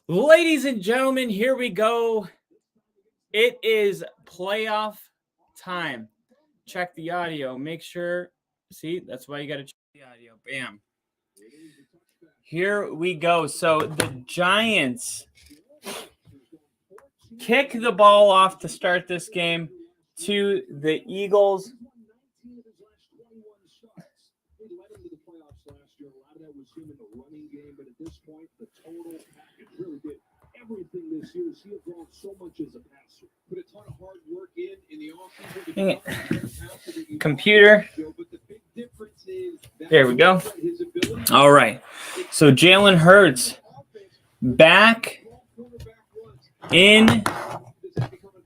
Ladies and gentlemen, here we go. It is playoff time. Check the audio. Make sure. See, that's why you got to check the audio. Bam. Here we go. So the Giants kick the ball off to start this game to the Eagles. Everything this year, he evolved so much as a passer. Put a ton of hard work in the offseason. Computer. There we go. All right. So Jalen Hurts back in.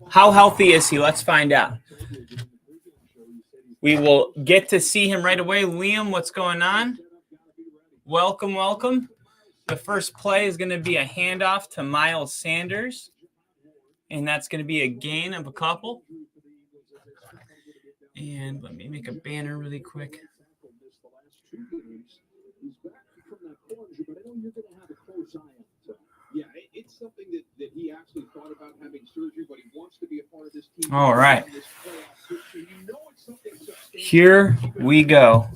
How healthy is he? Let's find out. We will get to see him right away. Liam, what's going on? Welcome, welcome. The first play is going to be a handoff to Miles Sanders, and that's going to be a gain of a couple. And let me make a banner really quick. Yeah, it's something that he actually thought about having surgery, but he wants to be a part of this team. All right. Here we go.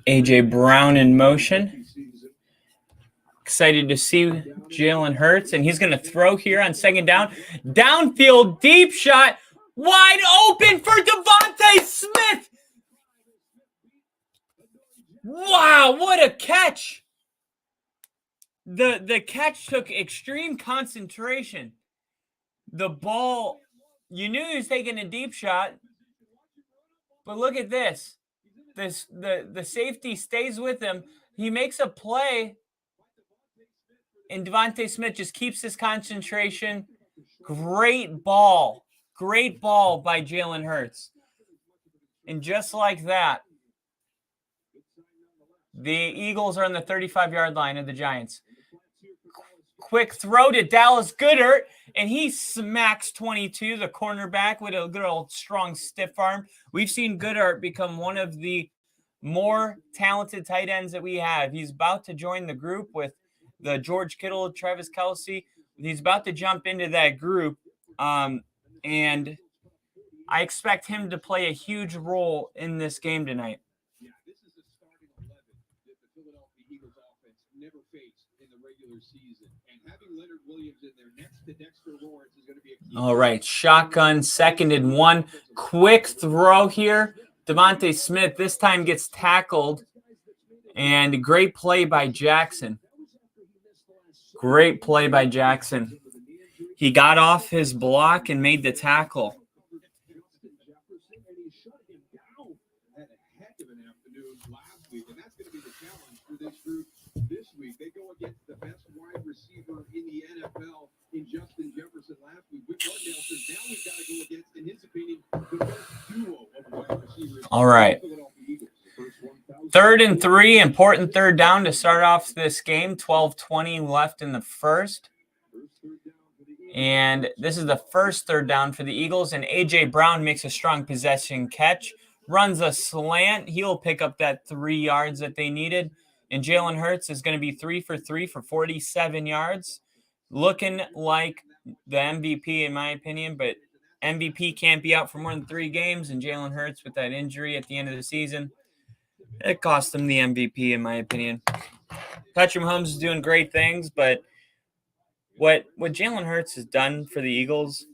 A.J. Brown in motion. Excited to see Jalen Hurts, and he's going to throw here on second down. Downfield, deep shot, wide open for Devontae Smith. Wow, what a catch. The catch took extreme concentration. The ball, you knew he was taking a deep shot, but look at this. The safety stays with him. He makes a play, and Devontae Smith just keeps his concentration. Great ball by Jalen Hurts. And just like that, the Eagles are on the 35-yard line of the Giants. Quick throw to Dallas Goedert, and he smacks 22, the cornerback, with a good old strong stiff arm. We've seen Goedert become one of the more talented tight ends that we have. He's about to join the group with the George Kittle, Travis Kelce. He's about to jump into that group, and I expect him to play a huge role in this game tonight. Yeah, this is the starting 11 that the Philadelphia Eagles offense never faced in the regular season. And having Leonard Williams in there next to Dexter Lawrence is going to be a key. All right, shotgun, 2nd and 1. Quick throw here. Devontae Smith this time gets tackled, and great play by Jackson. Great play by Jackson. He got off his block and made the tackle. This week, they go against the best wide receiver in the NFL in Justin Jefferson last week. With Gardner Nelson, now we've got to go against, in his opinion, the best duo of wide receivers. All right. 3rd and 3, important third down to start off this game. 12:20 left in the first. And this is the first third down for the Eagles, and A.J. Brown makes a strong possession catch, runs a slant. He'll pick up that 3 yards that they needed. And Jalen Hurts is going to be 3 for 3 for 47 yards. Looking like the MVP in my opinion, but MVP can't be out for more than 3 games. And Jalen Hurts with that injury at the end of the season, it cost him the MVP in my opinion. Patrick Mahomes is doing great things, but what Jalen Hurts has done for the Eagles,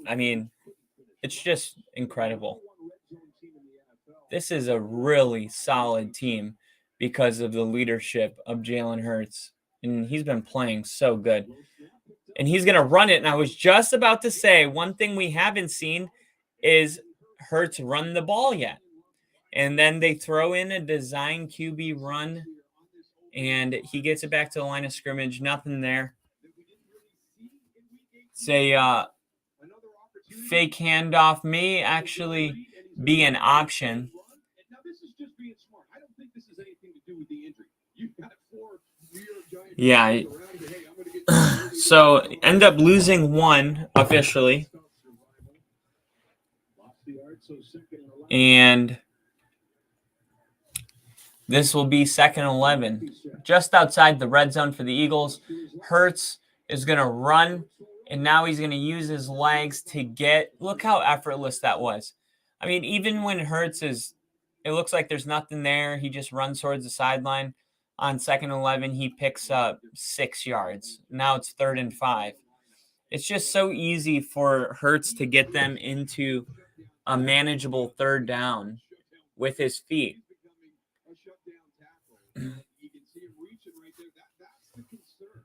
I mean, it's just incredible. This is a really solid team because of the leadership of Jalen Hurts. And he's been playing so good. And he's going to run it. And I was just about to say, one thing we haven't seen is Hurts run the ball yet. And then they throw in a design QB run, and he gets it back to the line of scrimmage. Nothing there. It's a fake handoff may actually be an option. Yeah. So end up losing 1 officially. And This will be 2nd and 11. Just outside the red zone for the Eagles. Hurts is going to run, and now he's going to use his legs to get – look how effortless that was. I mean, even when Hurts is – it looks like there's nothing there. He just runs towards the sideline. On 2nd and 11, he picks up 6 yards. Now it's 3rd and 5. It's just so easy for Hurts to get them into a manageable 3rd down with his feet. You can see him reaching right there. That's the concern.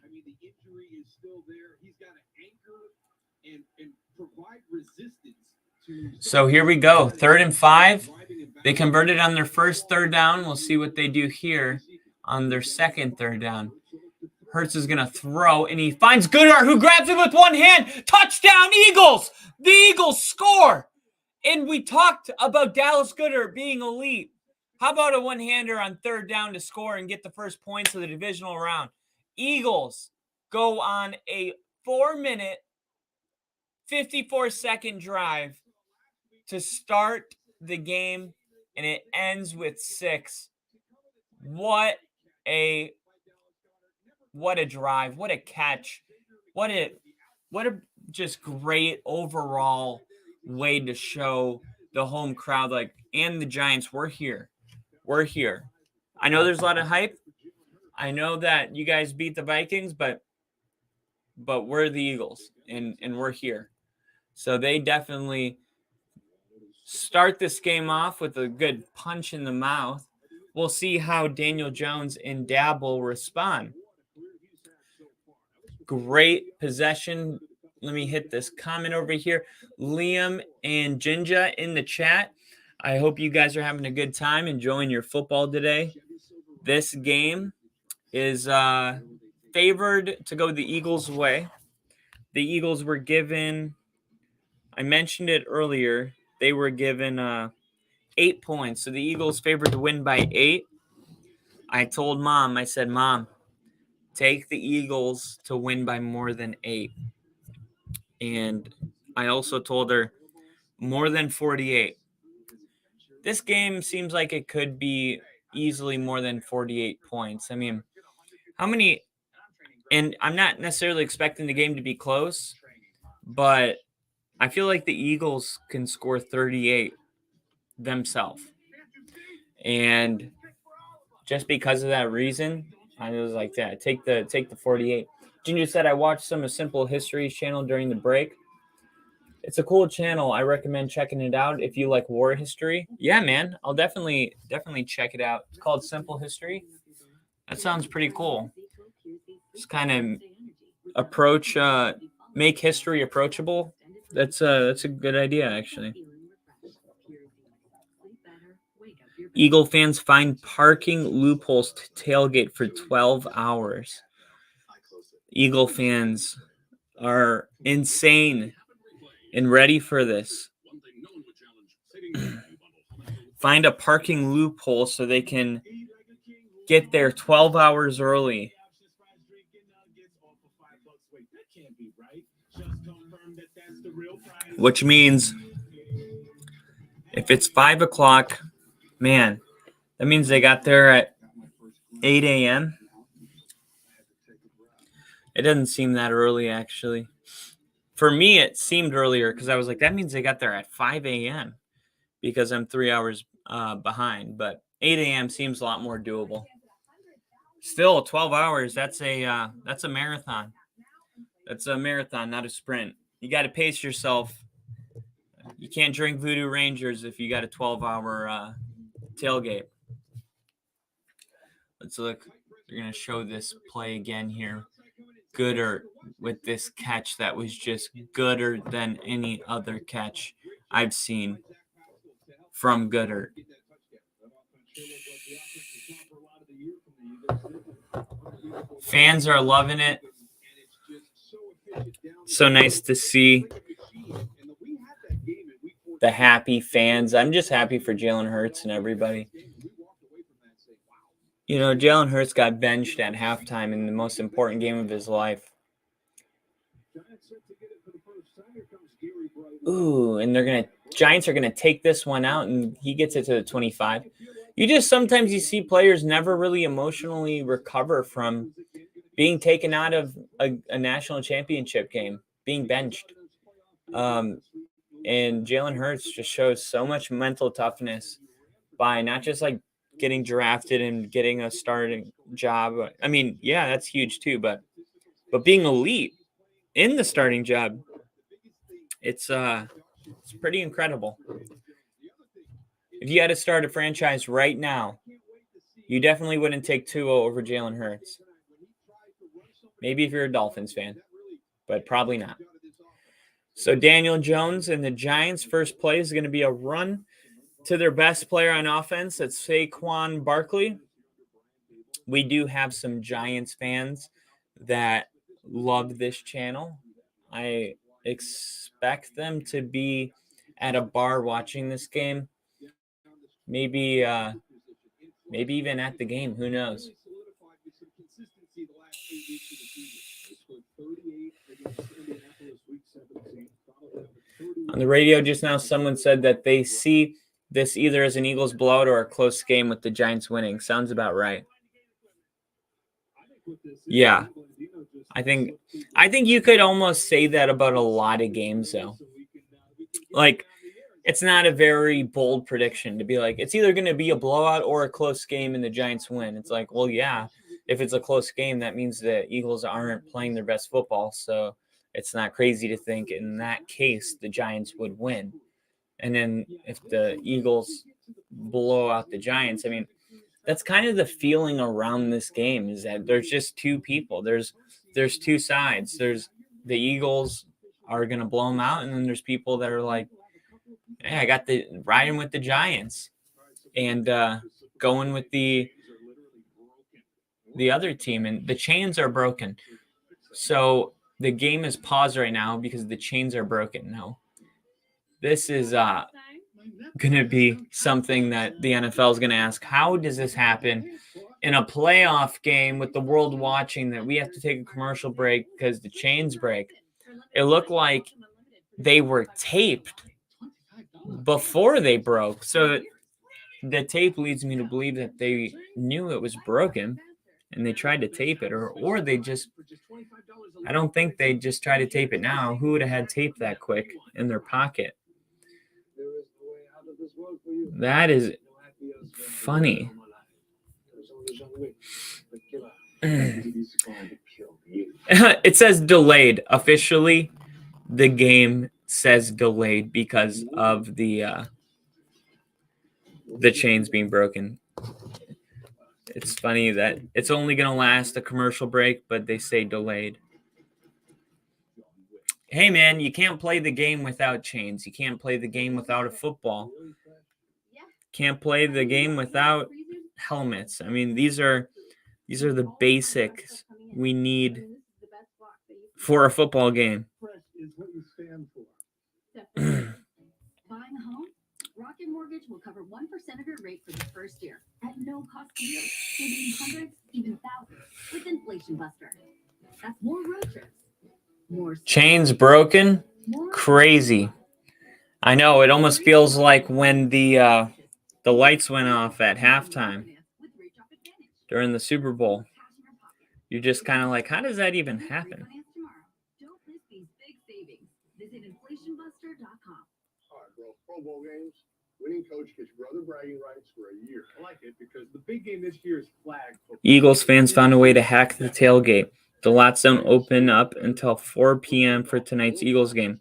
I mean, the injury is still there. He's got to anchor and provide resistance to. So here we go. 3rd and 5. They converted on their first 3rd down. We'll see what they do here on their second 3rd down. Hurts is going to throw, and he finds Goodart, who grabs it with one hand. Touchdown, Eagles! The Eagles score! And we talked about Dallas Goedert being elite. How about a one-hander on 3rd down to score and get the first points of the divisional round? Eagles go on a 4-minute, 54-second drive to start the game, and it ends with 6. What a drive. What a catch. What a just great overall way to show the home crowd and the Giants, we're here. We're here. I know there's a lot of hype. I know that you guys beat the Vikings, but we're the Eagles, and we're here. So they definitely start this game off with a good punch in the mouth. We'll see how Daniel Jones and Dabble respond. Great possession. Let me hit this comment over here. Liam and Jinja in the chat. I hope you guys are having a good time enjoying your football today. This game is favored to go the Eagles' way. The Eagles were given, I mentioned it earlier, they were given 8 points. So the Eagles favored to win by 8. I told Mom, I said, Mom, take the Eagles to win by more than 8. And I also told her more than 48. This game seems like it could be easily more than 48 points. I mean, how many – and I'm not necessarily expecting the game to be close, but I feel like the Eagles can score 38 themselves. And just because of that reason, I was like, yeah, take the 48. Ginger said I watched some of Simple History's channel during the break. It's a cool channel. I recommend checking it out if you like war history. Yeah, man, I'll definitely check it out. It's called Simple History. That sounds pretty cool. Just kind of make history approachable. That's a good idea, actually. Eagle fans find parking loopholes to tailgate for 12 hours. Eagle fans are insane and ready for this. Find a parking loophole so they can get there 12 hours early. Which means if it's 5 o'clock, man, that means they got there at 8 a.m. It doesn't seem that early, actually. For me, it seemed earlier because I was like, that means they got there at 5 a.m. because I'm 3 hours behind. But 8 a.m. seems a lot more doable. Still, 12 hours, that's a marathon. That's a marathon, not a sprint. You got to pace yourself. You can't drink Voodoo Rangers if you got a 12-hour tailgate. Let's look. They're going to show this play again here. Goodert with this catch that was just gooder than any other catch I've seen from Goodert. Fans are loving it. So nice to see the happy fans. I'm just happy for Jalen Hurts and everybody. You know, Jalen Hurts got benched at halftime in the most important game of his life. Ooh, and Giants are gonna take this one out, and he gets it to the 25. You just sometimes you see players never really emotionally recover from being taken out of a national championship game, being benched. And Jalen Hurts just shows so much mental toughness by not just like getting drafted and getting a starting job. I mean, yeah, that's huge too, but being elite in the starting job, it's pretty incredible. If you had to start a franchise right now, you definitely wouldn't take Tua over Jalen Hurts. Maybe if you're a Dolphins fan, but probably not. So Daniel Jones and the Giants' first play is going to be a run to their best player on offense. That's Saquon Barkley. We do have some Giants fans that love this channel. I expect them to be at a bar watching this game. Maybe even at the game. Who knows? On the radio just now, someone said that they see this either as an Eagles blowout or a close game with the Giants winning. Sounds about right. Yeah. I think you could almost say that about a lot of games, though. Like, it's not a very bold prediction to be like, it's either going to be a blowout or a close game and the Giants win. It's like, well, yeah, if it's a close game, that means the Eagles aren't playing their best football. So it's not crazy to think in that case the Giants would win. And then if the Eagles blow out the Giants, I mean, that's kind of the feeling around this game is that there's just two people. There's two sides. There's the Eagles are going to blow them out, and then there's people that are like, hey, I got the riding with the Giants and going with the other team, and the chains are broken. So the game is paused right now because the chains are broken. No, this is going to be something that the NFL is going to ask. How does this happen in a playoff game with the world watching that we have to take a commercial break because the chains break? It looked like they were taped before they broke. So the tape leads me to believe that they knew it was broken and they tried to tape it, or they just, I don't think they just tried to tape it now. Who would have had tape that quick in their pocket? That is funny. It says delayed. Officially, the game says delayed because of the chains being broken. It's funny that it's only going to last a commercial break, but they say delayed. Hey, man, you can't play the game without chains. You can't play the game without a football. Can't play the game without helmets. I mean, these are the basics we need for a football game. Buying a home? Rocket Mortgage will cover 1% of your rate for the first year at no cost to you, saving hundreds, even thousands with Inflation Buster. That's more road trips. More chains broken? Crazy. I know, it almost feels like when the lights went off at halftime during the Super Bowl. You're just kind of like, how does that even happen? Don't miss these big savings. Visit inflationbuster.com. All right, bro. Pro Bowl games. Winning coach gets brother bragging rights for a year. I like it because the big game this year is flag football. Eagles fans found a way to hack the tailgate. The lots don't open up until 4 p.m. for tonight's Eagles game,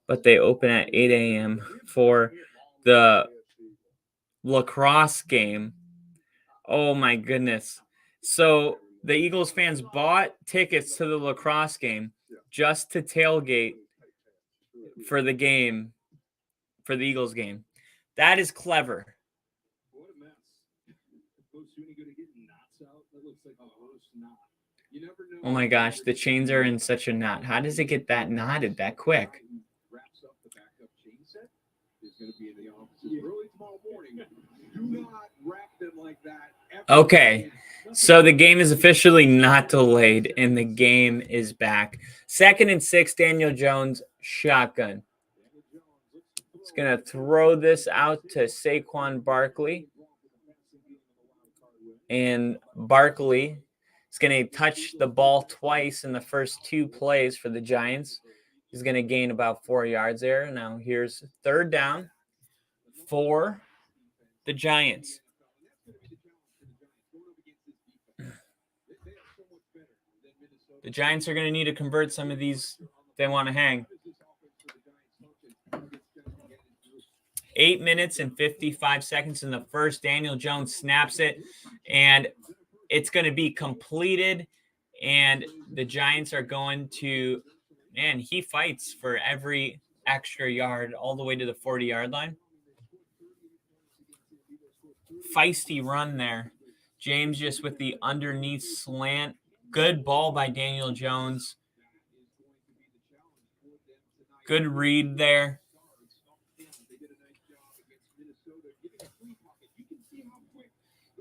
but they open at 8 a.m. for the lacrosse game. Oh, my goodness. So the Eagles fans bought tickets to the lacrosse game just to tailgate for the game, for the Eagles game. That is clever. What a mess. Coach Sweeney going to get knots out? That looks like a gross knot. You never know. Oh my gosh, the chains are in such a knot. How does it get that knotted that quick? Wraps up the backup chain set. Is going to be in the office early tomorrow morning. Do not wrap them like that. Okay, so the game is officially not delayed, and the game is back. 2nd and 6, Daniel Jones, shotgun. He's going to throw this out to Saquon Barkley. And Barkley is going to touch the ball twice in the first 2 plays for the Giants. He's going to gain about 4 yards there. Now here's third down for the Giants. The Giants are going to need to convert some of these if they want to hang. 8 minutes and 55 seconds in the first. Daniel Jones snaps it, and it's going to be completed. And the Giants are going to, man, he fights for every extra yard all the way to the 40-yard line. Feisty run there. James just with the underneath slant. Good ball by Daniel Jones. Good read there.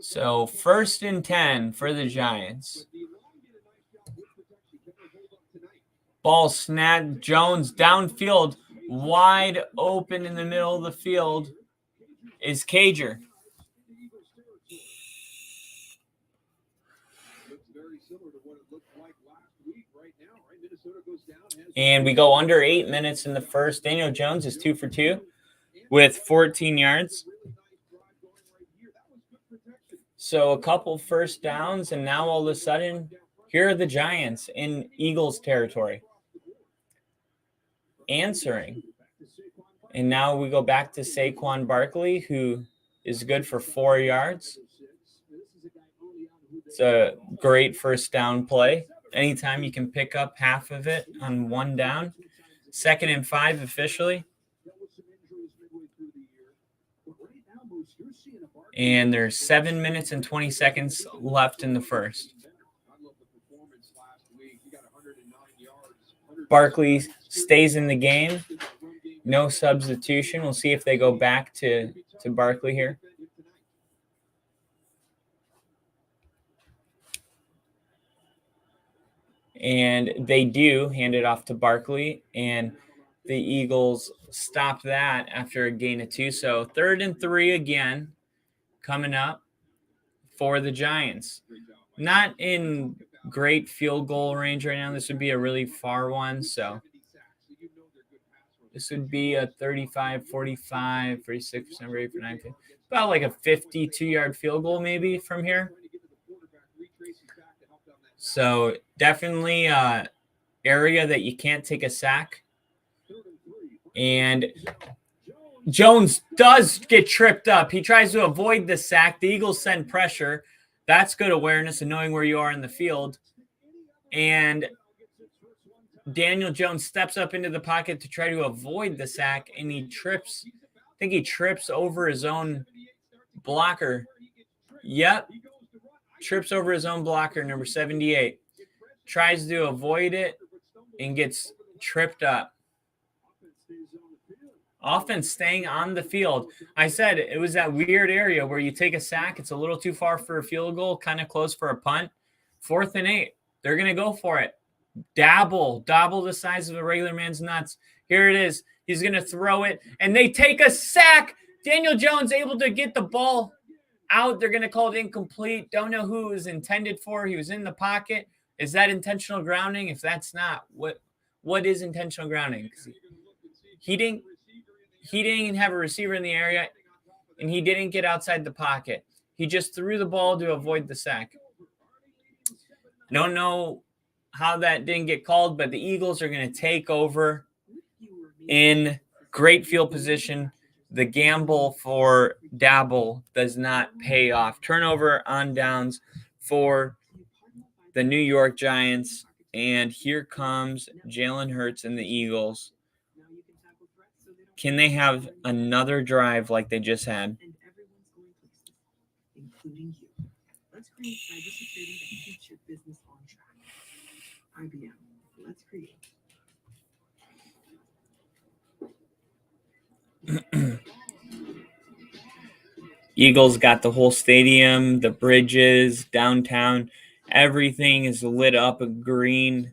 So 1st and 10 for the Giants. Ball snapped. Jones downfield, wide open in the middle of the field is Cager. And we go under 8 minutes in the first. Daniel Jones is 2 for 2 with 14 yards. So a couple first downs, and now all of a sudden, here are the Giants in Eagles territory. Answering. And now we go back to Saquon Barkley, who is good for 4 yards. It's a great first down play. Anytime you can pick up half of it on 1 down. 2nd and 5 officially. And there's 7 minutes and 20 seconds left in the first. Barkley stays in the game. No substitution. We'll see if they go back to Barkley here. And they do hand it off to Barkley, and the Eagles stopped that after a gain of 2. So 3rd and 3 again coming up for the Giants. Not in great field goal range right now. This would be a really far one. So this would be a 35, 45, 46% rate for 9. About like a 52-yard field goal maybe from here. So definitely area that you can't take a sack. And Jones does get tripped up. He tries to avoid the sack. The Eagles send pressure. That's good awareness and knowing where you are in the field. And Daniel Jones steps up into the pocket to try to avoid the sack, and he trips. I think he trips over his own blocker. Yep. Trips over his own blocker, number 78. Tries to avoid it and gets tripped up. Offense staying on the field. I said it was that weird area where you take a sack. It's a little too far for a field goal, kind of close for a punt. 4th and 8. They're going to go for it. Dabble the size of a regular man's nuts. Here it is. He's going to throw it, and they take a sack. Daniel Jones able to get the ball out. They're going to call it incomplete. Don't know who it was intended for. He was in the pocket. Is that intentional grounding? If that's not, what is intentional grounding? He didn't have a receiver in the area, and he didn't get outside the pocket. He just threw the ball to avoid the sack. Don't know how that didn't get called, but the Eagles are going to take over in great field position. The gamble for Dabble does not pay off. Turnover on downs for the New York Giants. And here comes Jalen Hurts and the Eagles. Can they have another drive like they just had? Including you. Let's create cybersecurity that keeps your business on track. IBM. Let's create. Eagles got the whole stadium, the bridges, downtown. Everything is lit up green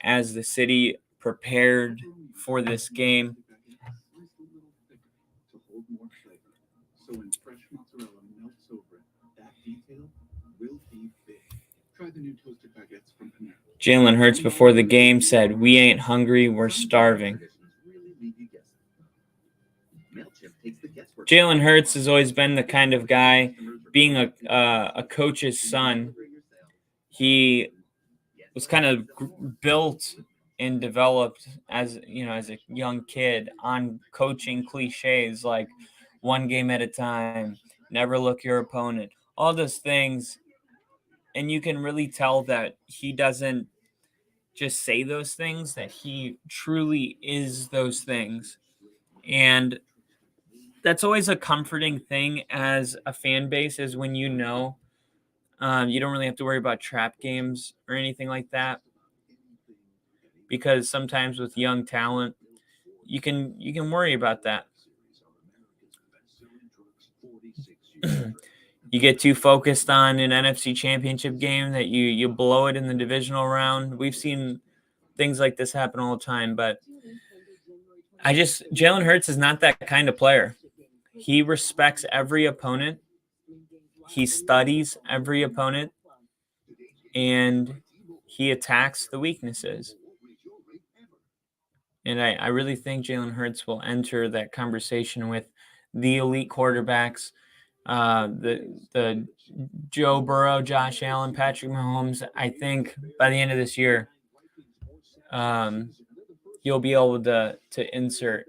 as the city prepared for this game. So when fresh mozzarella melts over it, that detail Jalen Hurts before the game said, "We ain't hungry, we're starving." Jalen Hurts has always been the kind of guy, being a coach's son. He was kind of built and developed as a young kid on coaching cliches like one game at a time, never look your opponent, all those things. And you can really tell that he doesn't just say those things, that he truly is those things. And that's always a comforting thing as a fan base, is when you don't really have to worry about trap games or anything like that, because sometimes with young talent you can worry about that. You get too focused on an NFC championship game that you blow it in the divisional round. We've seen things like this happen all the time, but Jalen Hurts is not that kind of player. He respects every opponent. He studies every opponent, and he attacks the weaknesses. And I really think Jalen Hurts will enter that conversation with the elite quarterbacks, the Joe Burrow, Josh Allen, Patrick Mahomes. I think by the end of this year, he'll be able to insert.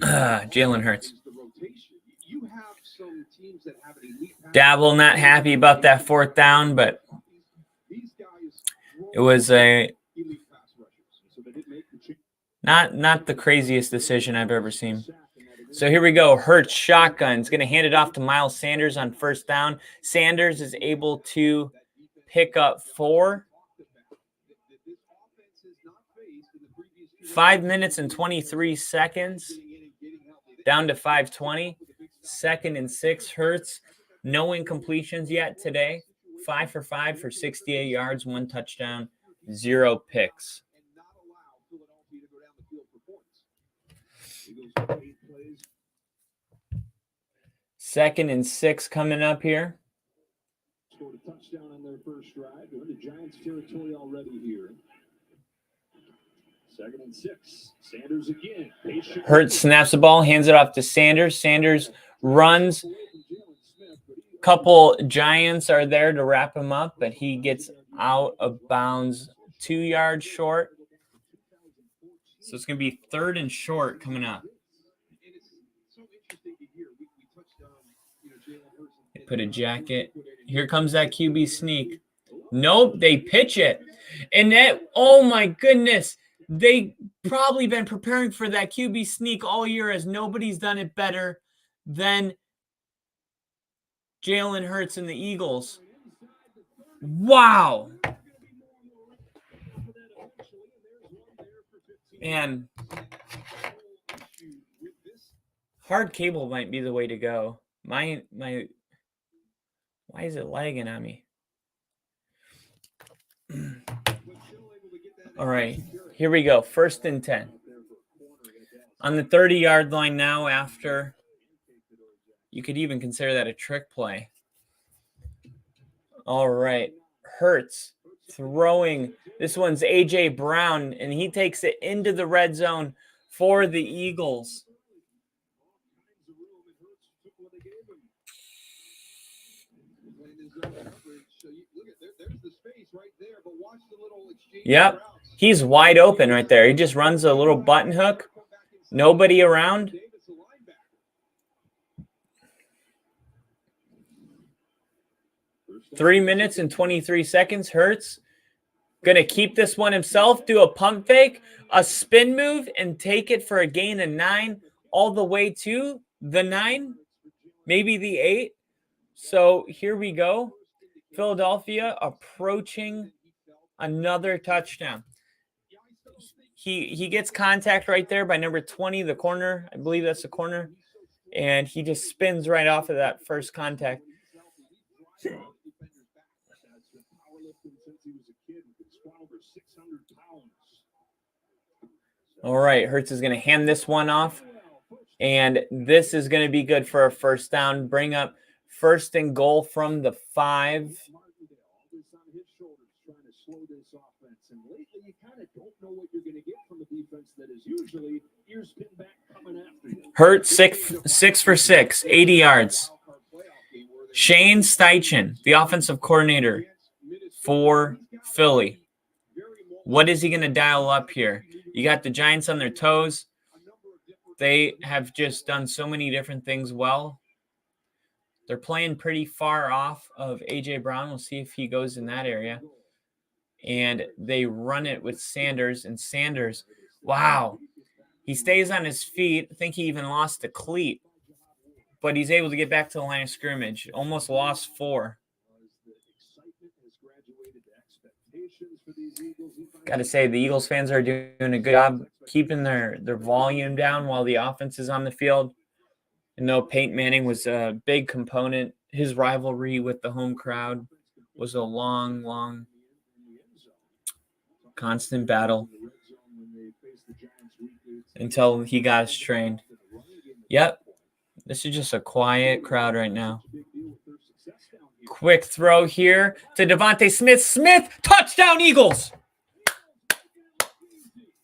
Jalen Hurts. Dabble not happy about that fourth down, but it was not the craziest decision I've ever seen. So here we go. Hurts shotgun. Is going to hand it off to Miles Sanders on first down. Sanders is able to pick up 4. 5 minutes and 23 seconds. Down to 5:20. 2nd and 6. Hurts. No incompletions yet today. 5 for 5 for 68 yards, 1 touchdown, 0 picks. Second and 6 coming up here. Scored a touchdown on their first drive. They're in the Giants' territory already here. 2nd and 6. Sanders again. Hurts snaps the ball, hands it off to Sanders. Sanders runs. Couple Giants are there to wrap him up, but he gets out of bounds 2 yards short. So it's going to be 3rd and short coming up. They put a jacket. Here comes that QB sneak. Nope, they pitch it. And that, oh my goodness, they probably been preparing for that QB sneak all year, as nobody's done it better than Jalen Hurts and the Eagles. Wow. Man, hard cable might be the way to go. My why is it lagging on me? All right, here we go. 1st and 10. On the 30-yard line now, after you could even consider that a trick play. All right, Hurts throwing. This one's A.J. Brown, and he takes it into the red zone for the Eagles. Yep, he's wide open right there. He just runs a little button hook. Nobody around. Three minutes and 23 seconds. Hurts going to keep this one himself, do a pump fake, a spin move, and take it for a gain of 9 all the way to the 9, maybe the 8. So here we go. Philadelphia approaching another touchdown. He gets contact right there by number 20, the corner. I believe that's the corner. And he just spins right off of that first contact. All right, Hurts is going to hand this one off. And this is going to be good for a first down. Bring up First and goal from the 5. Martindale, all this on his shoulders, trying to slow this offense. And lately, you kind of don't know what you're going to get from a defense that is usually ear spin back coming after you. Hurt 6 for 6, 80 yards. Shane Steichen, the offensive coordinator for Philly. What is he going to dial up here? You got the Giants on their toes. They have just done so many different things well. They're playing pretty far off of A.J. Brown. We'll see if he goes in that area. And they run it with Sanders. And Sanders, wow. He stays on his feet. I think he even lost a cleat. But he's able to get back to the line of scrimmage. Almost lost 4. Got to say, the Eagles fans are doing a good job keeping their volume down while the offense is on the field. And though Peyton Manning was a big component, his rivalry with the home crowd was a long, constant battle until he got us trained. Yep, this is just a quiet crowd right now. Quick throw here to Devontae Smith. Smith, touchdown Eagles!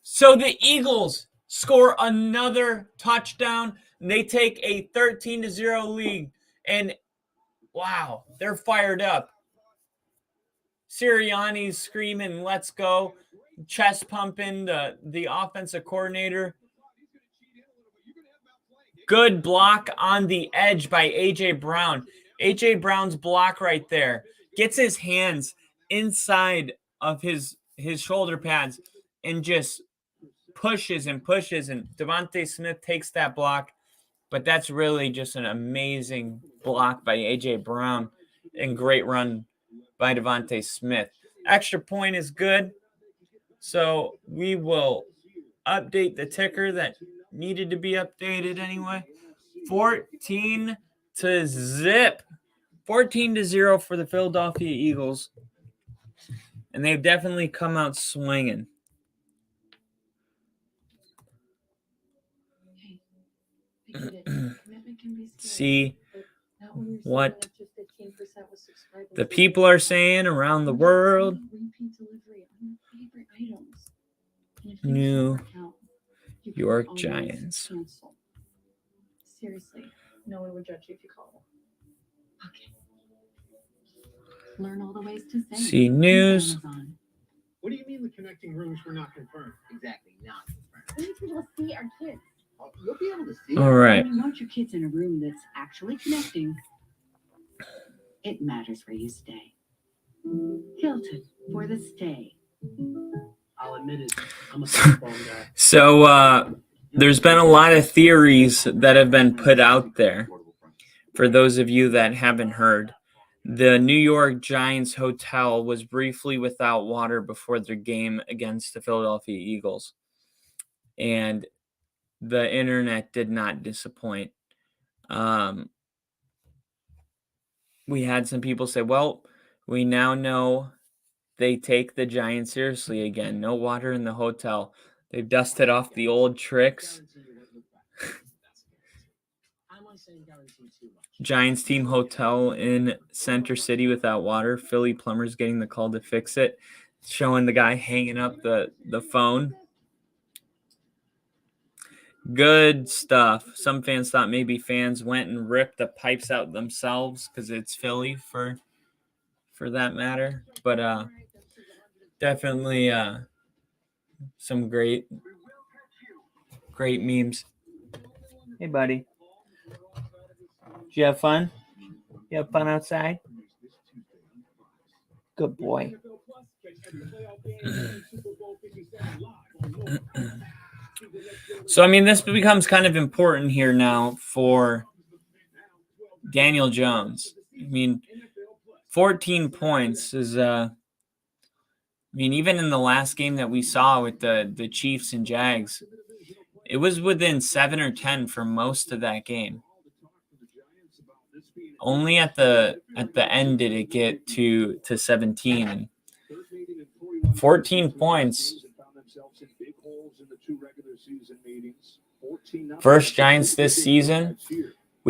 So the Eagles score another touchdown. And they take a 13-0 lead. And, wow, they're fired up. Sirianni's screaming, let's go. Chest pumping the offensive coordinator. Good block on the edge by A.J. Brown. A.J. Brown's block right there. Gets his hands inside of his shoulder pads and just pushes. And Devontae Smith takes that block. But that's really just an amazing block by A.J. Brown and great run by Devontae Smith. Extra point is good. So we will update the ticker that needed to be updated anyway. 14-0 for the Philadelphia Eagles. And they've definitely come out swinging. See what the people are saying around the world. New York Giants. Seriously, no one would judge you if you call them. Okay. Learn all the ways to say. See news. What do you mean the connecting rooms were not confirmed? Exactly, not confirmed. We need people to see our kids. You'll be able to see. All right. When you want your kids in a room that's actually connecting, it matters where you stay. Hilton for the stay. I'll admit it. I'm a football guy. So there's been a lot of theories that have been put out there. For those of you that haven't heard, the New York Giants hotel was briefly without water before their game against the Philadelphia Eagles. And the internet did not disappoint. We had some people say, well, we now know they take the Giants seriously again. No water in the hotel. They've dusted off the old tricks. Giants team hotel in Center City without water. Philly plumbers getting the call to fix it. Showing the guy hanging up the phone. Good stuff. Some fans thought maybe fans went and ripped the pipes out themselves because it's Philly for that matter. But definitely some great memes. Hey, buddy. Did you have fun? You have fun outside? Good boy. So, I mean, this becomes kind of important here now for Daniel Jones. I mean, 14 points is, even in the last game that we saw with the Chiefs and Jags, it was within 7 or 10 for most of that game. Only at the end did it get to 17. And 14 points. First Giants this season.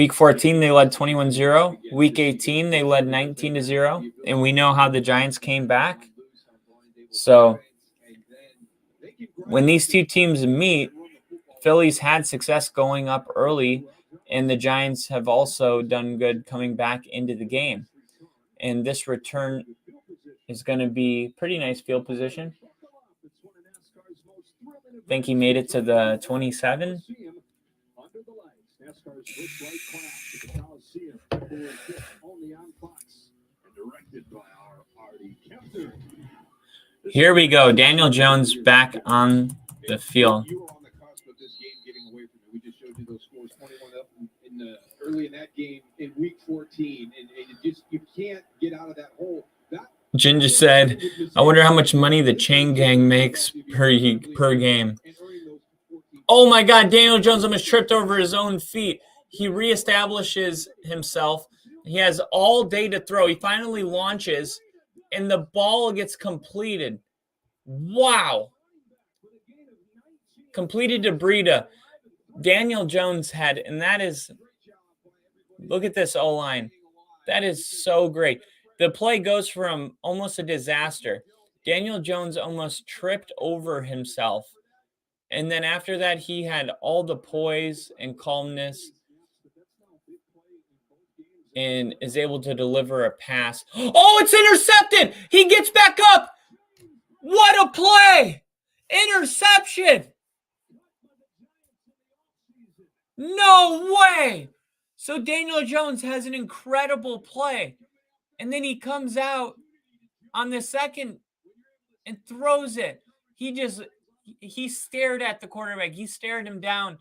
Week 14, they led 21-0. Week 18, they led 19-0. And we know how the Giants came back. So when these two teams meet, Philly's had success going up early, and the Giants have also done good coming back into the game. And this return is going to be pretty nice field position. I think he made it to the 27. Here we go. Daniel Jones back on the field. You were on the cusp of this game getting away from you. We just showed you those scores, 21 up early in that game in week 14, and you can't get out of that hole. Ginger said, I wonder how much money the Chain Gang makes per game. Oh my God, Daniel Jones almost tripped over his own feet. He reestablishes himself. He has all day to throw. He finally launches, and the ball gets completed. Wow. Completed to Breida. Daniel Jones had, and that is, look at this O-line. That is so great. The play goes from almost a disaster. Daniel Jones almost tripped over himself. And then after that, he had all the poise and calmness and is able to deliver a pass. Oh, it's intercepted. He gets back up. What a play. Interception. No way. So Daniel Jones has an incredible play. And then he comes out on the second and throws it. He stared at the quarterback. He stared him down.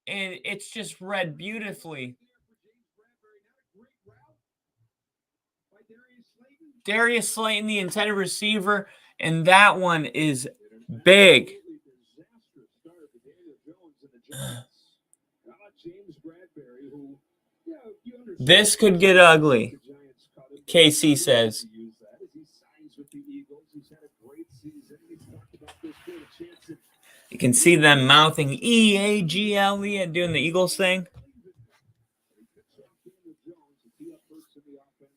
And it's just read beautifully. Darius Slayton, the intended receiver, and that one is big. This could get ugly, KC says. You can see them mouthing E-A-G-L-E and doing the Eagles thing.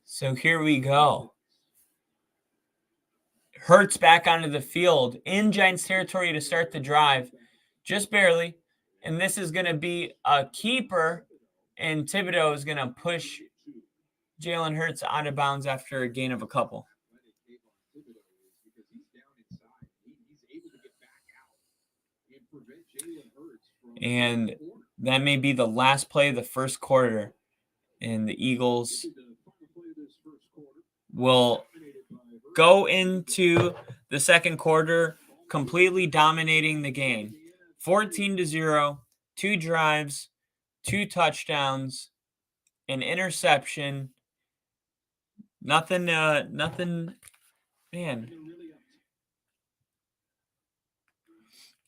So here we go. Hurts back onto the field in Giants territory to start the drive, just barely. And this is going to be a keeper, and Thibodeau is going to push Jalen Hurts out of bounds after a gain of a couple. And that may be the last play of the first quarter, and the Eagles will go into the second quarter completely dominating the game. 14-0, 2 drives, 2 touchdowns, an interception. Nothing, man.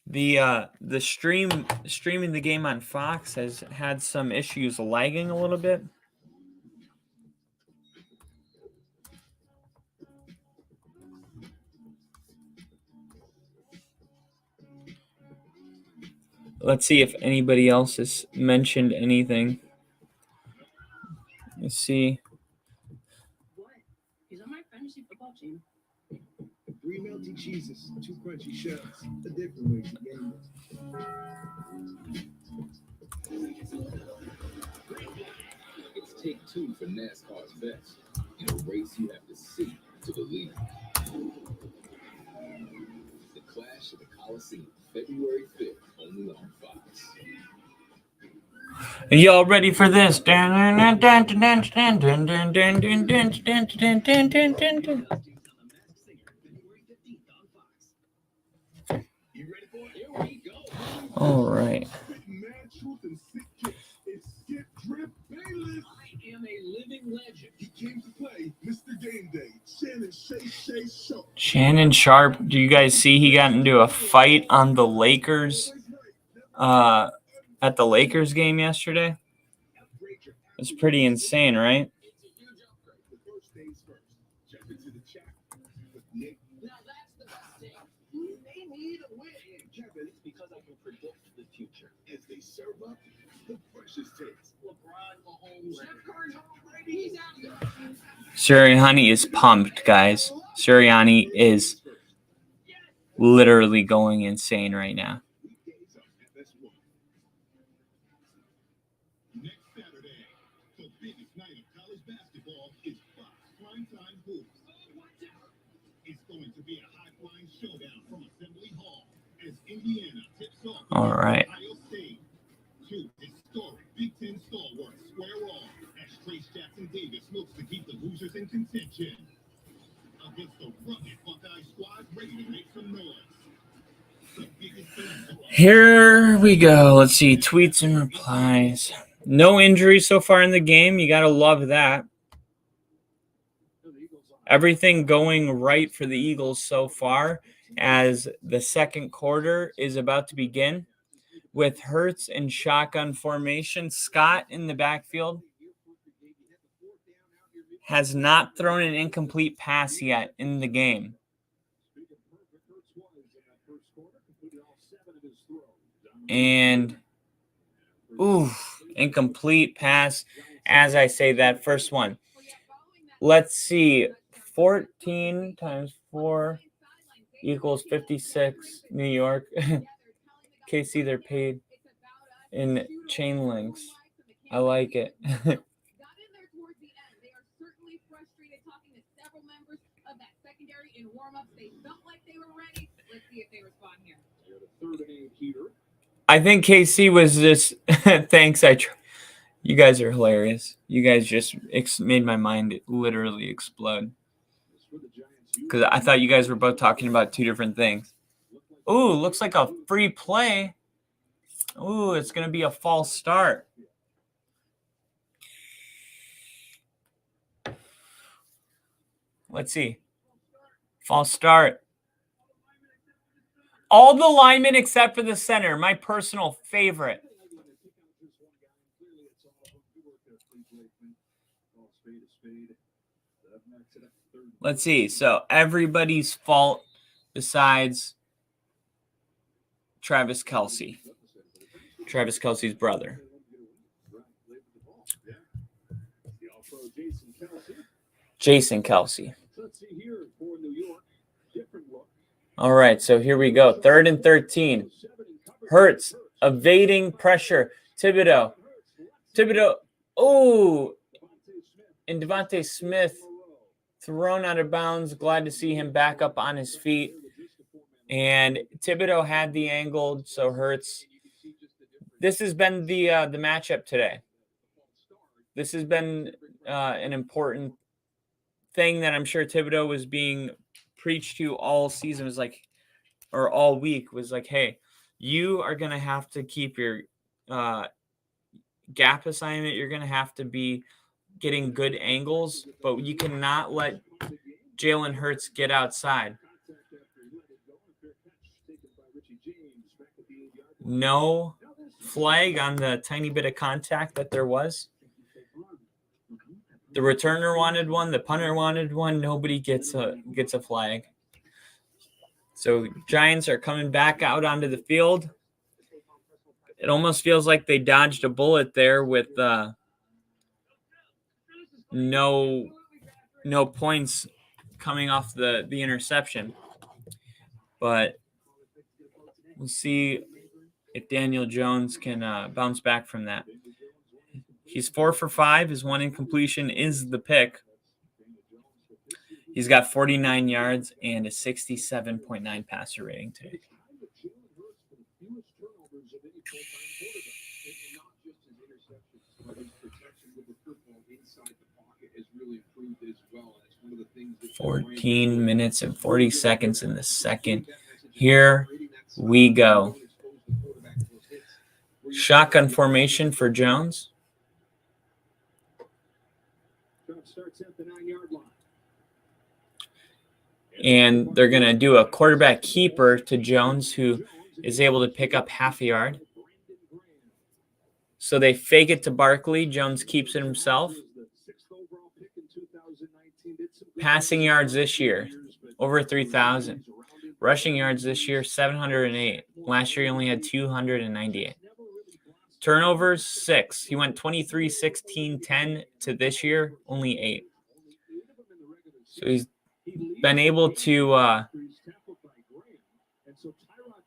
The streaming the game on Fox has had some issues lagging a little bit. Let's see if anybody else has mentioned anything. Let's see. He's on my fantasy football team. 3 melty cheeses, 2 crunchy shells. A different way to game It's take 2 for NASCAR's best. In a race you have to see to believe. The Clash of the Coliseum, February 5th, only on Fox. Are y'all ready for this? All right. I am a living legend. He came to play Mr. Game Day. Shannon Sharp. Shannon Sharp, do you guys see he got into a fight on the Lakers at the Lakers game yesterday? It's pretty insane, right? Now that's the best thing. They need a win. Kevin, because I can predict the future. As they serve up the precious takes. Well, Sirianni is pumped, guys. Sirianni is literally going insane right now. Next Saturday, the biggest night of college basketball is Fox Primetime Hoops. It's going to be a high-flying showdown from Assembly Hall as Indiana tips off All right. Ohio State. Two historic Big Ten stalwarts square off as Trace Jackson Davis looks to keep the Hoosiers in contention against the rugged Buckeye squad ready to make some noise. The biggest thing Here we go. Let's see. Tweets and replies. No injuries so far in the game. You got to love that. Everything going right for the Eagles so far as the second quarter is about to begin with Hurts in shotgun formation. Scott in the backfield has not thrown an incomplete pass yet in the game. And, incomplete pass as I say that first one. Let's see. 14 times 4 equals 56. New York. KC, they're paid in chain links. I like it. I think KC was just thanks. You guys are hilarious. You guys just made my mind literally explode. Because I thought you guys were both talking about two different things. Ooh, looks like a free play. Ooh, it's going to be a false start. Let's see. False start. All the linemen except for the center. My personal favorite. Let's see. So everybody's fault besides Travis Kelce. Travis Kelce's brother. Jason Kelce. All right, so here we go. 3rd and 13. Hurts evading pressure. Thibodeau. Oh, and Devontae Smith thrown out of bounds. Glad to see him back up on his feet. And Thibodeau had the angle, so Hurts. This has been the matchup today. This has been an important thing that I'm sure Thibodeau was being preached to all season, was like, or all week, was like, hey, you are going to have to keep your gap assignment. You're going to have to be getting good angles, but you cannot let Jalen Hurts get outside. No flag on the tiny bit of contact that there was. The returner wanted one. The punter wanted one. Nobody gets a flag. So Giants are coming back out onto the field. It almost feels like they dodged a bullet there with no points coming off the interception. But we'll see if Daniel Jones can bounce back from that. He's 4 for 5. His one incompletion is the pick. He's got 49 yards and a 67.9 passer rating today. as 14 minutes and 40 seconds in the second. Here we go. Shotgun formation for Jones. And they're going to do a quarterback keeper to Jones, who is able to pick up half a yard. So they fake it to Barkley. Jones keeps it himself. Passing yards this year, over 3,000. Rushing yards this year, 708. Last year, he only had 298. Turnovers, 6. He went 23, 16, 10 to this year, only 8. So he's been able to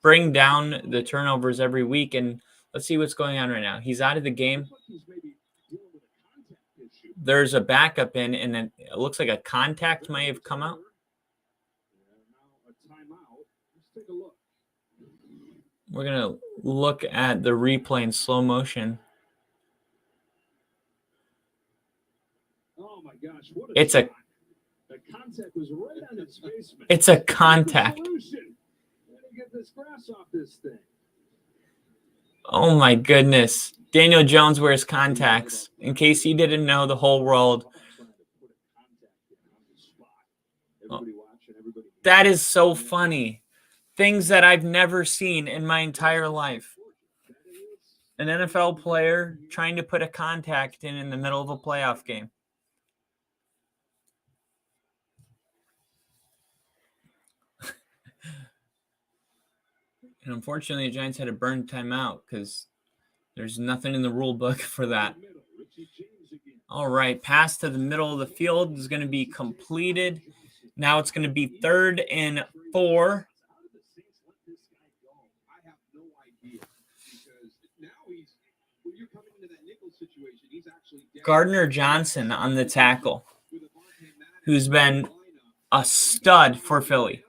bring down the turnovers every week. And let's see what's going on right now. He's out of the game. There's a backup in, and then it looks like a contact may have come out. We're going to look at the replay in slow motion. Oh my gosh, what It's a shot. The contact was right on its face, man. It's a contact. Solution. Let me get this grass off this thing. Oh my goodness. Daniel Jones wears contacts. In case you didn't know, the whole world. That is so funny. Things that I've never seen in my entire life. An NFL player trying to put a contact in the middle of a playoff game. And unfortunately, the Giants had to burn timeout because there's nothing in the rule book for that. All right, pass to the middle of the field is going to be completed. Now it's going to be 3rd and 4. Gardner Johnson on the tackle, who's been a stud for Philly.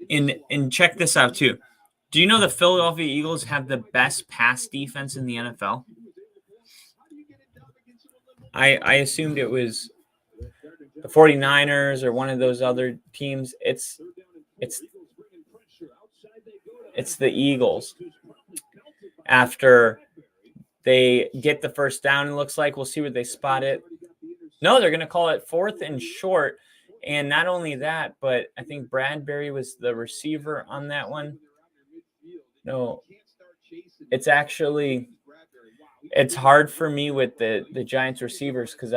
And check this out, too. Do you know the Philadelphia Eagles have the best pass defense in the NFL? I assumed it was the 49ers or one of those other teams. It's the Eagles. After they get the first down, it looks like. We'll see where they spot it. No, they're going to call it 4th and short. And not only that, but I think Bradbury was the receiver on that one. No, it's actually – it's hard for me with the Giants receivers because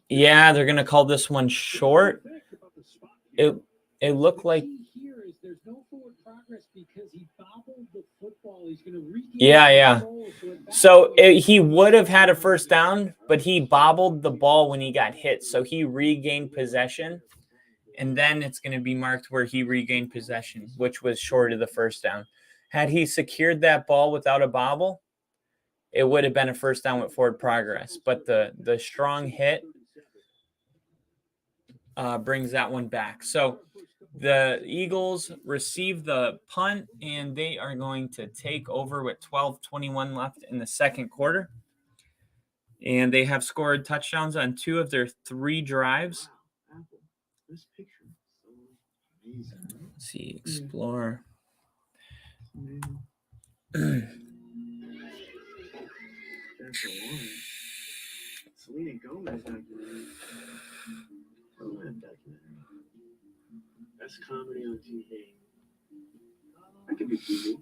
yeah, they're going to call this one short. It looked like – Yeah. So he would have had a first down, but he bobbled the ball when he got hit. So he regained possession, and then it's going to be marked where he regained possession, which was short of the first down. Had he secured that ball without a bobble, it would have been a first down with forward progress. But the strong hit brings that one back. So the Eagles receive the punt, and they are going to take over with 12:21 left in the second quarter. And they have scored touchdowns on 2 of their 3 drives. Let's see, explore. Selena Gomez documentary. Best comedy on TV. That could be TV.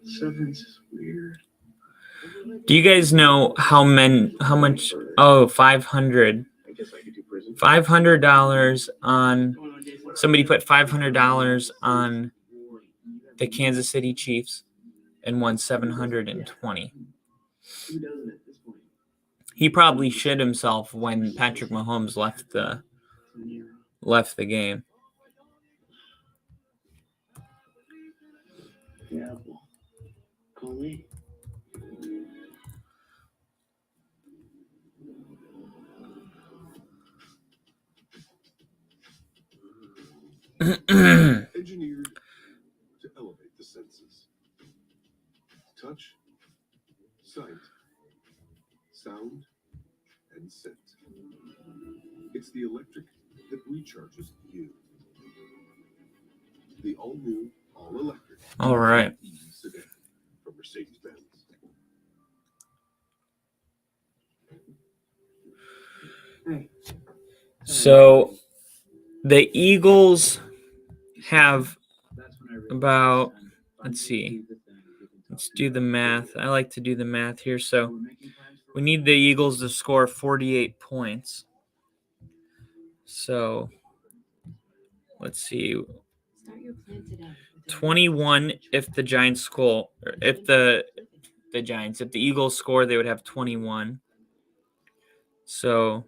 Severance is weird. Do you guys know how much? Oh, 500. $500 on somebody put $500 on the Kansas City Chiefs and won 720. He probably shit himself when Patrick Mahomes left the game. Yeah, call me. Engineered to elevate the senses. Touch, sight, sound, and scent. It's the electric that recharges you. The all-new, all-electric. All right. Sedan from Mercedes-Benz. So the Eagles have about, let's see, let's do the math. I like to do the math here. So we need the Eagles to score 48 points. So let's see. 21 if the Giants score, if the Eagles score, they would have 21. So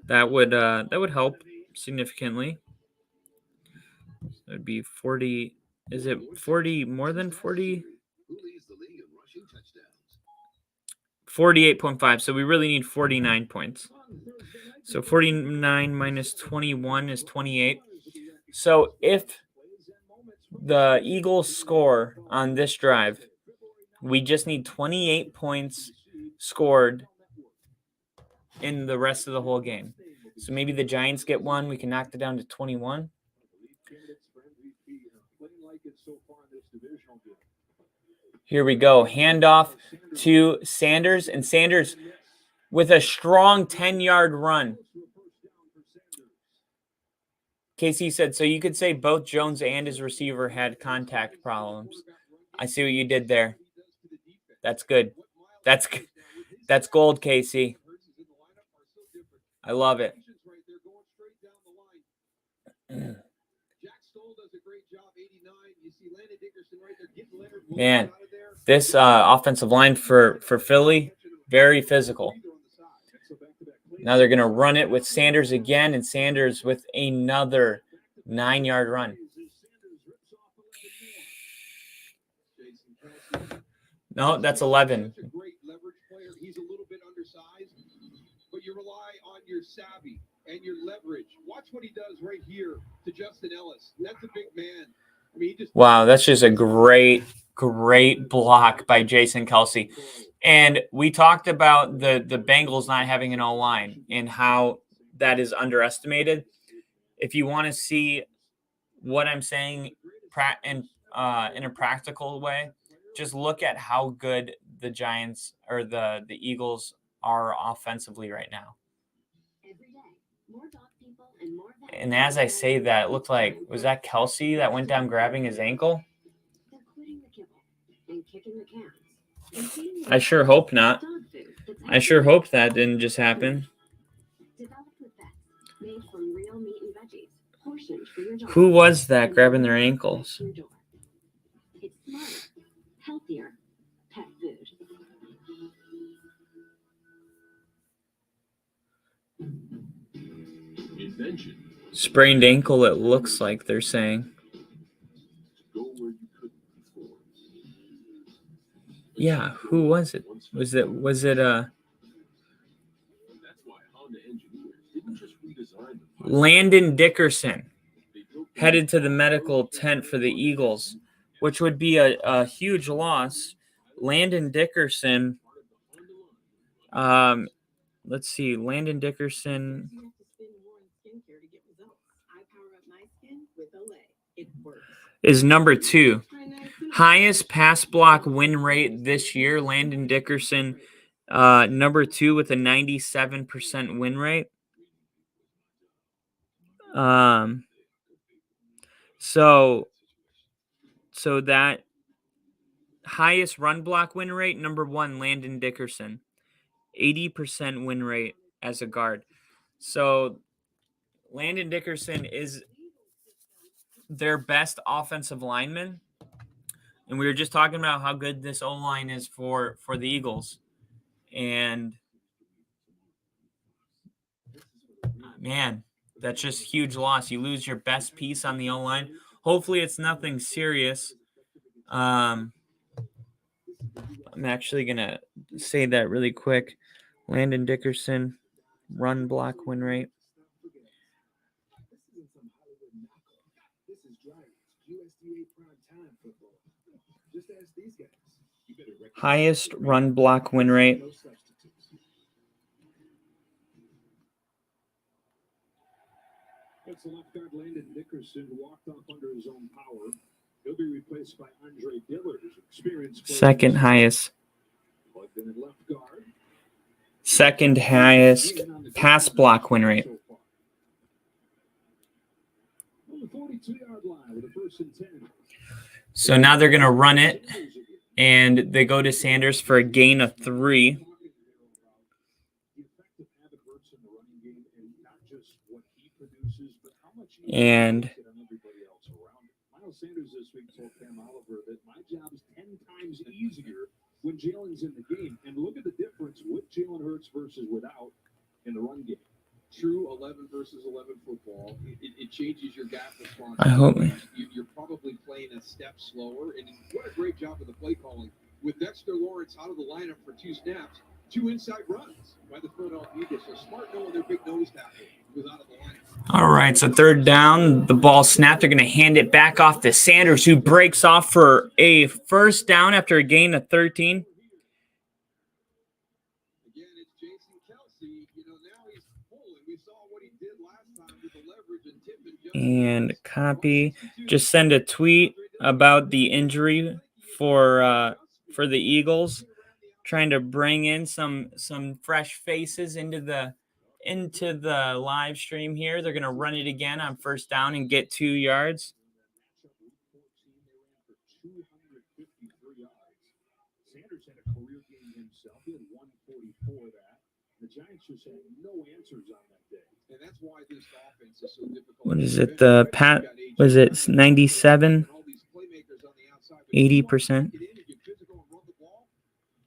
that would help significantly. It would be 40. Is it 40 more than 40? Who leads the league in rushing touchdowns? 48.5. So we really need 49 points. So 49 minus 21 is 28. So if the Eagles score on this drive, we just need 28 points scored in the rest of the whole game. So maybe the Giants get one. We can knock it down to 21. Here we go. Handoff to Sanders. And Sanders with a strong 10-yard run. KC said, so you could say both Jones and his receiver had contact problems. I see what you did there. That's good. That's gold, KC. I love it. Man, this offensive line for Philly, very physical. Now they're going to run it with Sanders again, and Sanders with another 9-yard run. No, that's 11. Such a great leverage player. He's a little bit undersized, but you rely on your savvy and your leverage. Watch what he does right here to Justin Ellis. That's a big man. I mean, wow, that's just a great block by Jason Kelce. And we talked about the Bengals not having an O-line and how that is underestimated. If you want to see what I'm saying in a practical way, just look at how good the Giants or the Eagles are offensively right now. And as I say that, it looked like, was that Kelce that went down grabbing his ankle? I sure hope not. I sure hope that didn't just happen. Who was that grabbing their ankles? It's smarter, healthier pet food. invention. Sprained ankle, it looks like they're saying. Go where you couldn't before. Yeah, who was it? Was it That's why Honda engineers didn't just redesign the Landon Dickerson headed to the medical tent for the Eagles, which would be a huge loss. Landon Dickerson, let's see, Landon Dickerson is number 2. Highest pass block win rate this year, Landon Dickerson, number 2 with a 97% win rate. So that highest run block win rate, number 1, Landon Dickerson, 80% win rate as a guard. So Landon Dickerson is their best offensive lineman. And we were just talking about how good this O-line is for the Eagles. And man, that's just huge loss. You lose your best piece on the O-line. Hopefully it's nothing serious. I'm actually going to say that really quick. Landon Dickerson, run block win rate. Highest run block win rate. That's the left guard Landon Dickerson, who walked off under his own power. He'll be replaced by Andre Dillard, who's experienced. Second highest. Plugged in at left guard. Second highest pass block win rate. On the 42-yard line with a 1st and 10. So now they're going to run it, and they go to Sanders for a gain of 3. The effective habit works in the running game, and not just what he produces, but how much he And on everybody else around him. Miles Sanders this week told Cam Oliver that my job is 10 times easier when Jalen's in the game. And look at the difference with Jalen Hurts versus without in the run game. True 11 versus 11 football. It changes your gap response. I hope. You're probably playing a step slower. And what a great job of the play calling. With Dexter Lawrence out of the lineup for 2 snaps, 2 inside runs by the Philadelphia Eagles. So smart knowing their big nose tackle was out of the lineup. All right, so third down, the ball snapped. They're going to hand it back off to Sanders, who breaks off for a first down after a gain of 13. Again, it's Jason Kelsey. Now he's pulling. We saw what he did last time with the leverage and tipping. And copy. Just send a tweet about the injury for the Eagles, trying to bring in some fresh faces into the live stream here. They're going to run it again on first down and get 2 yards. Sanders had a career game himself. He had 144 that. The Giants just had no answers on that day. And that's why this offense is so difficult. What is it? The Pat, was it 97? 80%.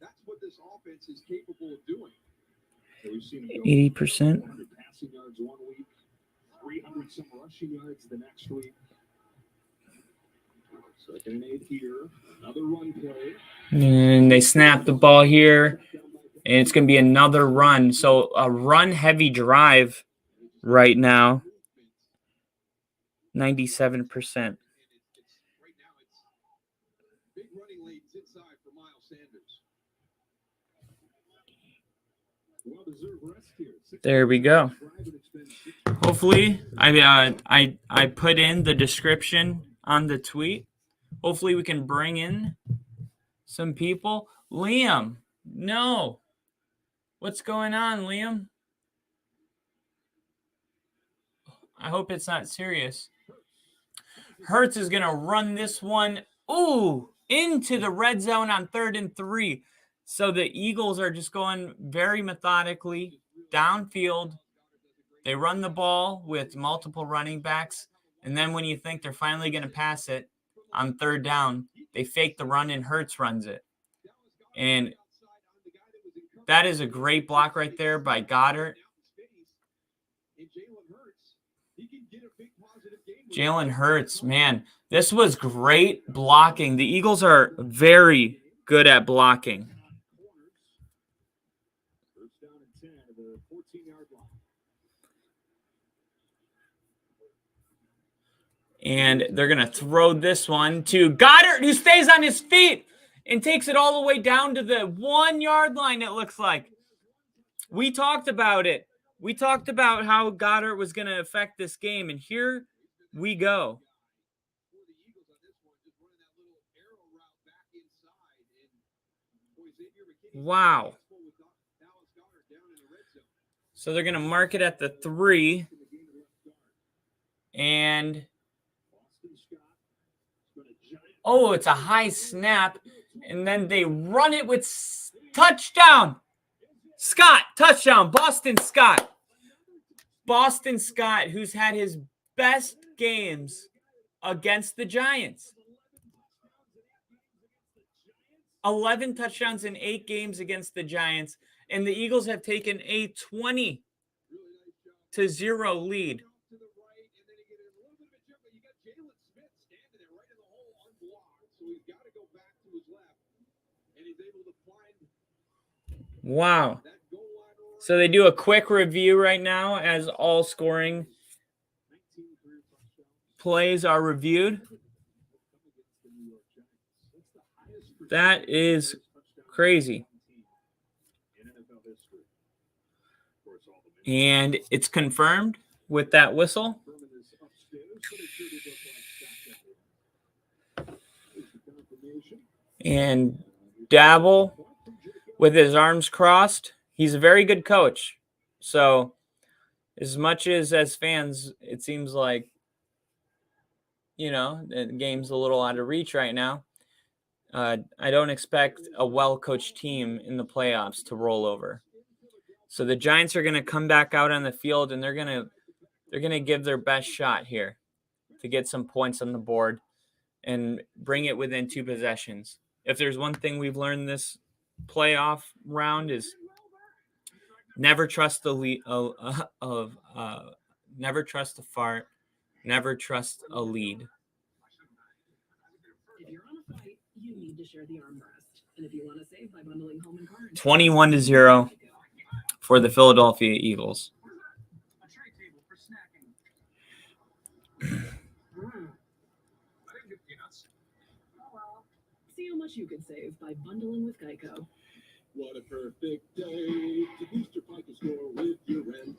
That's what this offense is capable of doing. 400 80%. passing yards one week, 300 some rushing yards the next week. Second and 8 here. Another run play. And they snap the ball here, and it's going to be another run. So a run-heavy drive right now, 97%. Big running lanes inside for Miles Sanders. Well-deserved rest here. There we go. Hopefully, I put in the description on the tweet. Hopefully, we can bring in some people. Liam, no. What's going on, Liam? I hope it's not serious. Hurts is going to run this one, into the red zone on 3rd and 3. So the Eagles are just going very methodically downfield. They run the ball with multiple running backs. And then when you think they're finally going to pass it on 3rd down, they fake the run and Hurts runs it. And that is a great block right there by Goddard. Jalen Hurts, man, this was great blocking. The Eagles are very good at blocking. First down and 10 of the 14-yard line. And they're going to throw this one to Goddard, who stays on his feet and takes it all the way down to the 1-yard line, it looks like. We talked about it. We talked about how Goddard was going to affect this game, and here we go. Wow. So they're going to mark it at the 3. And it's a high snap. And then they run it with touchdown. Scott, touchdown. Boston Scott. Boston Scott, who's had his best games against the Giants. 11 touchdowns in 8 games against the Giants. And the Eagles have taken a 20-0 lead. Wow. So they do a quick review right now as all scoring plays are reviewed. That is crazy. And it's confirmed with that whistle. And Dabble with his arms crossed. He's a very good coach. So as much as fans, it seems like, the game's a little out of reach right now. I don't expect a well-coached team in the playoffs to roll over. So the Giants are going to come back out on the field, and they're going to give their best shot here to get some points on the board and bring it within 2 possessions. If there's one thing we've learned this playoff round is never trust the lead never trust a fart, never trust a lead. If you're on a fight, you need to share the armrest. And if you want to save by bundling home and car, 21-0 for the Philadelphia Eagles. A tray table for snacking. I didn't get peanuts. Oh well. See how much you could save by bundling with Geico. What a perfect day to boost your pocket score with your rent.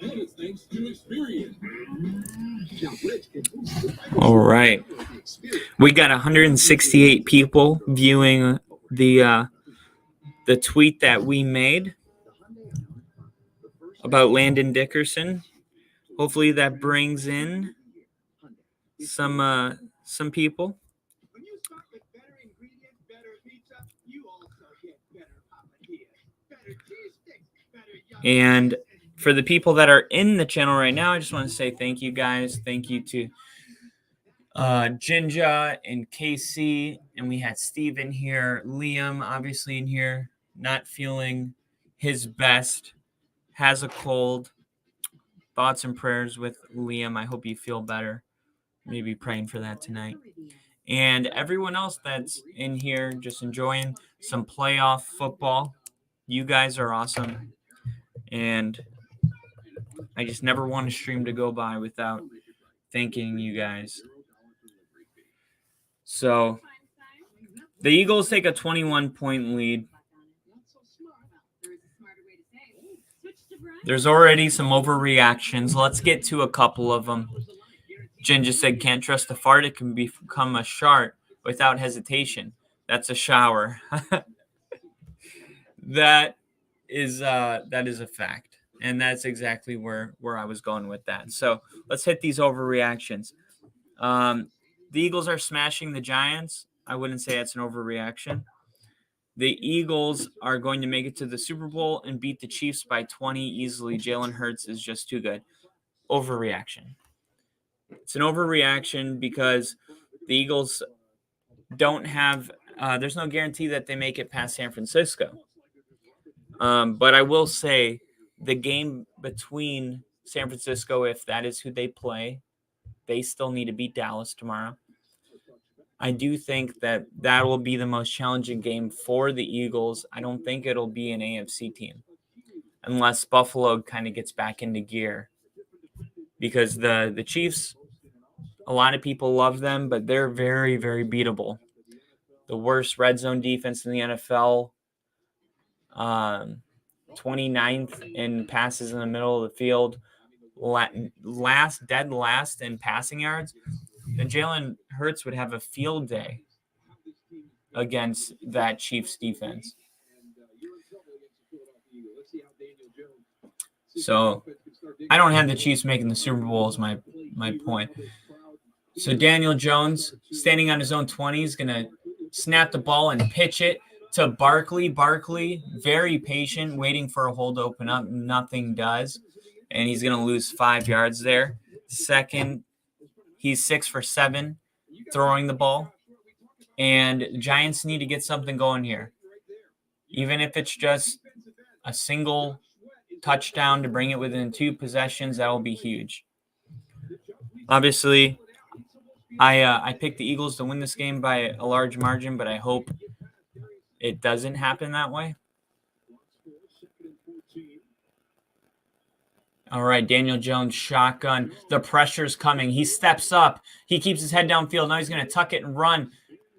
And it's thanks to Experian. All right. We got 168 people viewing the tweet that we made about Landon Dickerson. Hopefully that brings in some people. When you start with better ingredients, better pizza, you also get better papatillas, better cheese sticks, better And for the people that are in the channel right now, I just want to say thank you guys. Thank you to Jinja and Casey. And we had Steve in here. Liam, obviously, in here. Not feeling his best. Has a cold. Thoughts and prayers with Liam. I hope you feel better. Maybe praying for that tonight. And everyone else that's in here just enjoying some playoff football. You guys are awesome. And I just never want a stream to go by without thanking you guys. So the Eagles take a 21-point lead. There's already some overreactions. Let's get to a couple of them. Jen just said, can't trust a fart. It can become a shart without hesitation. That's a shower. That is a fact. And that's exactly where I was going with that. So let's hit these overreactions. The Eagles are smashing the Giants. I wouldn't say that's an overreaction. The Eagles are going to make it to the Super Bowl and beat the Chiefs by 20 easily. Jalen Hurts is just too good. Overreaction. It's an overreaction because the Eagles don't have there's no guarantee that they make it past San Francisco. But I will say the game between San Francisco, if that is who they play, they still need to beat Dallas tomorrow. I do think that will be the most challenging game for the Eagles. I don't think it'll be an AFC team unless Buffalo kind of gets back into gear. Because the Chiefs, a lot of people love them, but they're very, very beatable. The worst red zone defense in the NFL. 29th in passes in the middle of the field. Dead last in passing yards. And Jalen Hurts would have a field day against that Chiefs defense. So I don't have the Chiefs making the Super Bowl is my point. So Daniel Jones, standing on his own 20, is going to snap the ball and pitch it to Barkley. Barkley, very patient, waiting for a hole to open up. Nothing does. And he's going to lose 5 yards there. Second, he's 6 for 7 throwing the ball. And Giants need to get something going here. Even if it's just a single touchdown to bring it within 2 possessions, that will be huge. Obviously, I picked the Eagles to win this game by a large margin, but I hope it doesn't happen that way. All right, Daniel Jones, shotgun. The pressure's coming. He steps up. He keeps his head downfield. Now he's going to tuck it and run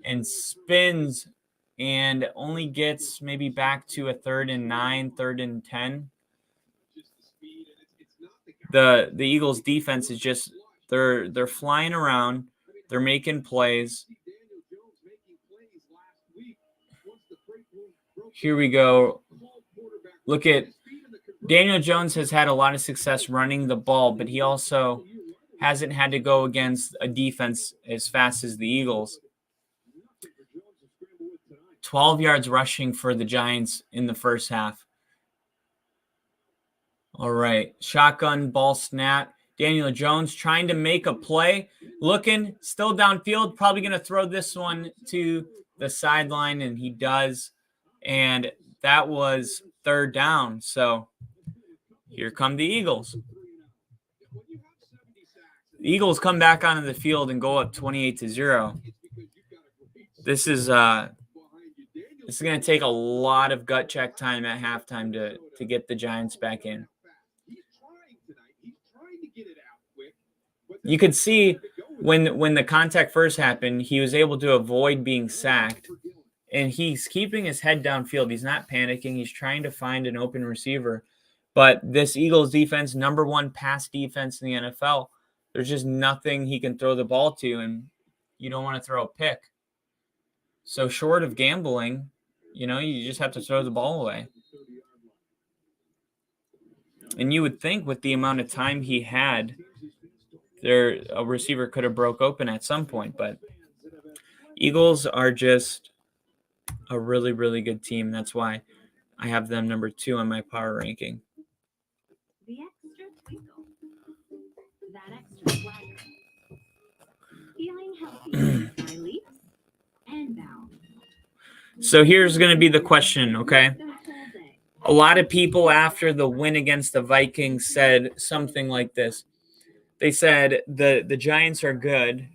and spins and only gets maybe back to a 3rd and 9, 3rd and 10. The Eagles defense is just they're flying around. They're making plays. Here we go. Look at Daniel Jones has had a lot of success running the ball, but he also hasn't had to go against a defense as fast as the Eagles. 12 yards rushing for the Giants in the first half. All right. Shotgun, ball snap. Daniel Jones trying to make a play, looking still downfield, probably going to throw this one to the sideline, and he does. And that was third down. So here come the Eagles. The Eagles come back onto the field and go up 28-0. This is going to take a lot of gut check time at halftime to get the Giants back in. You could see when the contact first happened, he was able to avoid being sacked, and he's keeping his head downfield. He's not panicking. He's trying to find an open receiver. But this Eagles defense, number one pass defense in the NFL, there's just nothing he can throw the ball to, and you don't want to throw a pick. So short of gambling, you just have to throw the ball away. And you would think with the amount of time he had, a receiver could have broke open at some point. But Eagles are just a really, really good team. That's why I have them number 2 on my power ranking. The extra twinkle. That extra swagger. Feeling healthy by leaps and bounds. So here's going to be the question, okay? A lot of people after the win against the Vikings said something like this. They said the Giants are good.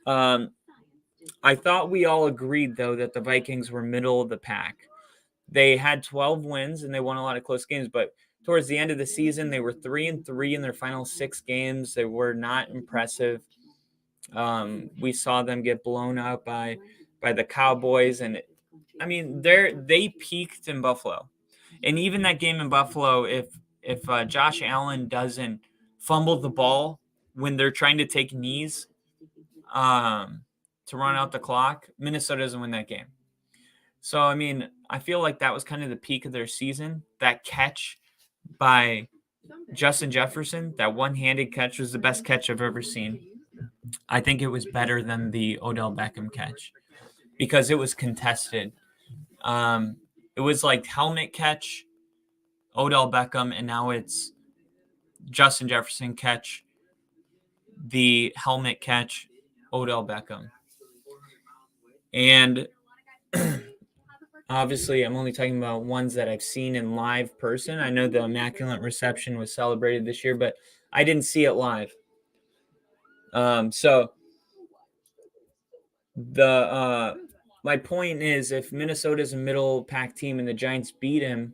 I thought we all agreed, though, that the Vikings were middle of the pack. They had 12 wins, and they won a lot of close games. But towards the end of the season, they were 3-3 in their final 6 games. They were not impressive. We saw them get blown out by the Cowboys. And, I mean, they peaked in Buffalo. And even that game in Buffalo, if Josh Allen doesn't fumble the ball when they're trying to take knees to run out the clock, Minnesota doesn't win that game. So, I mean, I feel like that was kind of the peak of their season. That catch by Justin Jefferson, that one-handed catch, was the best catch I've ever seen. I think it was better than the Odell Beckham catch because it was contested. It was like helmet catch, Odell Beckham, and now it's Justin Jefferson catch, the helmet catch, Odell Beckham. And obviously, I'm only talking about ones that I've seen in live person. I know the Immaculate Reception was celebrated this year, but I didn't see it live. So my point is, if Minnesota's a middle pack team and the Giants beat him,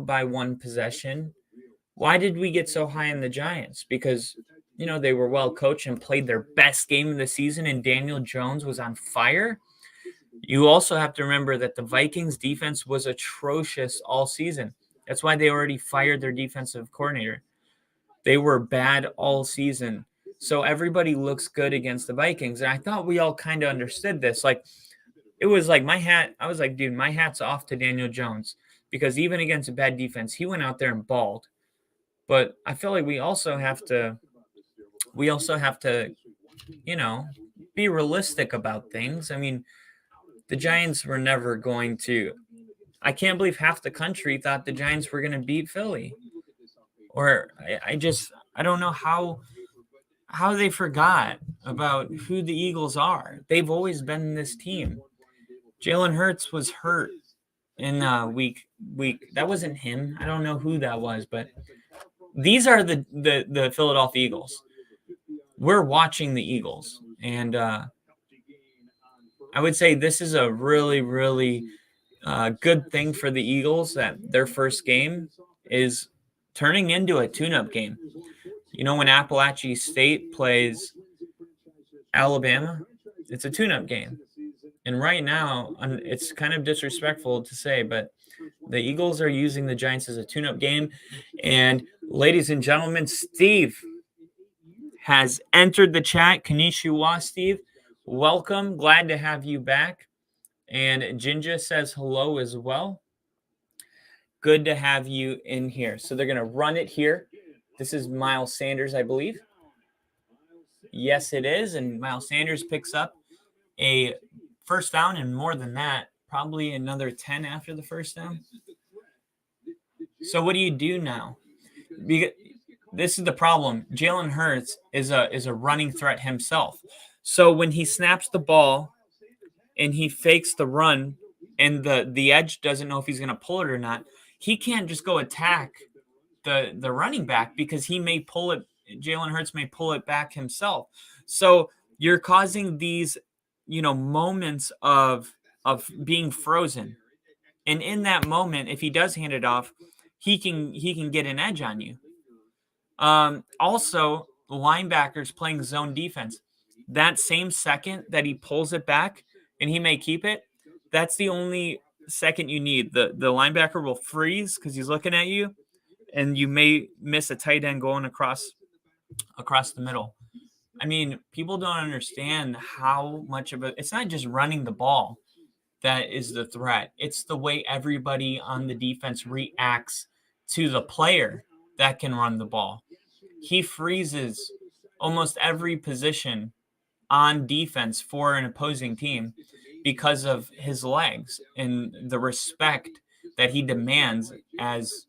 by one possession, why did we get so high on the Giants? Because, they were well coached and played their best game of the season, and Daniel Jones was on fire. You also have to remember that the Vikings defense was atrocious all season. That's why they already fired their defensive coordinator. They were bad all season. So everybody looks good against the Vikings. And I thought we all kind of understood this. Like, it was like I was like, dude, my hat's off to Daniel Jones, because even against a bad defense, he went out there and balled. But I feel like we also have to, be realistic about things. I mean, the Giants were never going to. I can't believe half the country thought the Giants were going to beat Philly. Or I don't know how they forgot about who the Eagles are. They've always been this team. Jalen Hurts was hurt in week. That wasn't him. I don't know who that was, but these are the Philadelphia Eagles. We're watching the Eagles, and I would say this is a really, really good thing for the Eagles that their first game is turning into a tune-up game. When Appalachian State plays Alabama, it's a tune-up game. And right now, it's kind of disrespectful to say, but the Eagles are using the Giants as a tune-up game. And ladies and gentlemen, Steve has entered the chat. Konnichiwa, Steve. Welcome. Glad to have you back. And Jinja says hello as well. Good to have you in here. So they're going to run it here. This is Miles Sanders, I believe. Yes, it is. And Miles Sanders picks up a first down, and more than that, probably another 10 after the first down. So what do you do now? this is the problem. Jalen Hurts is a running threat himself. So when he snaps the ball and he fakes the run and the edge doesn't know if he's going to pull it or not, he can't just go attack the running back because he may pull it. Jalen Hurts may pull it back himself. So you're causing these, moments of being frozen. And in that moment, if he does hand it off, he can get an edge on you. Also, linebackers playing zone defense. That same second that he pulls it back and he may keep it, that's the only second you need. The linebacker will freeze because he's looking at you, and you may miss a tight end going across the middle. I mean, people don't understand how much of it's not just running the ball that is the threat. It's the way everybody on the defense reacts to the player that can run the ball. He freezes almost every position on defense for an opposing team because of his legs and the respect that he demands as,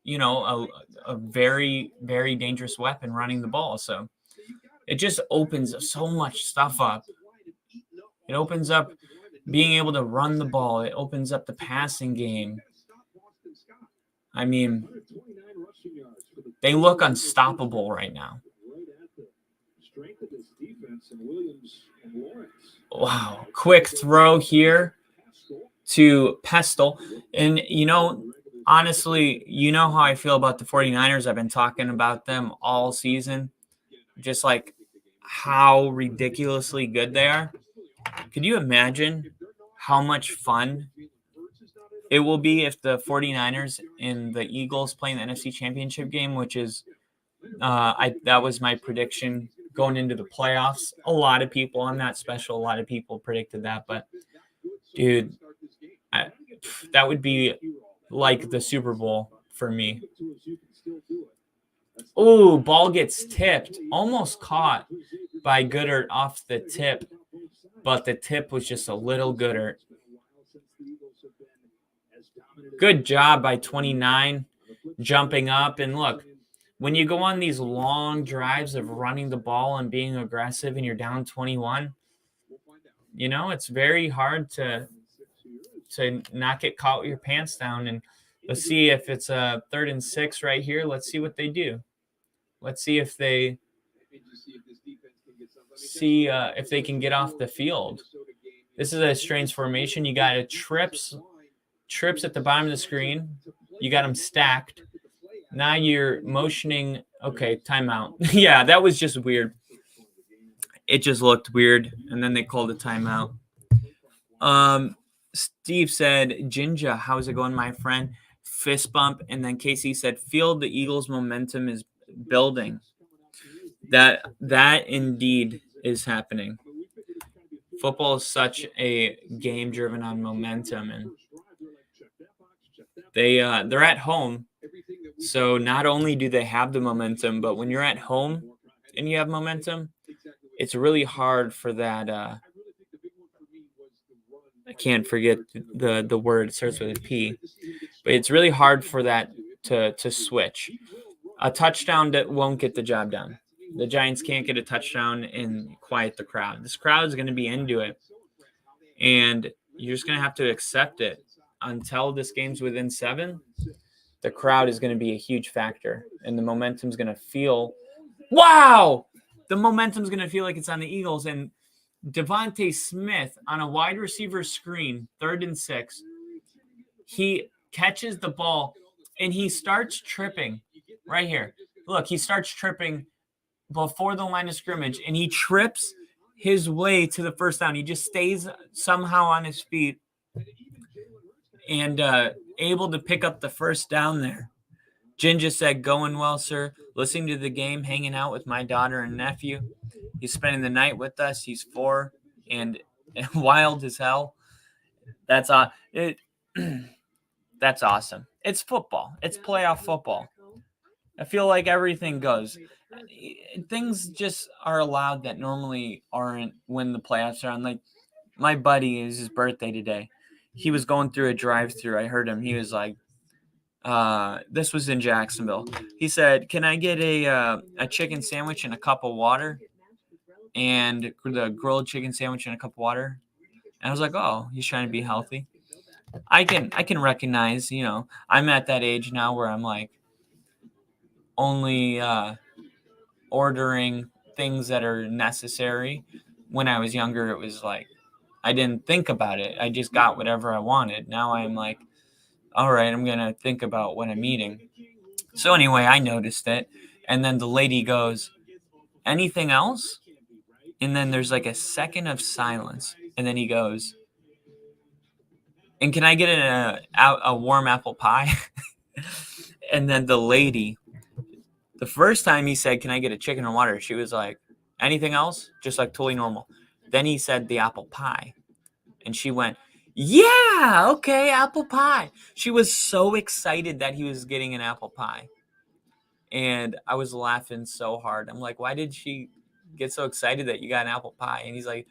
a very, very dangerous weapon running the ball. So it just opens so much stuff up. It opens up being able to run the ball. It opens up the passing game. I mean, they look unstoppable right now. Wow. Quick throw here to Pestle. And, honestly, how I feel about the 49ers. I've been talking about them all season. Just like how ridiculously good they are. Could you imagine how much fun it will be if the 49ers and the Eagles play in the NFC Championship game, which is that was my prediction going into the playoffs. A lot of people, I'm not special, a lot of people predicted that, but dude, that would be like the Super Bowl for me. Oh, ball gets tipped, almost caught by Goodert off the tip, but the tip was just a little Goodert. Good job by 29, jumping up. And look, when you go on these long drives of running the ball and being aggressive and you're down 21, it's very hard to not get caught with your pants down. And let's see if it's a 3rd and 6 right here. Let's see what they do. Let's see if they can get off the field. This is a strange formation. You got a trips at the bottom of the screen. You got them stacked. Now you're motioning. Okay, timeout. Yeah, that was just weird. It just looked weird, and then they called a timeout. Steve said, Jinja, how's it going, my friend? Fist bump. And then Casey said, feel the Eagles' momentum is building. That indeed is happening. Football is such a game driven on momentum, and they're at home. So not only do they have the momentum, but when you're at home and you have momentum, it's really hard for that. I can't forget the word. It starts with a P, but it's really hard for that to switch. A touchdown that won't get the job done. The Giants can't get a touchdown and quiet the crowd. This crowd is going to be into it, and you're just going to have to accept it until this game's within 7. The crowd is going to be a huge factor, and the momentum's going to feel, wow! The momentum's going to feel like it's on the Eagles, and Devontae Smith on a wide receiver screen, 3rd and 6. He catches the ball, and he starts tripping right here. Look, he starts tripping before the line of scrimmage, and he trips his way to the first down. He just stays somehow on his feet and able to pick up the first down there. Jinja said, going well, sir. Listening to the game, hanging out with my daughter and nephew. He's spending the night with us. He's 4 and wild as hell. That's that's awesome. It's football. It's playoff football. I feel like everything goes. Things just are allowed that normally aren't when the playoffs are on. Like my buddy, is his birthday today. He was going through a drive-thru. I heard him. He was like, This was in Jacksonville. He said, "Can I get a chicken sandwich and a cup of water?" And the grilled chicken sandwich and a cup of water. And I was like, "Oh, he's trying to be healthy." I can recognize, you know, I'm at that age now where I'm like only ordering things that are necessary. When I was younger, it was like I didn't think about it. I just got whatever I wanted. Now I'm like, all right, I'm going to think about what I'm eating. So anyway, I noticed it. And then the lady goes, "Anything else?" And then there's like a second of silence. And then he goes, "And can I get a warm apple pie?" And then the lady, the first time he said, "Can I get a chicken and water?" She was like, "Anything else?" Just like totally normal. Then he said the apple pie. And she went, "Yeah, okay, apple pie." She was so excited that he was getting an apple pie. And I was laughing so hard. I'm like, why did she get so excited that you got an apple pie? And he's like,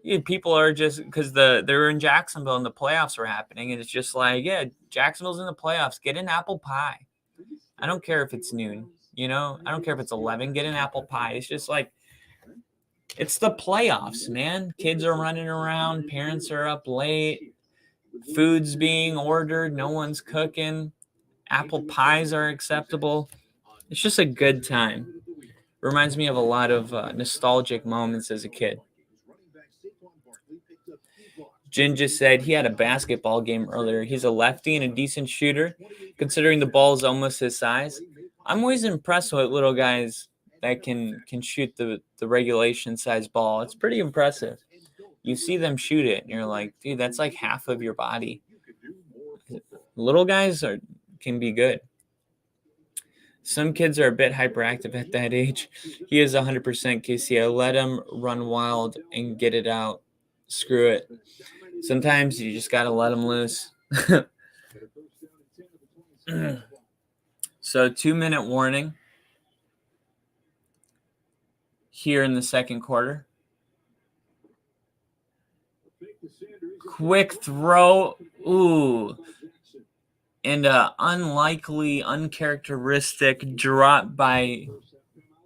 yeah, people are just because they're in Jacksonville and the playoffs were happening. And it's just like, yeah, Jacksonville's in the playoffs. Get an apple pie. I don't care if it's noon, you know, I don't care if it's 11, get an apple pie. It's just like, it's the playoffs, man. Kids are running around. Parents are up late. Food's being ordered. No one's cooking. Apple pies are acceptable. It's just a good time. Reminds me of a lot of nostalgic moments as a kid. Jin just said he had a basketball game earlier. He's a lefty and a decent shooter, considering the ball is almost his size. I'm always impressed with little guys that can shoot the regulation size ball. It's pretty impressive. You see them shoot it, and you're like, dude, that's like half of your body. Little guys can be good. Some kids are a bit hyperactive at that age. He is 100% Casey. I let him run wild and get it out. Screw it. Sometimes you just got to let him loose. So 2-minute warning here in the second quarter. Quick throw. Ooh. And an unlikely, uncharacteristic drop by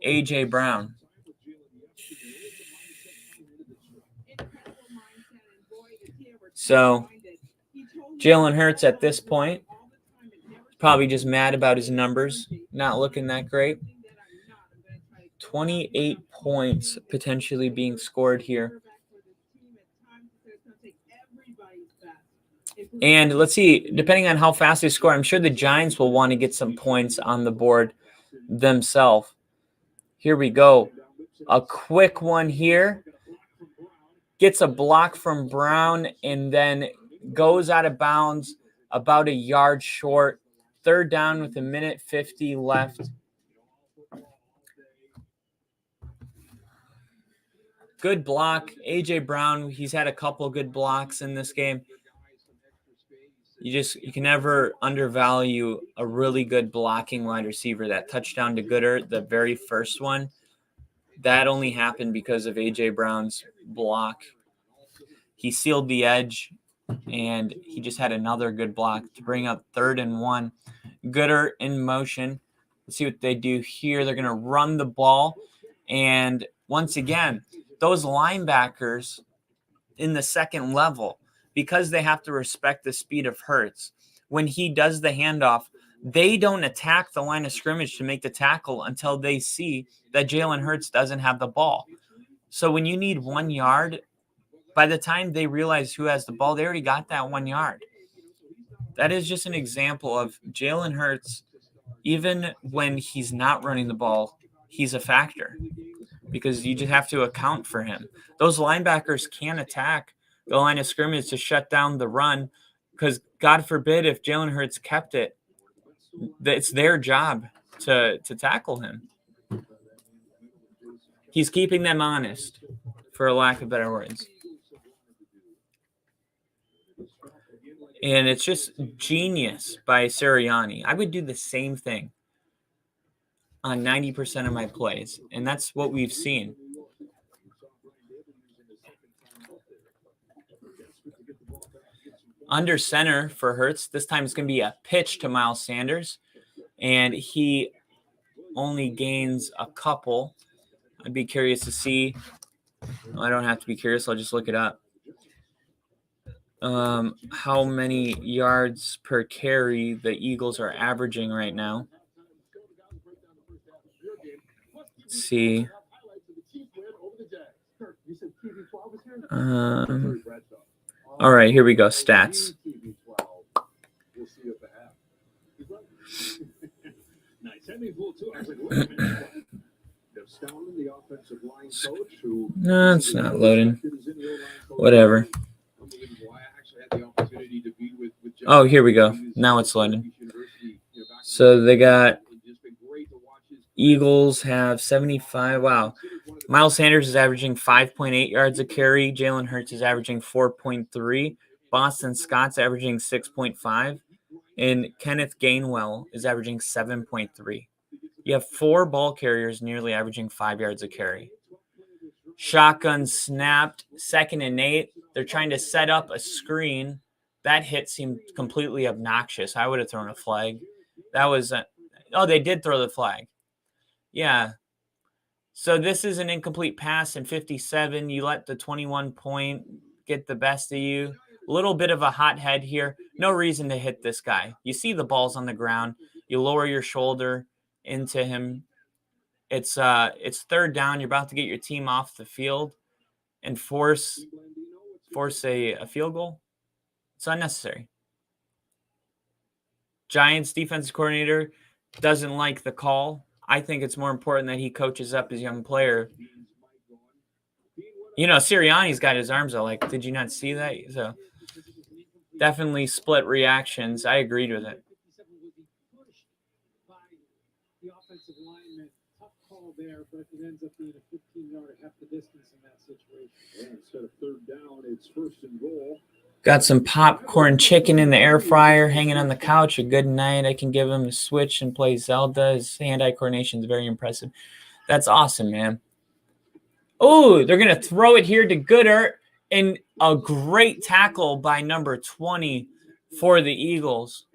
A.J. Brown. So, Jalen Hurts at this point, probably just mad about his numbers, not looking that great. 28 points potentially being scored here. And let's see, depending on how fast they score, I'm sure the Giants will want to get some points on the board themselves. Here we go. A quick one here. Gets a block from Brown and then goes out of bounds about a yard short. Third down with 1:50 left. Good block. A.J. Brown, he's had a couple good blocks in this game. You can never undervalue a really good blocking wide receiver. That touchdown to Goodert, the very first one, that only happened because of A.J. Brown's block. He sealed the edge, and he just had another good block to bring up 3rd and 1. Goodert in motion. Let's see what they do here. They're going to run the ball. And once again, those linebackers in the second level, because they have to respect the speed of Hurts, when he does the handoff, they don't attack the line of scrimmage to make the tackle until they see that Jalen Hurts doesn't have the ball. So when you need 1 yard, by the time they realize who has the ball, they already got that 1 yard. That is just an example of Jalen Hurts, even when he's not running the ball, he's a factor because you just have to account for him. Those linebackers can attack the line of scrimmage to shut down the run because God forbid if Jalen Hurts kept it, it's their job to tackle him. He's keeping them honest, for lack of better words. And it's just genius by Sirianni. I would do the same thing on 90% of my plays, and that's what we've seen. under center for Hurts. This time it's going to be a pitch to Miles Sanders, and he only gains a couple. I'd be curious to see. I don't have to be curious. I'll just look it up. How many yards per carry the Eagles are averaging right now. Let's see. All right, here we go. Stats. No, it's not loading. Whatever. Oh, here we go. Now it's loading. So they got Eagles have 75. Wow. Miles Sanders is averaging 5.8 yards a carry. Jalen Hurts is averaging 4.3. Boston Scott's averaging 6.5. And Kenneth Gainwell is averaging 7.3. You have 4 ball carriers nearly averaging 5 yards a carry. Shotgun snapped, 2nd and 8. They're trying to set up a screen. That hit seemed completely obnoxious. I would have thrown a flag. That was they did throw the flag. Yeah. So this is an incomplete pass in 57. You let the 21 point get the best of you. A little bit of a hot head here. No reason to hit this guy. You see the ball's on the ground. You lower your shoulder into him. It's 3rd down. You're about to get your team off the field and force a field goal. It's unnecessary. Giants defensive coordinator doesn't like the call. I think it's more important that he coaches up his young player. You know, Sirianni's got his arms out. Like, did you not see that? So definitely split reactions. I agreed with it. There, but it ends up being a 15-yard half the distance in that situation. Yeah, instead of 3rd down, it's 1st and goal. Got some popcorn chicken in the air fryer hanging on the couch. A good night. I can give him a switch and play Zelda. His hand-eye coordination is very impressive. That's awesome, man. Oh, they're going to throw it here to Goodert. And a great tackle by number 20 for the Eagles.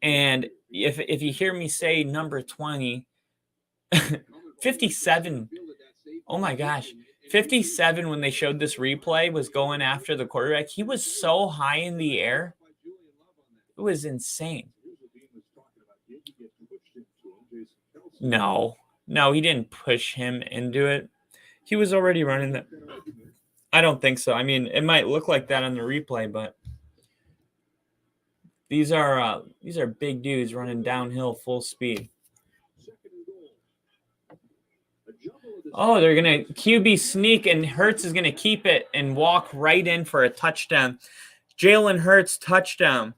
And if you hear me say number 20, 57. Oh my gosh. 57 when they showed this replay was going after the quarterback. He was so high in the air. It was insane. No, he didn't push him into it. He was already running that. I don't think so. I mean, it might look like that on the replay, but these are big dudes running downhill full speed. Oh, they're going to QB sneak, and Hurts is going to keep it and walk right in for a touchdown. Jalen Hurts, touchdown.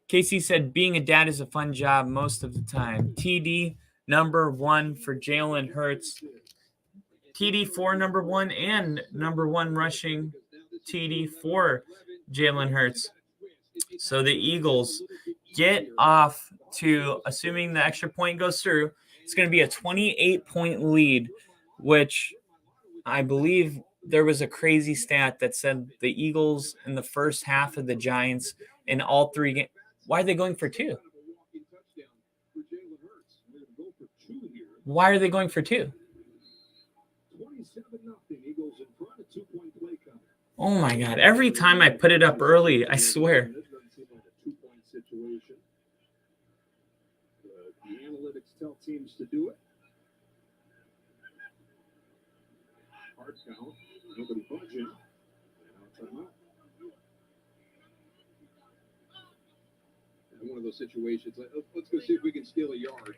Casey said, being a dad is a fun job most of the time. TD, number 1 for Jalen Hurts. TD for number 1 and number 1 rushing TD for Jalen Hurts. So the Eagles get off to, assuming the extra point goes through, it's going to be a 28-point lead, which I believe there was a crazy stat that said the Eagles in the first half of the Giants in all 3 games. Why are they going for 2? Why are they going for 2? Oh, my God. Every time I put it up early, I swear. Tell teams to do it. Hard count. Nobody budging. In one of those situations, let's go see if we can steal a yard.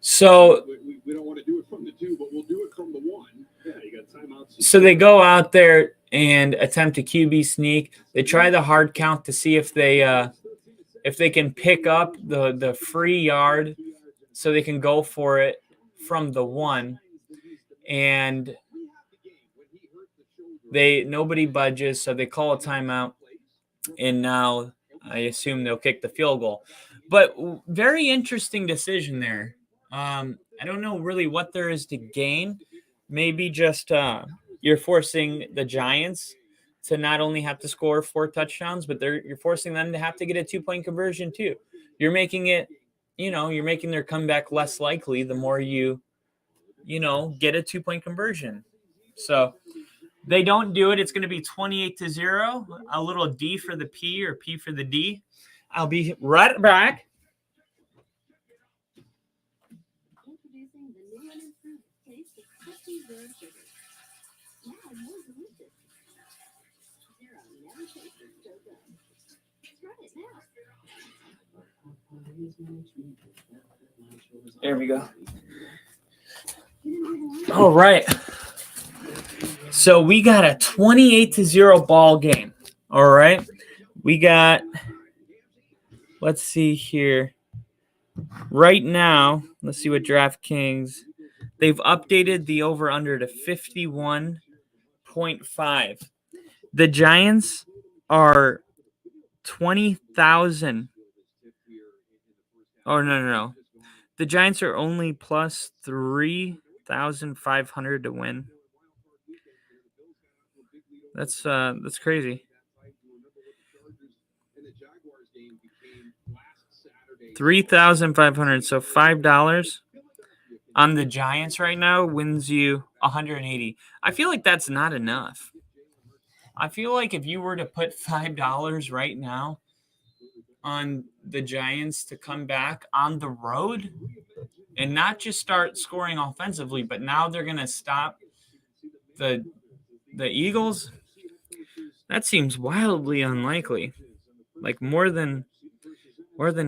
So we don't want to do it from the 2, but we'll do it from the 1. Yeah, you got timeouts. So they go out there and attempt a QB sneak. They try the hard count to see if they can pick up the free yard so they can go for it from the 1. And nobody budges, so they call a timeout. And now I assume they'll kick the field goal. But very interesting decision there. I don't know really what there is to gain. Maybe just you're forcing the Giants to not only have to score 4 touchdowns, but you're forcing them to have to get a 2-point conversion too. You're making it, you're making their comeback less likely the more you get a 2-point conversion. So they don't do it. It's going to be 28-0. A little D for the P or P for the D. I'll be right back. Introducing the new and improved taste of Crispy Zero Sugar. Now more delicious. Zero never tasted so good. Try it now. There we go. All right. So we got a 28-0 ball game. All right. We got, let's see here. Right now, let's see what DraftKings, they've updated the over-under to 51.5. The Giants are 20,000. Oh, no. The Giants are only plus 3,500 to win. That's crazy. 3,500. So $5 on the Giants right now wins you 180. I feel like that's not enough. I feel like if you were to put $5 right now on the Giants to come back on the road and not just start scoring offensively, but now they're going to stop the Eagles, that seems wildly unlikely. Like more than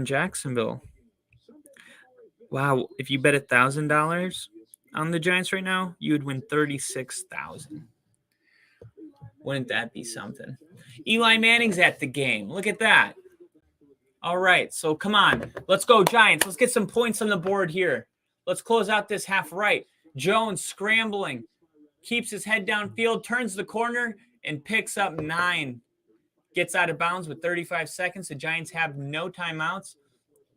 Jacksonville. Wow, if you bet $1,000 on the Giants right now, you would win $36,000. Wouldn't that be something? Eli Manning's at the game. Look at that. All right, so come on. Let's go, Giants. Let's get some points on the board here. Let's close out this half right. Jones scrambling. Keeps his head downfield, turns the corner, and picks up 9. Gets out of bounds with 35 seconds. The Giants have no timeouts.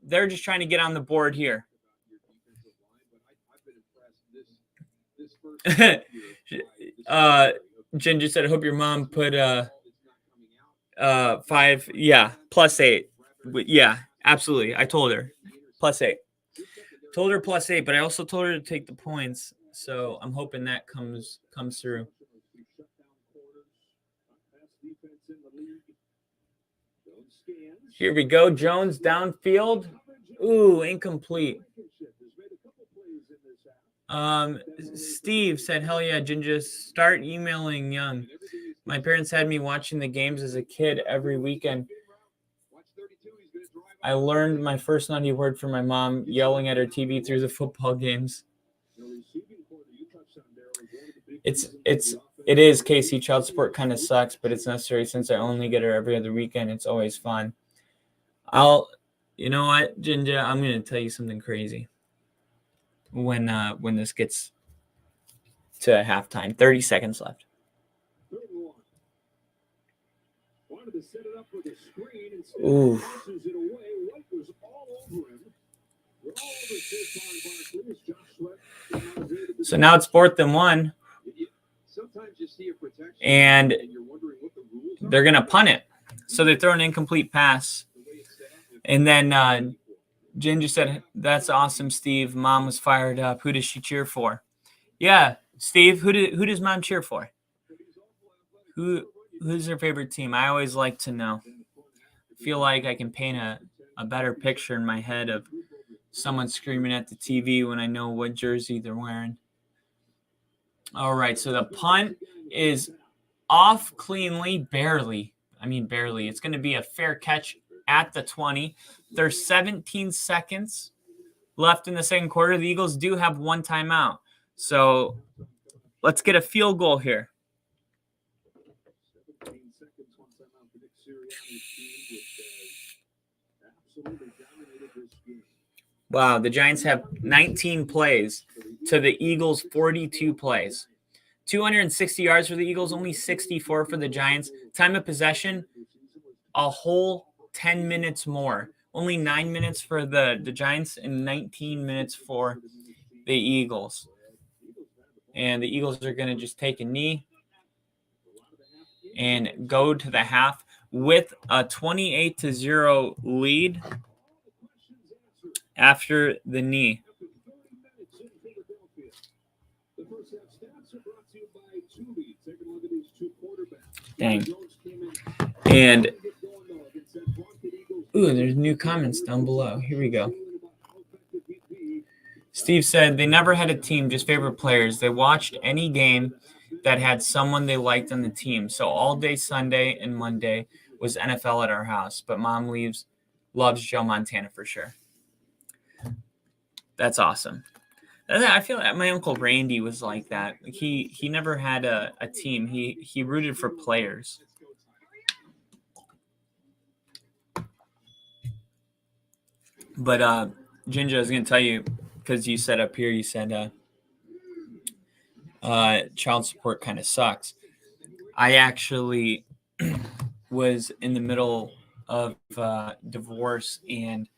They're just trying to get on the board here. Ginger said, I hope your mom put 5. Yeah, +8. Yeah, absolutely. I told her +8. Told her +8, but I also told her to take the points. So I'm hoping that comes through. Here we go. Jones downfield. Ooh, incomplete. Steve said, hell yeah, Ginger, start emailing Young. My parents had me watching the games as a kid every weekend. I learned my first naughty word from my mom yelling at her TV through the football games. It is, Casey. Child support kind of sucks, but it's necessary since I only get her every other weekend. It's always fun. You know what, Ginger? I'm going to tell you something crazy. When this gets to halftime, 30 seconds left. Ooh. So now it's 4th and 1. And they're going to punt it. So they throw an incomplete pass. And then Ginger said, that's awesome, Steve. Mom was fired up. Who does she cheer for? Yeah, Steve, who does Mom cheer for? Who's her favorite team? I always like to know. I feel like I can paint a better picture in my head of someone screaming at the TV when I know what jersey they're wearing. All right, so the punt is off cleanly, barely. I mean, barely. It's going to be a fair catch at the 20. There's 17 seconds left in the second quarter. The Eagles do have 1 timeout. So let's get a field goal here. Wow, the Giants have 19 plays to the Eagles' 42 plays. 260 yards for the Eagles, only 64 for the Giants. Time of possession, a whole 10 minutes more. Only 9 minutes for the Giants and 19 minutes for the Eagles. And the Eagles are going to just take a knee. and go to the half with a 28-0 lead after the knee. Dang. And ooh, there's new comments down below. Here we go. Steve said they never had a team, just favorite players. They watched any game that had someone they liked on the team. So all day Sunday and Monday was NFL at our house. But mom loves Joe Montana for sure. That's awesome. I feel like my Uncle Randy was like that. He never had a team. He rooted for players. But Ginger, I was gonna tell you, because you said up here, you said child support kind of sucks. I actually was in the middle of divorce, and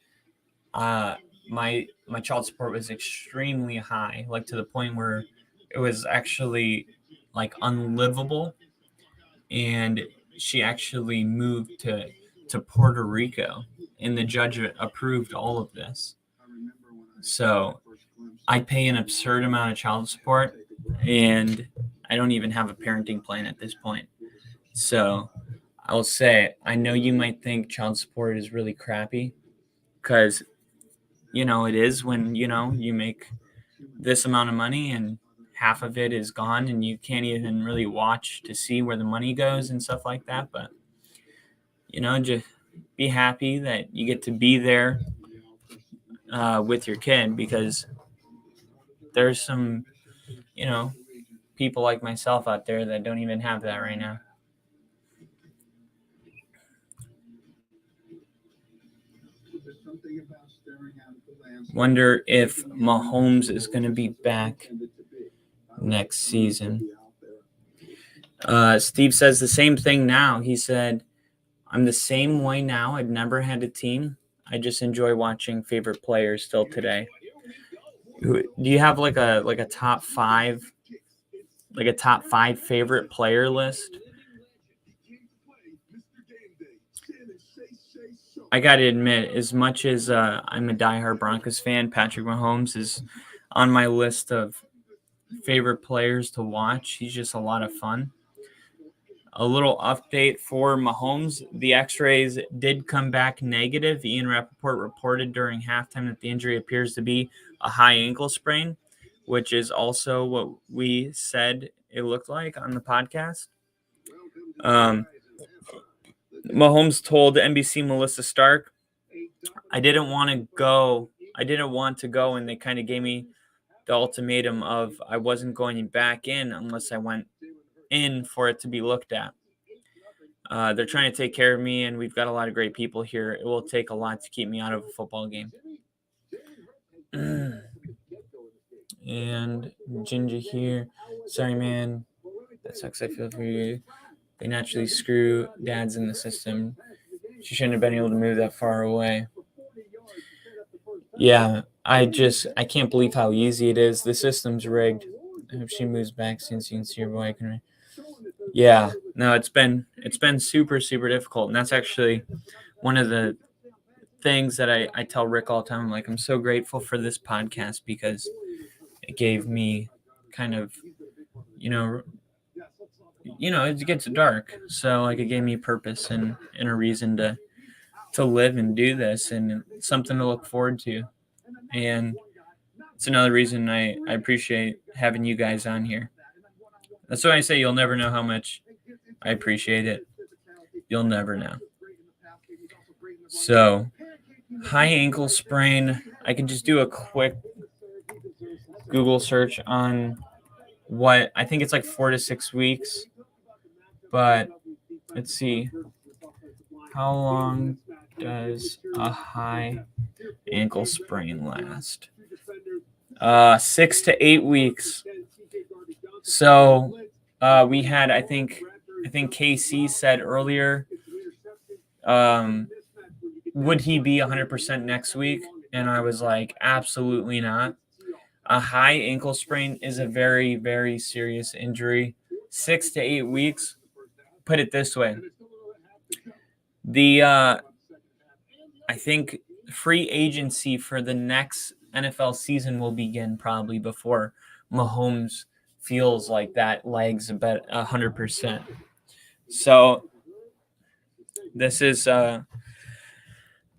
my child support was extremely high, like to the point where it was actually like unlivable. And she actually moved to Puerto Rico, and the judge approved all of this. So I pay an absurd amount of child support, and I don't even have a parenting plan at this point. So I'll say, I know you might think child support is really crappy, because it is when you make this amount of money and half of it is gone, and you can't even really watch to see where the money goes and stuff like that. But just be happy that you get to be there with your kid, because there's some people like myself out there that don't even have that right now. Wonder if Mahomes is going to be back next season. Steve says the same thing now. He said, I'm the same way now. I've never had a team. I just enjoy watching favorite players still today. Do you have like a top five favorite player list? I got to admit, as much as I'm a diehard Broncos fan, Patrick Mahomes is on my list of favorite players to watch. He's just a lot of fun. A little update for Mahomes. The x-rays did come back negative. Ian Rappaport reported during halftime that the injury appears to be a high ankle sprain, which is also what we said it looked like on the podcast. Mahomes told NBC Melissa Stark, I didn't want to go, and they kind of gave me the ultimatum of I wasn't going back in unless I went in for it to be looked at. They're trying to take care of me, and we've got a lot of great people here. It will take a lot to keep me out of a football game. And Ginger here. Sorry, man. That sucks. I feel for you. They naturally screw dads in the system. She shouldn't have been able to move that far away. Yeah, I can't believe how easy it is. The system's rigged. I hope she moves back since you can see her boy. Yeah, no, it's been super, super difficult. And that's actually one of the things that I tell Rick all the time. I'm so grateful for this podcast, because it gave me kind of, it gets dark. So it gave me purpose and a reason to live and do this, and something to look forward to. And it's another reason I appreciate having you guys on here. That's why I say you'll never know how much I appreciate it. You'll never know. So, high ankle sprain. I can just do a quick Google search on what I think it's like 4 to 6 weeks. But let's see. How long does a high ankle sprain last? 6 to 8 weeks. So we had, I think KC said earlier, would he be 100% next week? And I was like, absolutely not. A high ankle sprain is a very, very serious injury. 6 to 8 weeks put it this way. I think free agency for the next NFL season will begin probably before Mahomes feels like that leg's about 100%. So this is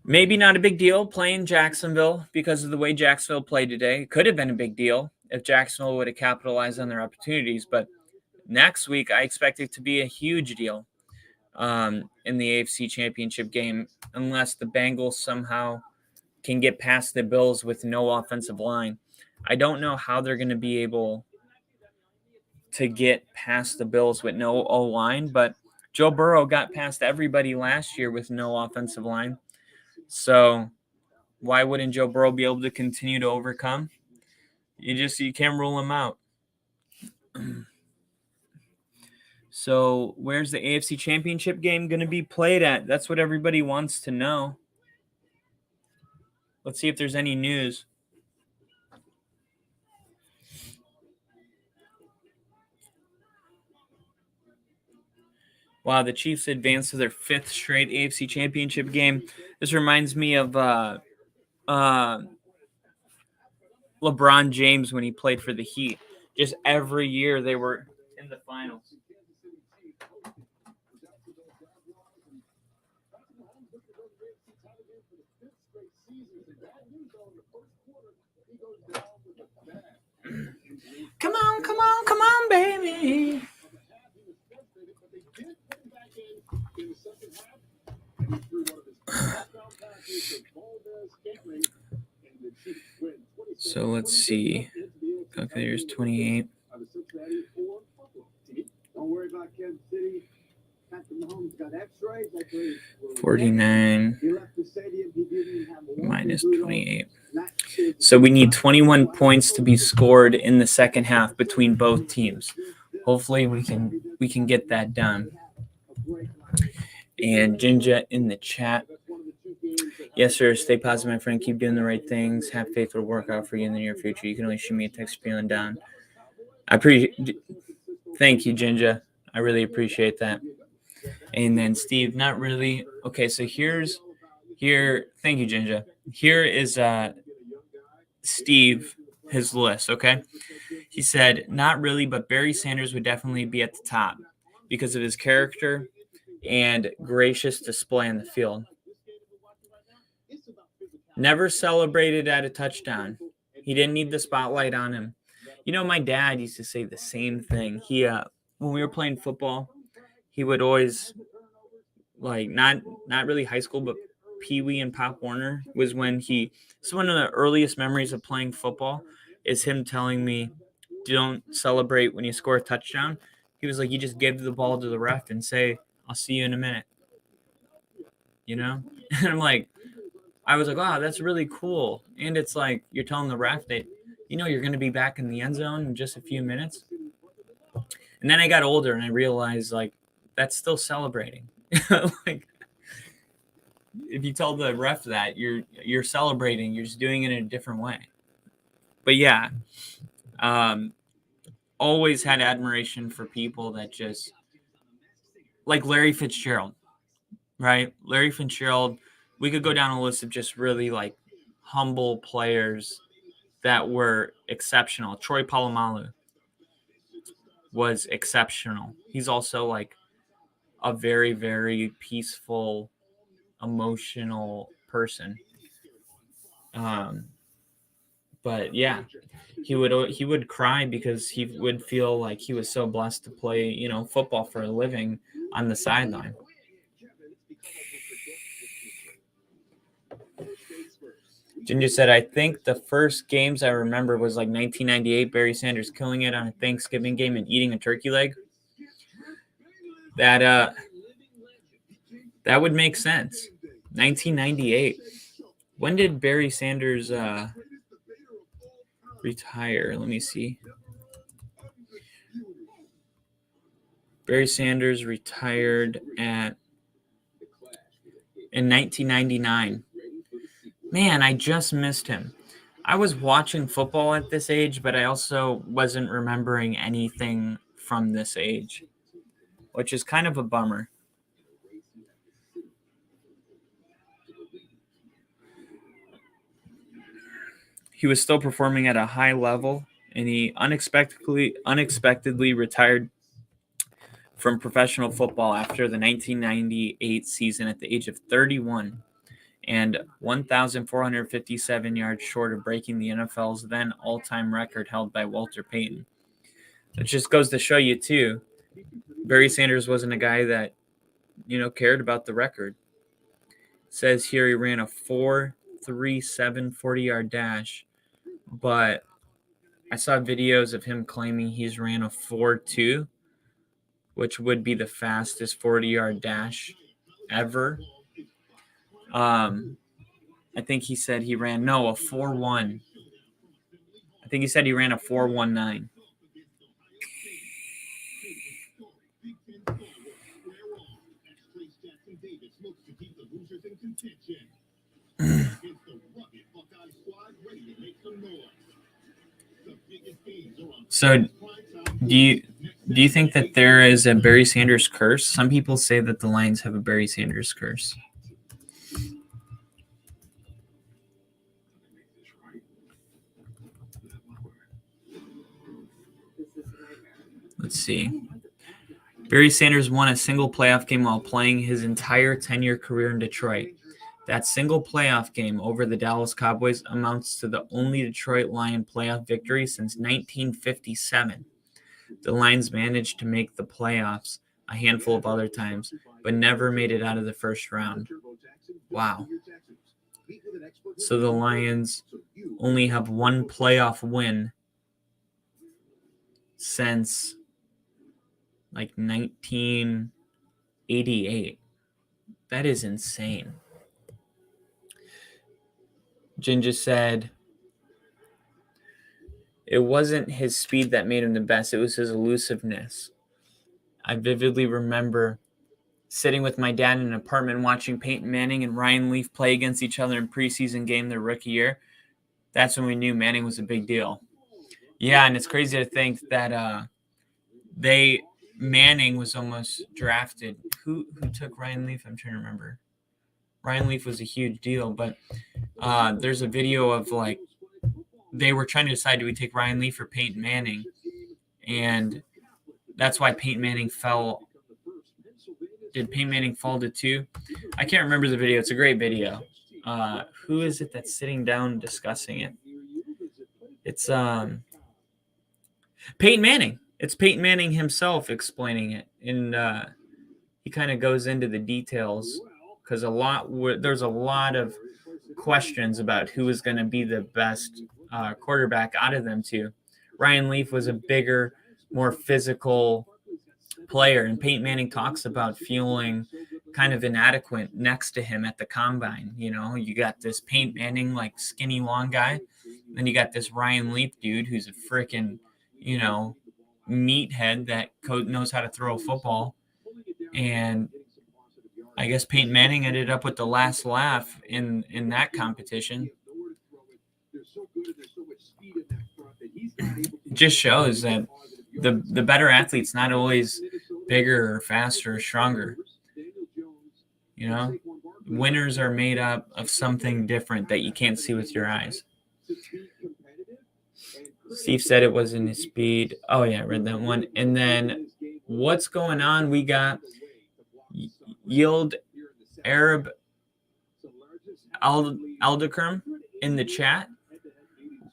maybe not a big deal playing Jacksonville because of the way Jacksonville played today. It could have been a big deal if Jacksonville would have capitalized on their opportunities. But next week, I expect it to be a huge deal in the AFC Championship game, unless the Bengals somehow can get past the Bills with no offensive line. I don't know how they're going to be able to get past the Bills with no O-line, but Joe Burrow got past everybody last year with no offensive line. So why wouldn't Joe Burrow be able to continue to overcome? You can't rule him out. So where's the AFC Championship game going to be played at? That's what everybody wants to know. Let's see if there's any news. Wow, the Chiefs advanced to their 5th straight AFC Championship game. This reminds me of LeBron James when he played for the Heat. Just every year they were in the finals. Come on, baby. So let's see. Calculator's 28. Don't worry about Kansas City. Patrick Mahomes got X-rays. 49 He left the stadium. He didn't even have a minus 28. So we need 21 points to be scored in the second half between both teams. Hopefully we can get that done. And Jinja in the chat. Yes, sir. Stay positive, my friend. Keep doing the right things. Have faith it'll work out for you in the near future. You can always shoot me a text feeling down. Thank you, Jinja. I really appreciate that. And then Steve, not really. Okay, so thank you, Jinja. Here is Steve, his list, okay? He said, not really, but Barry Sanders would definitely be at the top because of his character and gracious display on the field. Never celebrated at a touchdown. He didn't need the spotlight on him. You know, my dad used to say the same thing. He, when we were playing football, he would always, like, not really high school, but Pee Wee and Pop Warner was when it's one of the earliest memories of playing football is him telling me, don't celebrate when you score a touchdown. He was like, you just give the ball to the ref and say, I'll see you in a minute. You know? And I was like, wow, that's really cool. And it's like you're telling the ref that, you're going to be back in the end zone in just a few minutes. And then I got older and I realized, that's still celebrating. If you tell the ref that, you're celebrating. You're just doing it in a different way. But yeah, always had admiration for people that just, like Larry Fitzgerald, right? Larry Fitzgerald, we could go down a list of just really humble players that were exceptional. Troy Polamalu was exceptional. He's also a very, very peaceful, emotional person. But yeah, he would cry because he would feel like he was so blessed to play, football for a living on the sideline. Ginger said, I think the first games I remember was 1998, Barry Sanders killing it on a Thanksgiving game and eating a turkey leg. That would make sense. 1998. When did Barry Sanders retire? Let me see. Barry Sanders retired in 1999. Man, I just missed him. I was watching football at this age, but I also wasn't remembering anything from this age. which is kind of a bummer. He was still performing at a high level, and he unexpectedly retired from professional football after the 1998 season at the age of 31 and 1,457 yards short of breaking the NFL's then all-time record held by Walter Payton. It just goes to show you, too, Barry Sanders wasn't a guy that, cared about the record. It says here he ran a 4.37 40-yard dash, but I saw videos of him claiming he's ran a 4.2, which would be the fastest 40-yard dash ever. I think he said he ran, a 4.1. I think he said he ran a 4.19. So do you think that there is a Barry Sanders curse? Some people say that the Lions have a Barry Sanders curse. Let's see. Barry Sanders won a single playoff game while playing his entire 10-year career in Detroit. That single playoff game over the Dallas Cowboys amounts to the only Detroit Lion playoff victory since 1957. The Lions managed to make the playoffs a handful of other times, but never made it out of the first round. Wow. So the Lions only have one playoff win since 1988. That is insane. Jin just said it wasn't his speed that made him the best. It was his elusiveness. I vividly remember sitting with my dad in an apartment watching Peyton Manning and Ryan Leaf play against each other in preseason game their rookie year. That's when we knew Manning was a big deal. Yeah, and it's crazy to think that Manning was almost drafted. Who took Ryan Leaf? I'm trying to remember. Ryan Leaf was a huge deal, but there's a video of they were trying to decide, do we take Ryan Leaf or Peyton Manning? And that's why Peyton Manning fell. Did Peyton Manning fall to 2? I can't remember the video. It's a great video. Who is it that's sitting down discussing it? It's Peyton Manning. It's Peyton Manning himself explaining it, and he kind of goes into the details because there's a lot of questions about who is going to be the best quarterback out of them two. Ryan Leaf was a bigger, more physical player, and Peyton Manning talks about feeling kind of inadequate next to him at the combine. You got this Peyton Manning, skinny, long guy. Then you got this Ryan Leaf dude who's a freaking, meathead that knows how to throw a football. And I guess Peyton Manning ended up with the last laugh in that competition. It just shows that the better athlete's not always bigger or faster or stronger. Winners are made up of something different that you can't see with your eyes. Steve said it wasn't his speed. Oh, yeah, I read that one. And then what's going on? We got Yield Arab Alderkirm in the chat.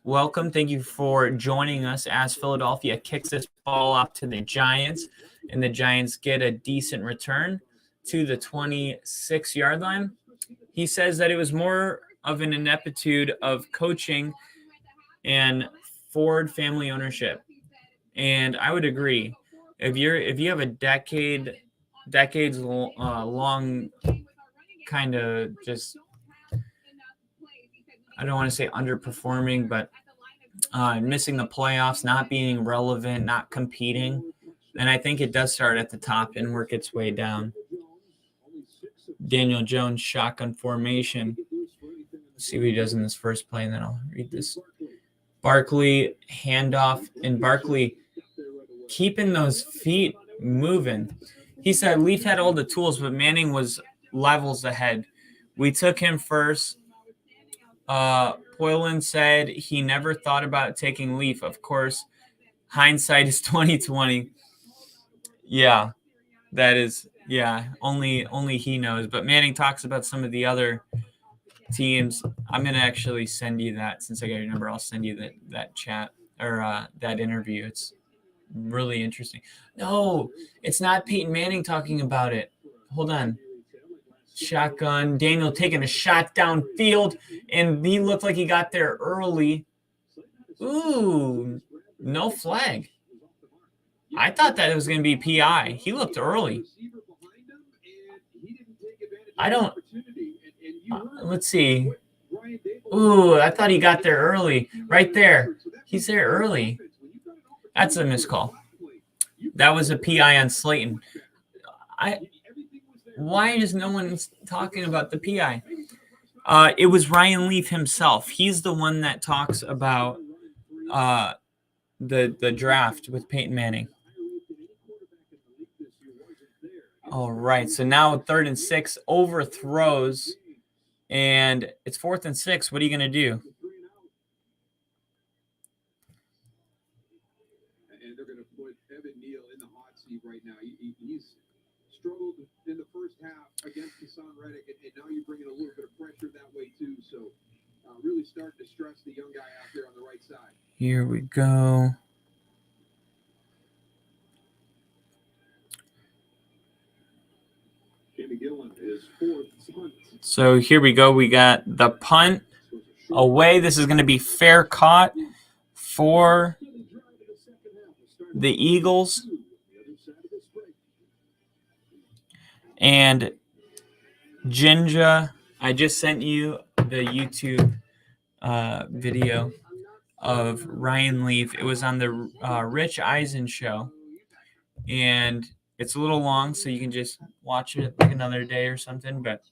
Welcome. Thank you for joining us as Philadelphia kicks this ball off to the Giants, and the Giants get a decent return to the 26-yard line. He says that it was more of an ineptitude of coaching and Ford family ownership. And I would agree. If you have a decades long kind of just, I don't want to say underperforming, but missing the playoffs, not being relevant, not competing, then I think it does start at the top and work its way down. Daniel Jones, shotgun formation. Let's see what he does in this first play, and then I'll read this. Barkley, handoff, and Barkley keeping those feet moving. He said Leaf had all the tools, but Manning was levels ahead. We took him first. Poilin said he never thought about taking Leaf. Of course, hindsight is 2020. Yeah, that is. Yeah, only he knows. But Manning talks about some of the other teams. I'm gonna actually send you that since I got your number. I'll send you that chat or that interview. It's really interesting. No, it's not Peyton Manning talking about it. Hold on. Shotgun. Daniel taking a shot downfield, and he looked like he got there early. Ooh, no flag. I thought that it was going to be PI. He looked early. I don't. Let's see. Ooh, I thought he got there early. Right there. He's there early. That's a missed call. That was a PI on Slayton. Why is no one talking about the PI? It was Ryan Leaf himself. He's the one that talks about the draft with Peyton Manning. All right, so now 3rd and 6, overthrows, and it's 4th and 6. What are you going to do? And they're going to put Evan Neal in the hot seat right now. He's struggled in the first half against Hassan Reddick, and now you're bringing a little bit of pressure that way too. So really starting to stress the young guy out there on the right side. Here we go. So here we go. We got the punt away. This is going to be fair caught for the Eagles. And Jinja, I just sent you the YouTube video of Ryan Leaf. It was on the Rich Eisen show. And it's a little long, so you can just watch it like another day or something. But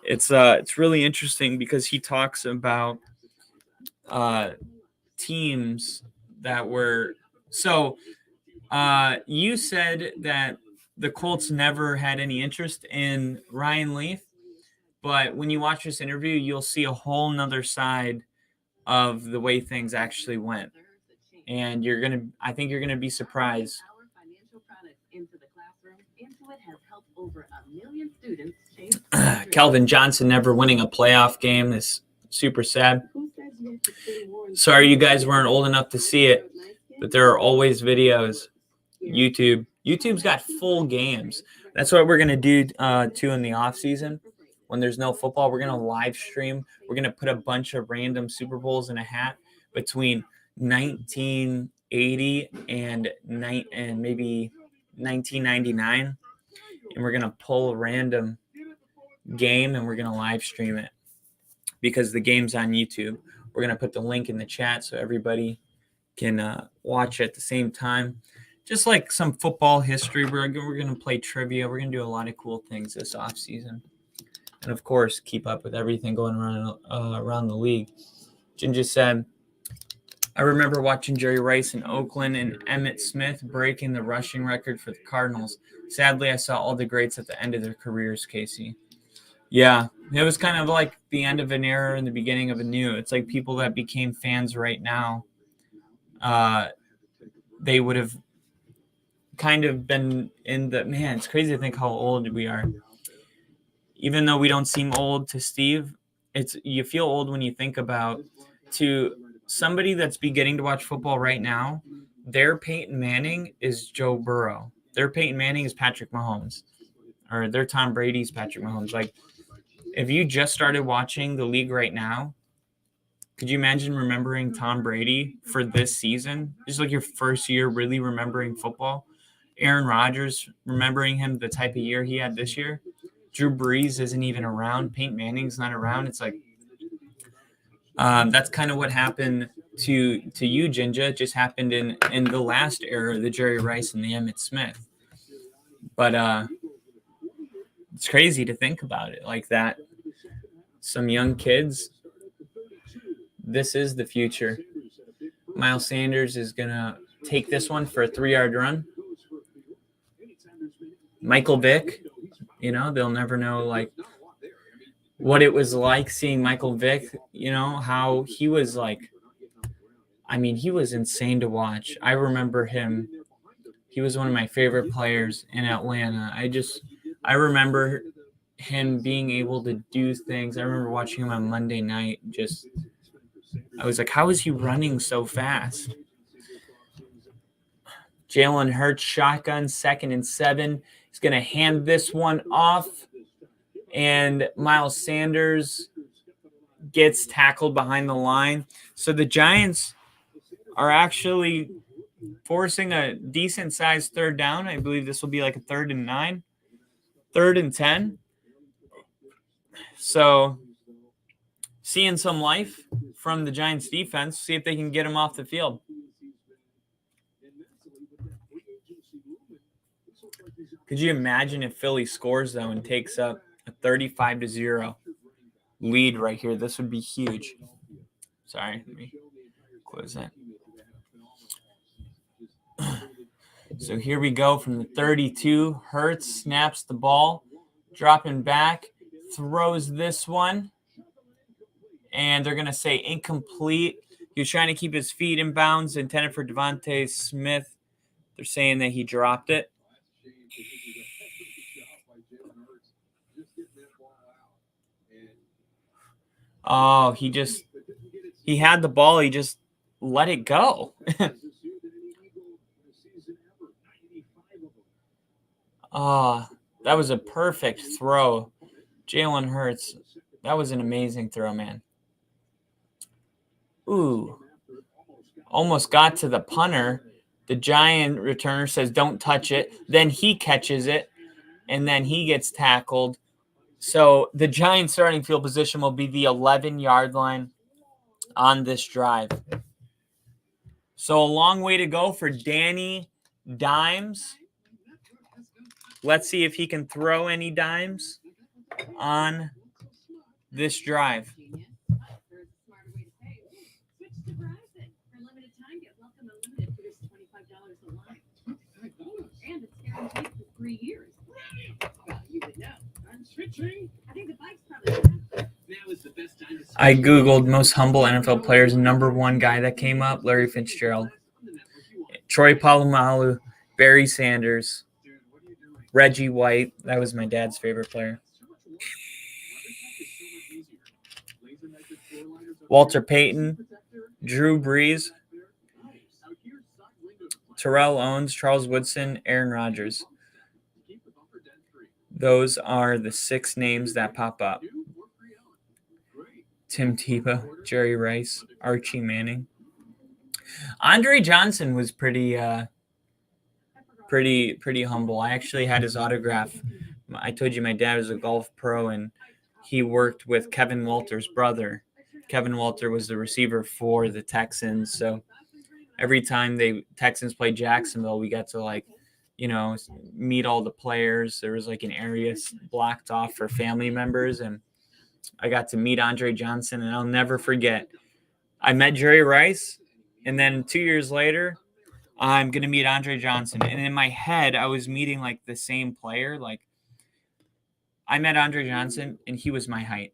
it's really interesting because he talks about teams that were – so you said that the Colts never had any interest in Ryan Leaf. But when you watch this interview, you'll see a whole nother side of the way things actually went. And I think you're going to be surprised. Kelvin Johnson never winning a playoff game is super sad. Sorry you guys weren't old enough to see it, but there are always videos. YouTube's got full games. That's what we're going to do too in the off season. When there's no football, we're going to live stream. We're going to put a bunch of random Super Bowls in a hat between 1980 and maybe 1999. And we're going to pull a random game and we're going to live stream it because the game's on YouTube. We're going to put the link in the chat so everybody can watch at the same time. Just like some football history, we're going to play trivia. We're going to do a lot of cool things this offseason. And, of course, keep up with everything going around the league. Jin just said, I remember watching Jerry Rice in Oakland and Emmitt Smith breaking the rushing record for the Cardinals. Sadly, I saw all the greats at the end of their careers, Casey. Yeah, it was kind of like the end of an era and the beginning of a new. It's like people that became fans right now, they would have kind of been in the – man, it's crazy to think how old we are. Even though we don't seem old to Steve, you feel old when you think about to somebody that's beginning to watch football right now, their Peyton Manning is Joe Burrow. Their Peyton Manning is Patrick Mahomes. Or their Tom Brady's Patrick Mahomes. Like, if you just started watching the league right now, could you imagine remembering Tom Brady for this season? Just like your first year really remembering football. Aaron Rodgers, remembering him the type of year he had this year. Drew Brees isn't even around. Peyton Manning's not around. It's like that's kind of what happened to you, Jinja. It just happened in the last era, the Jerry Rice and the Emmitt Smith. But it's crazy to think about it like that. Some young kids, this is the future. Miles Sanders is going to take this one for a 3-yard run. Michael Vick, you know, they'll never know like what it was like seeing Michael Vick, you know, how he was like, I mean, he was insane to watch. I remember him. He was one of my favorite players in Atlanta. I remember him being able to do things. I remember watching him on Monday night. I was like, how is he running so fast? Jalen Hurts shotgun, 2nd and 7. He's going to hand this one off. And Miles Sanders gets tackled behind the line. So the Giants are actually forcing a decent-sized 3rd down. I believe this will be like a 3rd and 9, 3rd and 10. So seeing some life from the Giants defense, see if they can get him off the field. Could you imagine if Philly scores, though, and takes up a 35-0 lead right here? This would be huge. Sorry, let me close that. So here we go from the 32. Hurts snaps the ball, dropping back, throws this one, and they're going to say incomplete. He was trying to keep his feet in bounds, intended for Devontae Smith. They're saying that he dropped it. Oh, he had the ball. He just let it go. That was a perfect throw. Jalen Hurts, that was an amazing throw, man. Ooh, almost got to the punter. The Giant returner says, don't touch it. Then he catches it, and then he gets tackled. So the Giants' starting field position will be the 11-yard line on this drive. So a long way to go for Danny Dimes. Let's see if he can throw any dimes on this drive. I Googled most humble NFL players. Number 1 guy that came up, Larry Fitzgerald. Troy Polamalu, Barry Sanders, Reggie White. That was my dad's favorite player. Walter Payton, Drew Brees, Terrell Owens, Charles Woodson, Aaron Rodgers. Those are the 6 names that pop up. Tim Tebow, Jerry Rice, Archie Manning. Andre Johnson was pretty humble. I actually had his autograph. I told you my dad was a golf pro, and he worked with Kevin Walter's brother. Kevin Walter was the receiver for the Texans. So every time the Texans played Jacksonville, we got to meet all the players. There was like an area blocked off for family members, and I got to meet Andre Johnson, and I'll never forget. I met Jerry Rice, and then 2 years later, I'm going to meet Andre Johnson. And in my head, I was meeting like the same player. Like, I met Andre Johnson, and he was my height.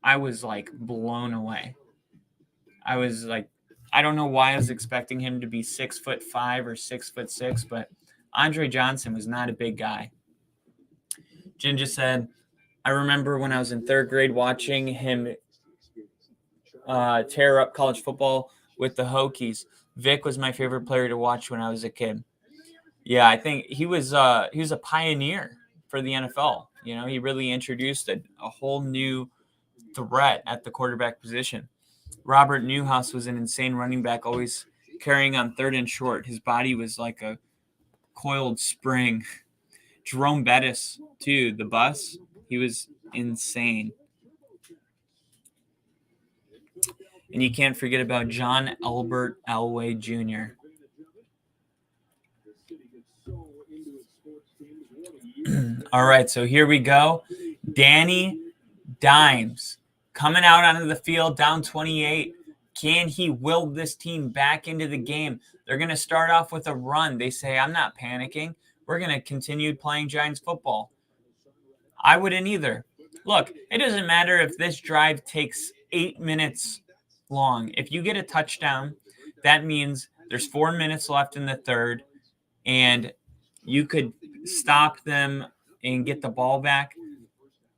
I was like blown away. I was like, I don't know why I was expecting him to be 6'5" or 6'6", but Andre Johnson was not a big guy. Jen just said, I remember when I was in 3rd grade watching him tear up college football with the Hokies. Vic was my favorite player to watch when I was a kid. Yeah, I think he was a pioneer for the NFL. You know, he really introduced a whole new threat at the quarterback position. Robert Newhouse was an insane running back, always carrying on 3rd and short. His body was like a coiled spring. Jerome Bettis, too, the bus, he was insane. And you can't forget about John Albert Elway Jr. All right, so here we go. Danny Dimes coming out onto the field, down 28. Can he will this team back into the game? They're going to start off with a run. They say, I'm not panicking. we're going to continue playing Giants football. I wouldn't either. Look, it doesn't matter if this drive takes 8 minutes long. If you get a touchdown, that means there's 4 minutes left in the third, and you could stop them and get the ball back,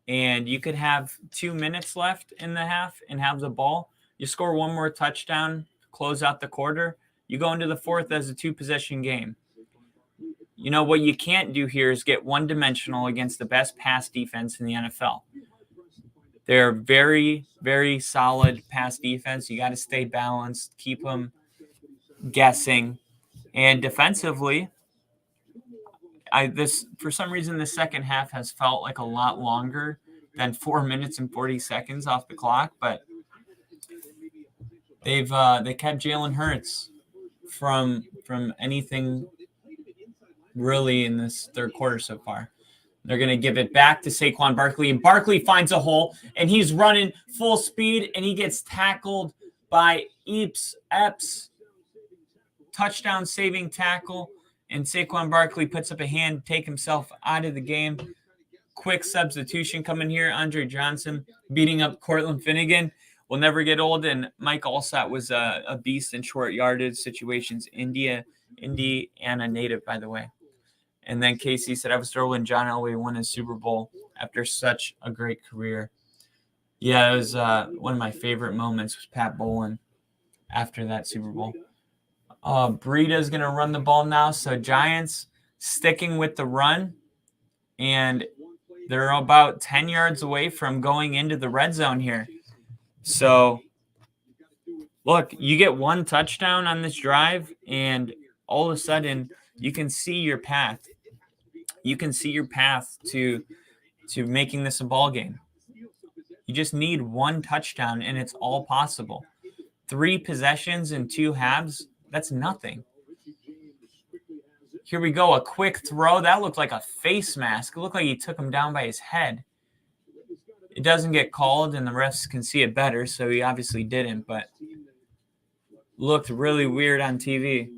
and you could have 2 minutes left in the half and have the ball. You score one more touchdown, close out the quarter. You go into the fourth as a 2-possession game. You know, what you can't do here is get one-dimensional against the best pass defense in the NFL. They're very, very solid pass defense. You got to stay balanced, keep them guessing. And defensively, for some reason, the second half has felt like a lot longer than 4 minutes and 40 seconds off the clock, but they kept Jalen Hurts from anything really in this third quarter so far. They're going to give it back to Saquon Barkley, and Barkley finds a hole, and he's running full speed, and he gets tackled by Epps. Touchdown saving tackle, and Saquon Barkley puts up a hand to take himself out of the game. Quick substitution coming here. Andre Johnson beating up Cortland Finnegan. Will never get old, and Mike Allstott was a beast in short yardage situations. Indiana native, by the way. And then Casey said, I was thrilled when John Elway won his Super Bowl after such a great career. Yeah, it was one of my favorite moments was Pat Bowlen after that Super Bowl. Breida's going to run the ball now. So Giants sticking with the run, and they're about 10 yards away from going into the red zone here. So, look, you get one touchdown on this drive, and all of a sudden you can see your path. You can see your path to making this a ball game. You just need one touchdown, and it's all possible. 3 possessions in 2 halves, that's nothing. Here we go, a quick throw. That looked like a face mask. It looked like he took him down by his head. It doesn't get called, and the refs can see it better, so he obviously didn't, but looked really weird on TV.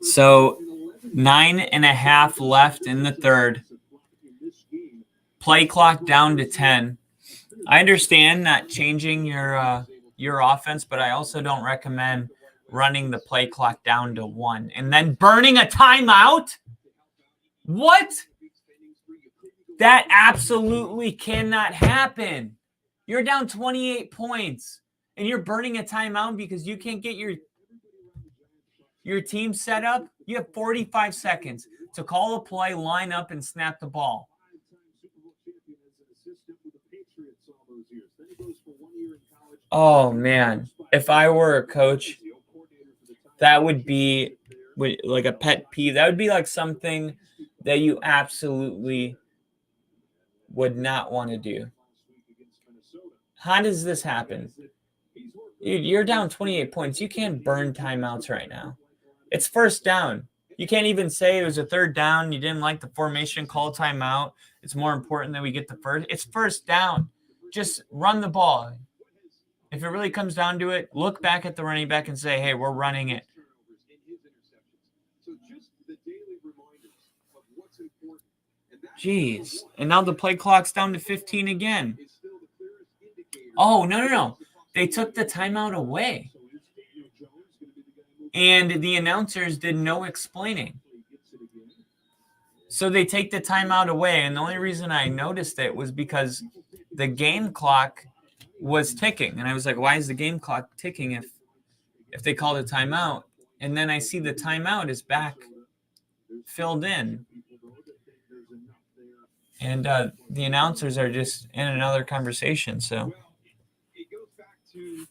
So 9.5 left in the third. Play clock down to 10. I understand not changing your offense, but I also don't recommend running the play clock down to 1 and then burning a timeout. What? That absolutely cannot happen. You're down 28 points and you're burning a timeout because you can't get your team set up. You have 45 seconds to call a play, line up, and snap the ball. Oh, man. If I were a coach, that would be like a pet peeve. That would be like something that you absolutely would not want to do. How does this happen? You're down 28 points. You can't burn timeouts right now. It's first down. You can't even say it was a third down. You didn't like the formation, call timeout. It's more important that we get the first. It's first down. Just run the ball. If it really comes down to it, look back at the running back and say, hey, we're running it. Jeez. And now the play clock's down to 15 again. Oh, no. They took the timeout away. And the announcers did no explaining. So they take the timeout away. And the only reason I noticed it was because the game clock was ticking. And I was like, why is the game clock ticking if they called a timeout? And then I see the timeout is back filled in. And the announcers are just in another conversation. So it goes back to,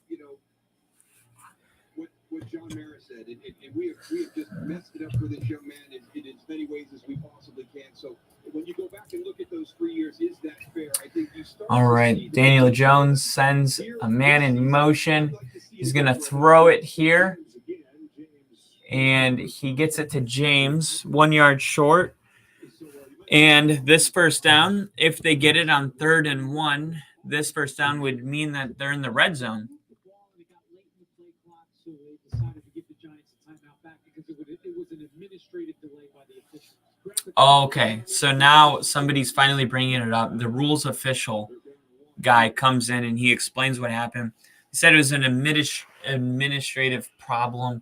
what John Mara said. And we have just messed it up for this young man in as many ways as we possibly can. So when you go back and look at those 3 years, is that fair? I think you start. All right. Daniel Jones sends a man in motion. He's going to throw it here. And he gets it to James, 1 yard short. And this first down, if they get it on 3rd and 1, this first down would mean that they're in the red zone. So they decided to give the Giants a timeout back because it was an administrative delay by the officials. Okay, so now somebody's finally bringing it up. The rules official guy comes in and he explains what happened. He said it was an administrative problem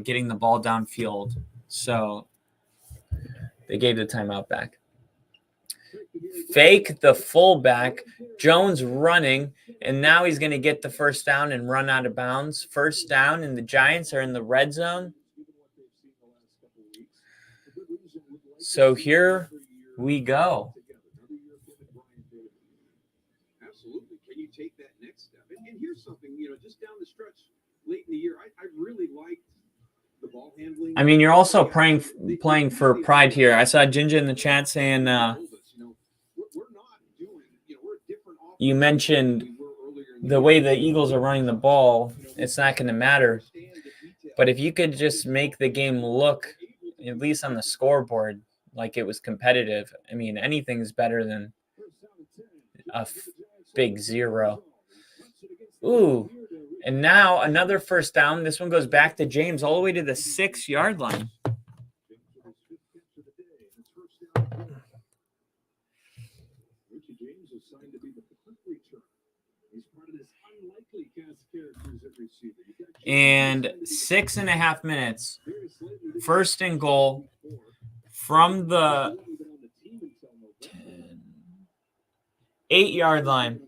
getting the ball downfield. So they gave the timeout back. Fake the fullback. Jones running, and now he's going to get the first down and run out of bounds. First down, and the Giants are in the red zone. So here we go. Absolutely. Can you take that next step? And here's something, just down the stretch late in the year, I really liked the ball handling. I mean, you're also playing for pride here. I saw Ginger in the chat saying you mentioned the way the Eagles are running the ball, it's not going to matter. But if you could just make the game look, at least on the scoreboard, like it was competitive, I mean, anything's better than a big 0. Ooh, and now another first down. This one goes back to James all the way to the 6-yard line. And 6.5 minutes. 1st and goal from the 8-yard line.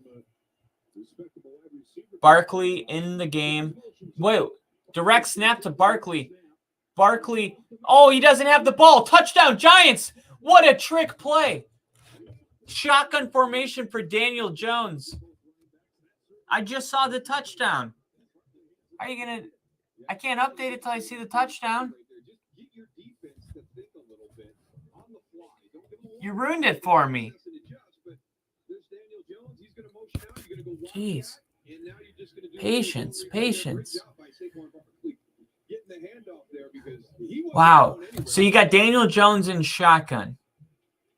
Barkley in the game. Wait, direct snap to Barkley. Barkley. Oh, he doesn't have the ball. Touchdown, Giants. What a trick play. Shotgun formation for Daniel Jones. I just saw the touchdown. Are you going to – I can't update it till I see the touchdown. You ruined it for me. Jeez. Patience. Wow. So you got Daniel Jones in shotgun.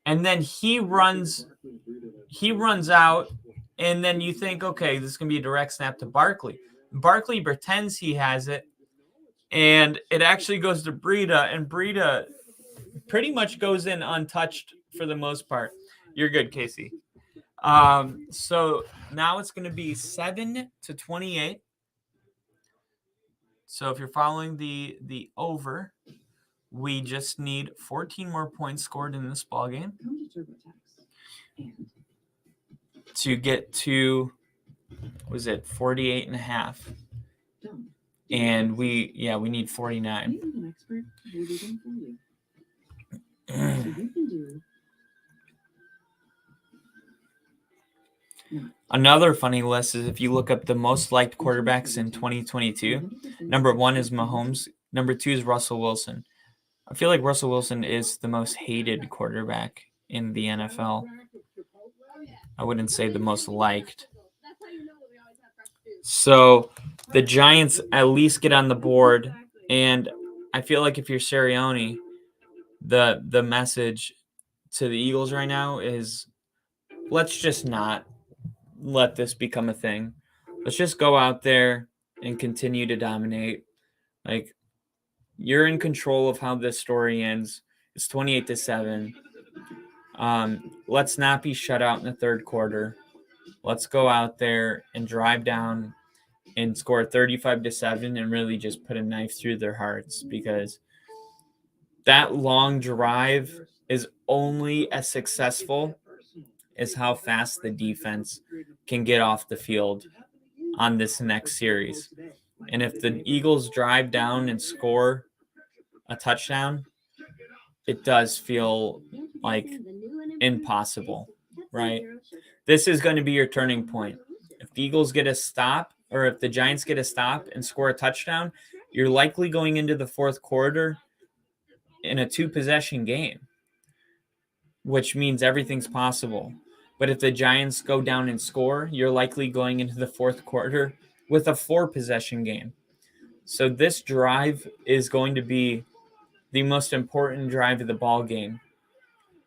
And then he runs out, and then you think, okay, this is going to be a direct snap to Barkley. Barkley pretends he has it, and it actually goes to Breida, and Breida pretty much goes in untouched for the most part. You're good, Casey. So now it's going to be 7-28. So if you're following the over, we just need 14 more points scored in this ballgame to get to, was it 48.5? And we need 49. Another funny list is if you look up the most liked quarterbacks in 2022, number 1 is Mahomes. Number 2 is Russell Wilson. I feel like Russell Wilson is the most hated quarterback in the NFL. I wouldn't say the most liked. So the Giants at least get on the board. And I feel like if you're Sirianni, the message to the Eagles right now is let's just not let this become a thing. Let's just go out there and continue to dominate. Like, you're in control of how this story ends. It's 28-7. Let's not be shut out in the third quarter. Let's go out there and drive down and score 35-7 and really just put a knife through their hearts, because that long drive is only as successful as how fast the defense can get off the field on this next series. And if the Eagles drive down and score a touchdown, it does feel like impossible, right? This is going to be your turning point. If the Eagles get a stop, or if the Giants get a stop and score a touchdown, you're likely going into the fourth quarter in a 2-possession game, which means everything's possible. But if the Giants go down and score, you're likely going into the fourth quarter with a 4-possession game. So this drive is going to be the most important drive of the ball game.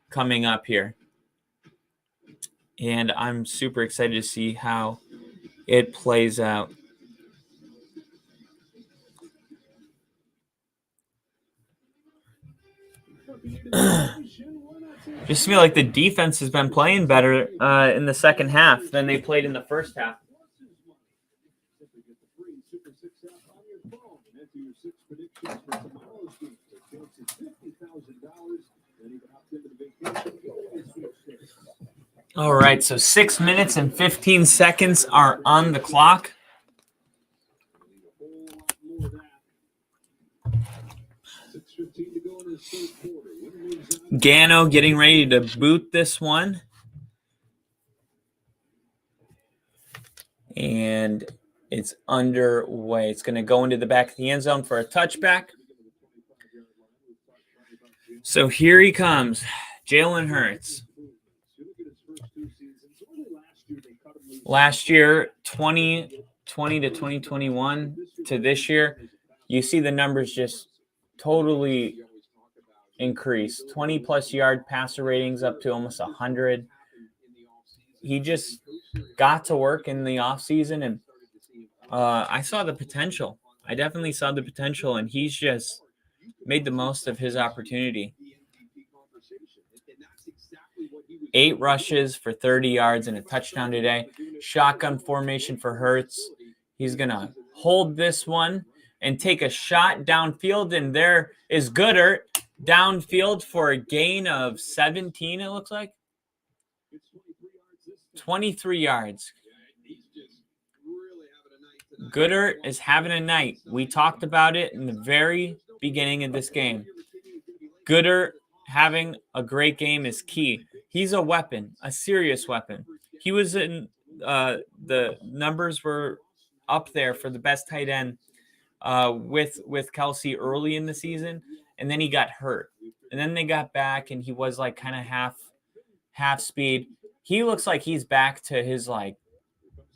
coming up here. And I'm super excited to see how it plays out. Just feel like the defense has been playing better in the second half than they played in the first half. All right, so 6 minutes and 15 seconds are on the clock. Gano getting ready to boot this one. And it's underway. It's going to go into the back of the end zone for a touchback. So here he comes, Jalen Hurts. Last year, 2020 to 2021 to this year, you see the numbers just totally increase. 20-plus yard passer ratings up to almost 100. He just got to work in the offseason, and I saw the potential. I definitely saw the potential, and he's just made the most of his opportunity. 8 rushes for 30 yards and a touchdown today. Shotgun formation for Hurts. He's going to hold this one and take a shot downfield, and there is Goodert downfield for a gain of 17, it looks like. 23 yards. Goodert is having a night. We talked about it in the very beginning of this game. Goodert having a great game is key. He's a weapon, a serious weapon. He was in the numbers were up there for the best tight end with Kelsey early in the season, and then he got hurt. And then they got back, and he was like kind of half speed. He looks like he's back to his like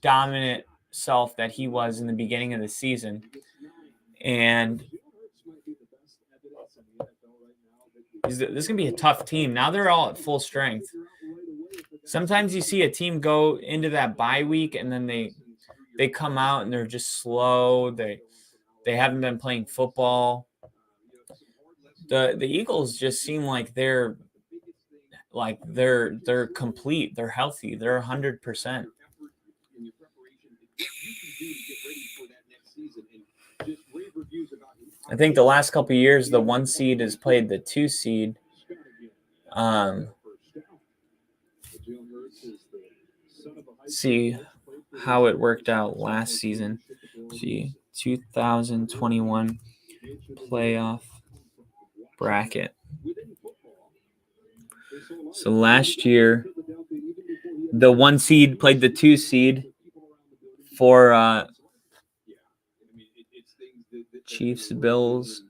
dominant self that he was in the beginning of the season. And this is going to be a tough team. Now they're all at full strength. Sometimes you see a team go into that bye week and then they come out and they're just slow. They haven't been playing football. The Eagles just seem like they're complete. They're healthy. They're 100%. I think the last couple of years, the 1 seed has played the 2 seed. See how it worked out last season. See, 2021 playoff bracket. So last year, the 1 seed played the 2 seed for Chiefs, Bills.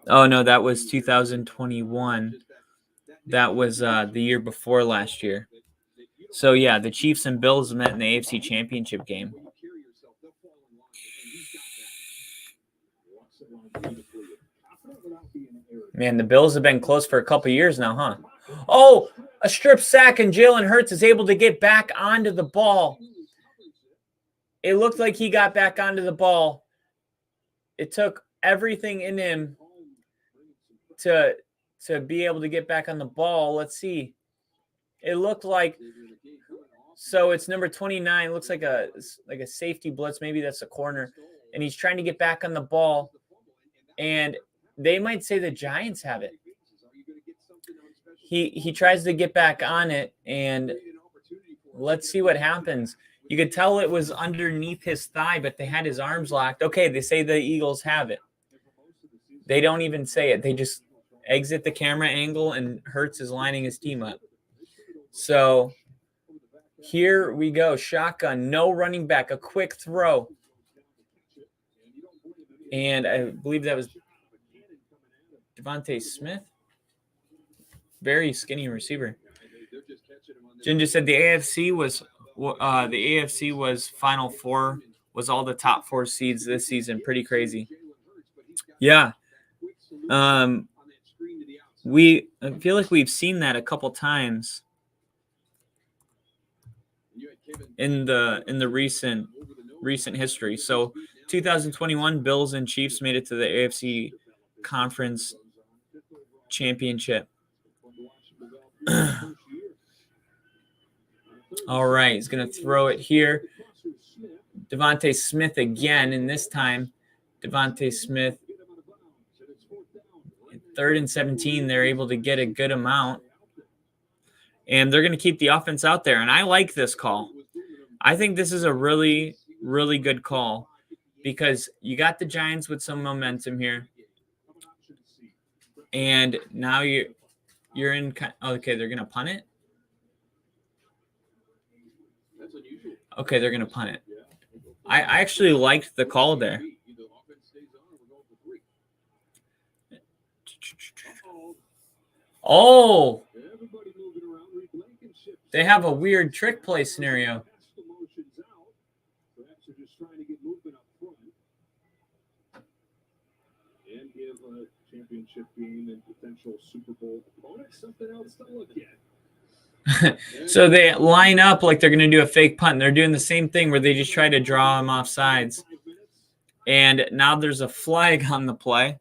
Oh, no, that was 2021. That was the year before last year. So, yeah, the Chiefs and Bills met in the AFC Championship game. Man, the Bills have been close for a couple years now, huh? Oh, a strip sack, and Jalen Hurts is able to get back onto the ball. It looked like he got back onto the ball. It took everything in him to be able to get back on the ball. Let's see. It looked like – so it's number 29. It looks like a safety blitz. Maybe that's a corner. And he's trying to get back on the ball. And they might say the Giants have it. He tries to get back on it, and let's see what happens. You could tell it was underneath his thigh, but they had his arms locked. Okay, they say the Eagles have it. They don't even say it. They just exit the camera angle, and Hurts is lining his team up. So here we go. Shotgun, no running back, a quick throw. And I believe that was Devontae Smith. Very skinny receiver. Jen just said the AFC was Final Four, was all the top 4 seeds this season. Pretty crazy. Yeah. The I feel like we've seen that a couple times in the recent history. So 2021 Bills and Chiefs made it to the AFC Conference Championship. All right, he's going to throw it here. Devontae Smith again, and this time Devontae Smith, 3rd and 17, they're able to get a good amount. And they're going to keep the offense out there, and I like this call. I think this is a really, really good call because you got the Giants with some momentum here. And now you're in – okay, they're going to punt it? Okay, they're going to punt it. I actually liked the call there. Oh, they have a weird trick play scenario. And give a championship game and potential Super Bowl opponent something else to look at. So they line up like they're going to do a fake punt. They're doing the same thing where they just try to draw them off sides. And now there's a flag on the play.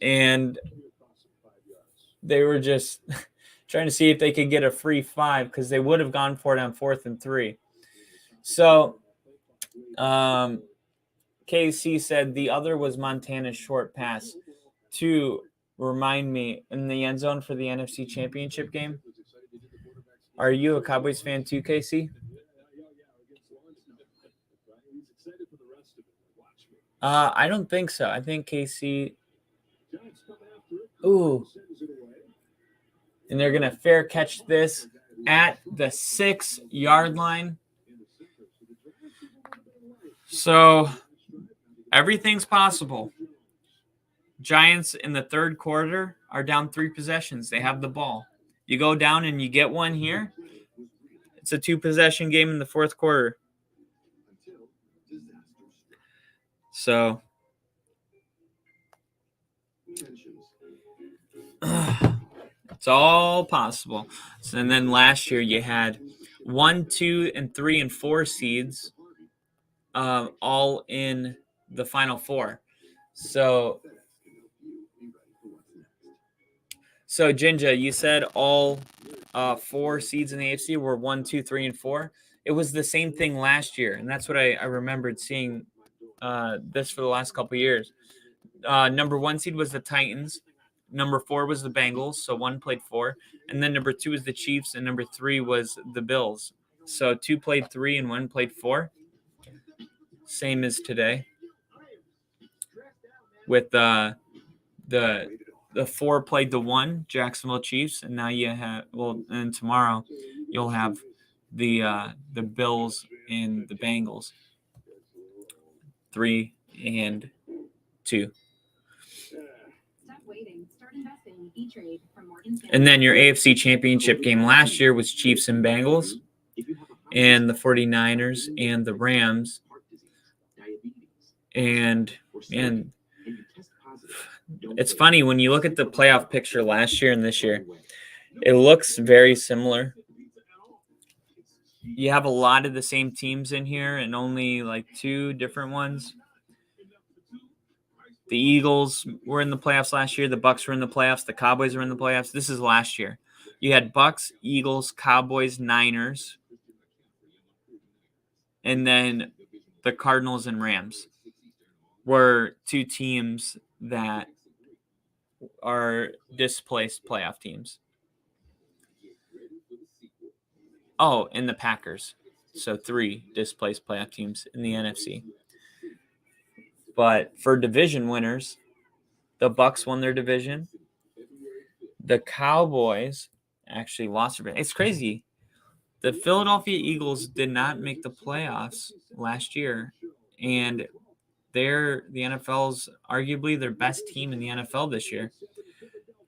And they were just trying to see if they could get a free 5 because they would have gone for it on 4th and 3. So KC said the other was Montana's short pass to remind me in the end zone for the NFC Championship game. Are you a Cowboys fan too, KC? I don't think so. I think KC. Ooh. And they're going to fair catch this at the 6-yard line. So everything's possible. Giants in the third quarter are down 3 possessions. They have the ball. You go down and you get one here. It's a 2-possession game in the fourth quarter. So it's all possible. So, and then last year you had 1, 2, and 3, and 4 seeds all in the Final Four. So Jinja, you said all 4 seeds in the AFC were 1, 2, 3, and 4. It was the same thing last year, and that's what I remembered seeing this for the last couple of years. Number 1 seed was the Titans. Number 4 was the Bengals, so 1 played 4. And then number 2 was the Chiefs, and number 3 was the Bills. So 2 played 3 and 1 played 4. Same as today. With the 4 played the 1, Jacksonville Chiefs, and now you have and tomorrow you'll have the Bills and the Bengals. 3 and 2. Stop waiting. Start investing in E-Trade from Morgan Stanley. And then your AFC Championship game last year was Chiefs and Bengals, and the 49ers and the Rams. And it's funny when you look at the playoff picture last year and this year, it looks very similar. You have a lot of the same teams in here and only like 2 different ones. The Eagles were in the playoffs last year. The Bucs were in the playoffs. The Cowboys were in the playoffs. This is last year. You had Bucs, Eagles, Cowboys, Niners, and then the Cardinals and Rams were 2 teams that are displaced playoff teams. Oh, and the Packers. So 3 displaced playoff teams in the NFC. But for division winners, the Bucs won their division. The Cowboys actually lost their. It's crazy. The Philadelphia Eagles did not make the playoffs last year, and they're the NFL's arguably their best team in the NFL this year.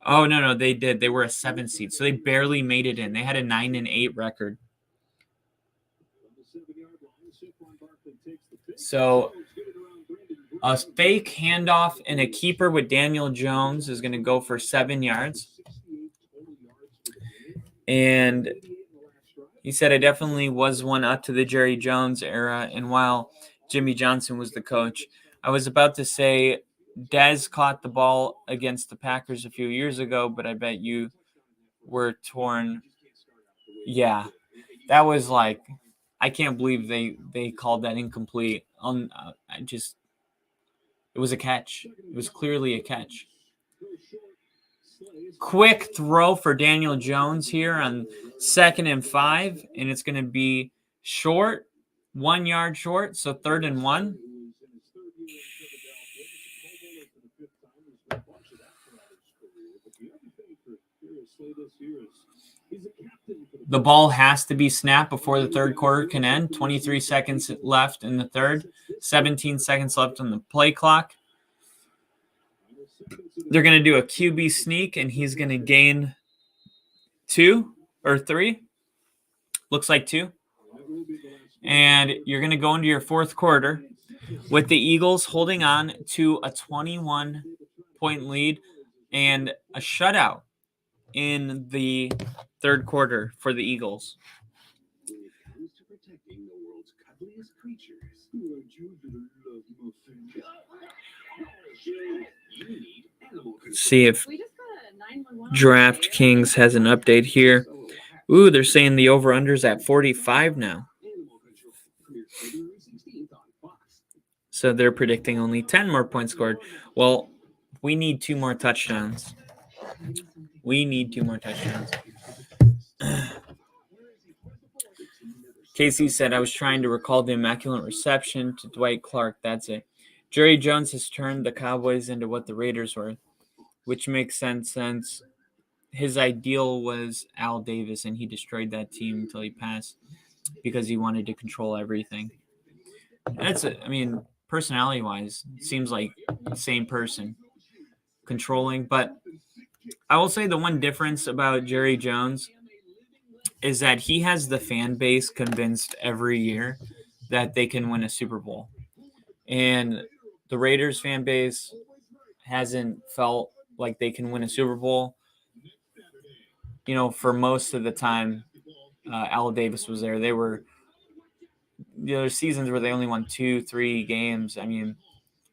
Oh, no, they did. They were a 7 seed, so they barely made it in. They had a 9-8 record. So A fake handoff and a keeper with Daniel Jones is going to go for 7 yards. And he said, I definitely was one up to the Jerry Jones era. And while Jimmy Johnson was the coach, I was about to say Dez caught the ball against the Packers a few years ago, but I bet you were torn. Yeah, that was like, I can't believe they called that incomplete. It was a catch. It was clearly a catch. Quick throw for Daniel Jones here on 2nd and 5, and it's going to be short, 1 yard short, so 3rd and 1. The ball has to be snapped before the third quarter can end. 23 seconds left in the third, 17 seconds left on the play clock. They're going to do a QB sneak, and he's going to gain 2 or 3. Looks like 2. And you're going to go into your fourth quarter with the Eagles holding on to a 21-point lead and a shutout in the third quarter for the Eagles. Let's see if DraftKings has an update here. Ooh, they're saying the over-under's at 45 now. So they're predicting only 10 more points scored. Well, we need 2 more touchdowns. Casey said, I was trying to recall the immaculate reception to Dwight Clark. That's it. Jerry Jones has turned the Cowboys into what the Raiders were, which makes sense since his ideal was Al Davis, and he destroyed that team until he passed because he wanted to control everything. Personality-wise, it seems like the same person controlling. But I will say the one difference about Jerry Jones is that he has the fan base convinced every year that they can win a Super Bowl. And the Raiders fan base hasn't felt like they can win a Super Bowl. You know, for most of the time, Al Davis was there. There were seasons where they only won 2-3 games. I mean,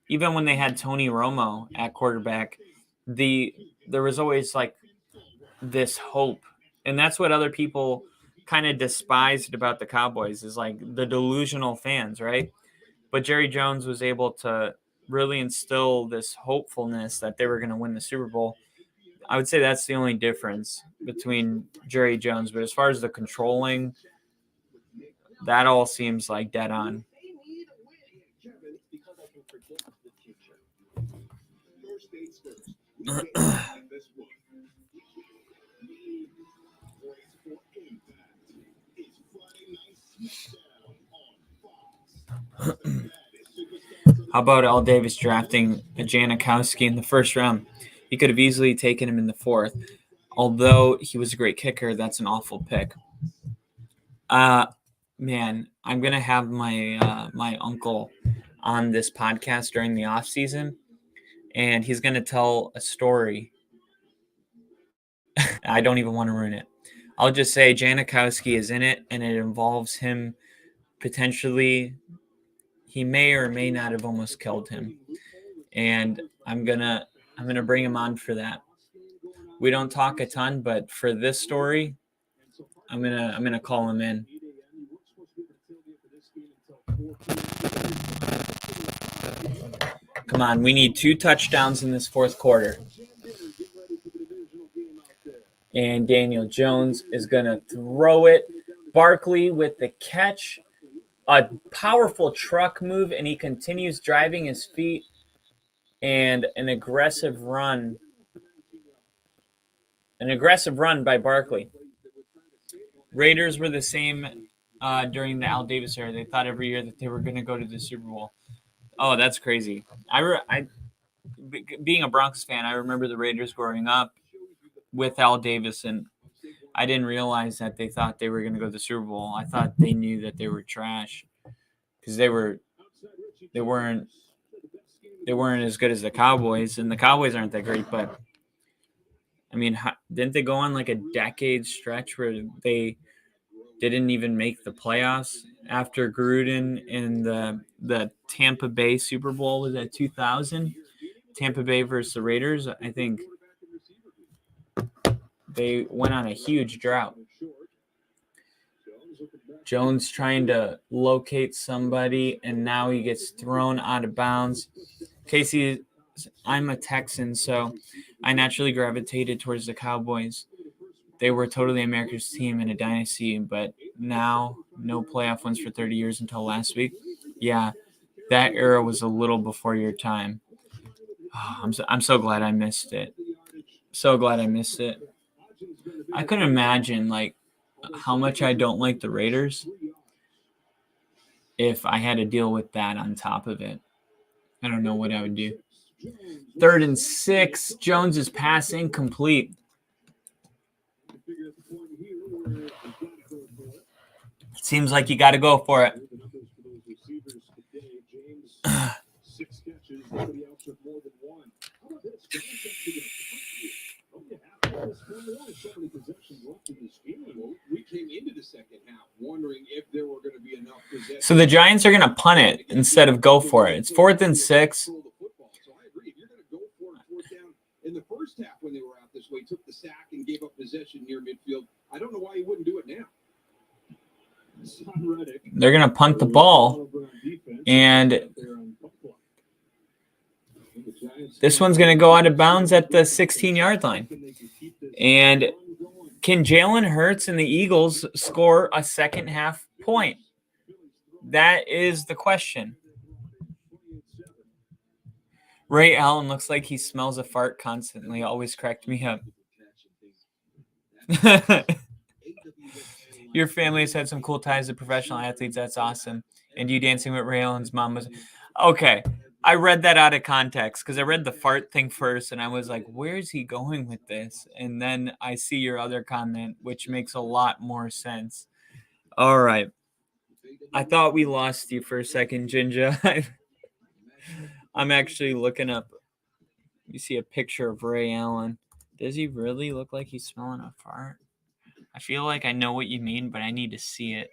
even when they had Tony Romo at quarterback, there was always like this hope. And that's what other people kind of despised about the Cowboys, is like the delusional fans, right? But Jerry Jones was able to really instill this hopefulness that they were going to win the Super Bowl. I would say that's the only difference between Jerry Jones. But as far as the controlling, that all seems like dead on. How about Al Davis drafting a Janikowski in the first round? He could have easily taken him in the fourth. Although he was a great kicker, that's an awful pick. Man, I'm going to have my my uncle on this podcast during the off season, and he's going to tell a story. I don't even want to ruin it. I'll just say Janikowski is in it, and it involves him potentially. He may or may not have almost killed him, and I'm gonna bring him on for that. We don't talk a ton, but for this story, I'm gonna call him in. Come on, we need 2 touchdowns in this fourth quarter. And Daniel Jones is going to throw it. Barkley with the catch. A powerful truck move, and he continues driving his feet. And an aggressive run. An aggressive run by Barkley. Raiders were the same during the Al Davis era. They thought every year that they were going to go to the Super Bowl. Oh, that's crazy. Being a Broncos fan, I remember the Raiders growing up with Al Davis, and I didn't realize that they thought they were going to go to the Super Bowl. I thought they knew that they were trash because they weren't they weren't as good as the Cowboys, and the Cowboys aren't that great. But I mean, didn't they go on like a decade stretch where they didn't even make the playoffs after Gruden in the Tampa Bay Super Bowl? Was that 2000? Tampa Bay versus the Raiders. I think they went on a huge drought. Jones trying to locate somebody, and now he gets thrown out of bounds. Casey, I'm a Texan, so I naturally gravitated towards the Cowboys. They were totally America's team in a dynasty, but now no playoff wins for 30 years until last week. Yeah, that era was a little before your time. Oh, I'm so glad I missed it. So glad I missed it. I couldn't imagine like how much I don't like the Raiders if I had to deal with that on top of it. I don't know what I would do. 3rd and 6. Jones is pass incomplete. Seems like you got to go for it. We came into the second half wondering if there were going to be enough possessions. So the Giants are going to punt it instead of go for it. It's 4th and 6. So I agree. If you're going to go for it, 4th down in the first half when they were out this way, took the sack and gave up possession near midfield. I don't know why he wouldn't do it now. They're going to punt the ball, and this one's going to go out of bounds at the 16-yard line. And can Jalen Hurts and the Eagles score a second half point? That is the question. Ray Allen looks like he smells a fart constantly. Always cracked me up. Your family has had some cool ties to professional athletes. That's awesome. And you dancing with Ray Allen's mom was okay. I read that out of context because I read the fart thing first, and I was like, where's he going with this? And then I see your other comment, which makes a lot more sense. All right. I thought we lost you for a second, Jinja. I'm actually looking up. You see a picture of Ray Allen. Does he really look like he's smelling a fart? I feel like I know what you mean, but I need to see it.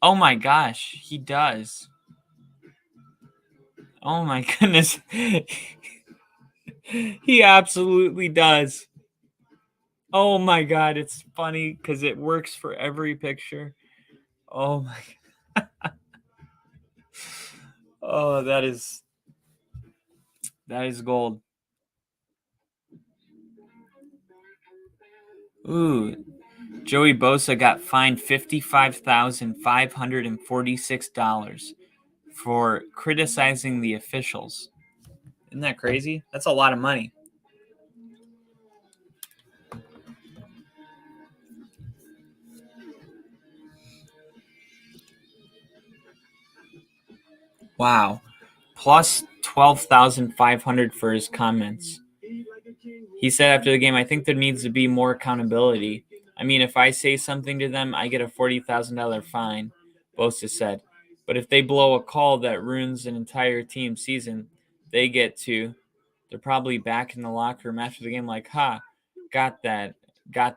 Oh my gosh, he does. Oh my goodness. He absolutely does. Oh my God, it's funny because it works for every picture. Oh my God. Oh, that is gold. Ooh, Joey Bosa got fined $55,546 for criticizing the officials. Isn't that crazy? That's a lot of money. Wow. Plus 12,500 for his comments. He said after the game, I think there needs to be more accountability. I mean, if I say something to them, I get a $40,000 fine, Bosa said. But if they blow a call that ruins an entire team season, they get to. They're probably back in the locker room after the game like, got that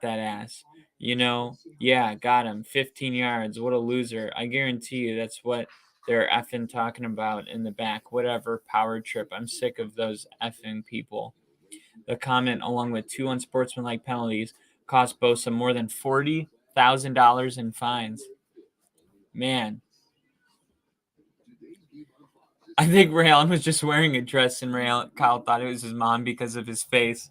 ass. You know, yeah, got him. 15 yards. What a loser. I guarantee you that's what they're effing talking about in the back. Whatever, power trip. I'm sick of those effing people. The comment, along with 2 unsportsmanlike penalties, cost Bosa more than $40,000 in fines. Man. I think Ray Allen was just wearing a dress, and Kyle thought it was his mom because of his face.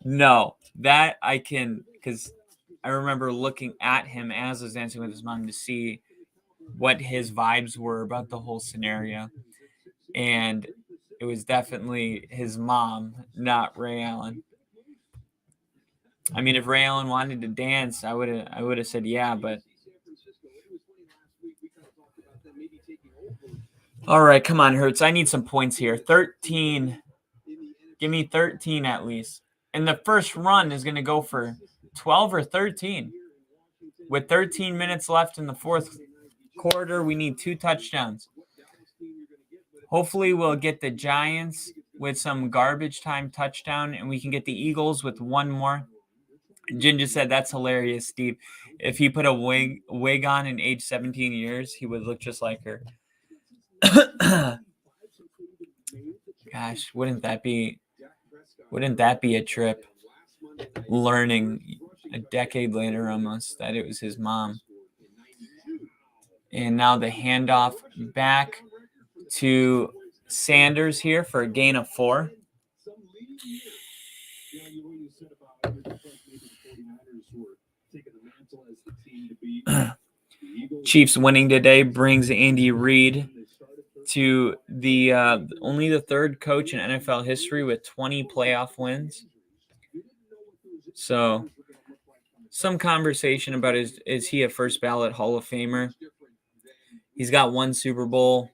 No, that I can, because I remember looking at him as I was dancing with his mom to see what his vibes were about the whole scenario. And it was definitely his mom, not Ray Allen. I mean, if Ray Allen wanted to dance, I would have said yeah, but all right, come on, Hurts. I need some points here. 13. Give me 13 at least. And the first run is going to go for 12 or 13. With 13 minutes left in the fourth quarter, we need 2 touchdowns. Hopefully we'll get the Giants with some garbage time touchdown, and we can get the Eagles with one more. Jin just said, that's hilarious, Steve. If he put a wig on in age 17 years, he would look just like her. Gosh, wouldn't that be a trip? Learning a decade later almost that it was his mom. And now the handoff back to Sanders here for a gain of 4. Chiefs winning today brings Andy Reid to the only the third coach in NFL history with 20 playoff wins. So some conversation about is he a first ballot Hall of Famer? He's got 1 Super Bowl.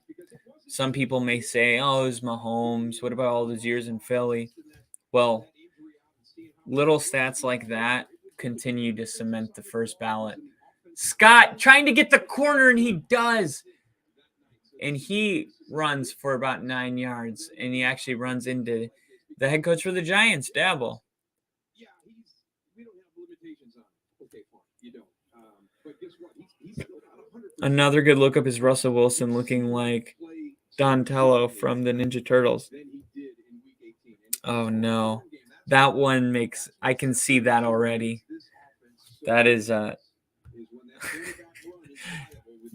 Some people may say, oh, it was Mahomes. What about all those years in Philly? Well, little stats like that continue to cement the first ballot. Scott trying to get the corner, and he does. And he runs for about 9 yards, and he actually runs into the head coach for the Giants, Dabble. Yeah, we don't have limitations on him. Okay, fine, you don't. But guess what? He's still not 100%. Another good look up is Russell Wilson looking like Donatello from the Ninja Turtles. Oh, no. That one makes – I can see that already. That is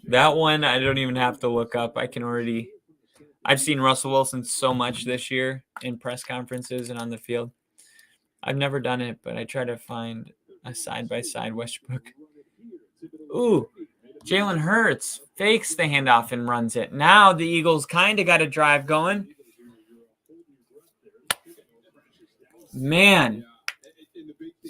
that one I don't even have to look up. I can already – I've seen Russell Wilson so much this year in press conferences and on the field. I've never done it, but I try to find a side-by-side Westbrook. Ooh, Jalen Hurts fakes the handoff and runs it. Now the Eagles kind of got a drive going. Man,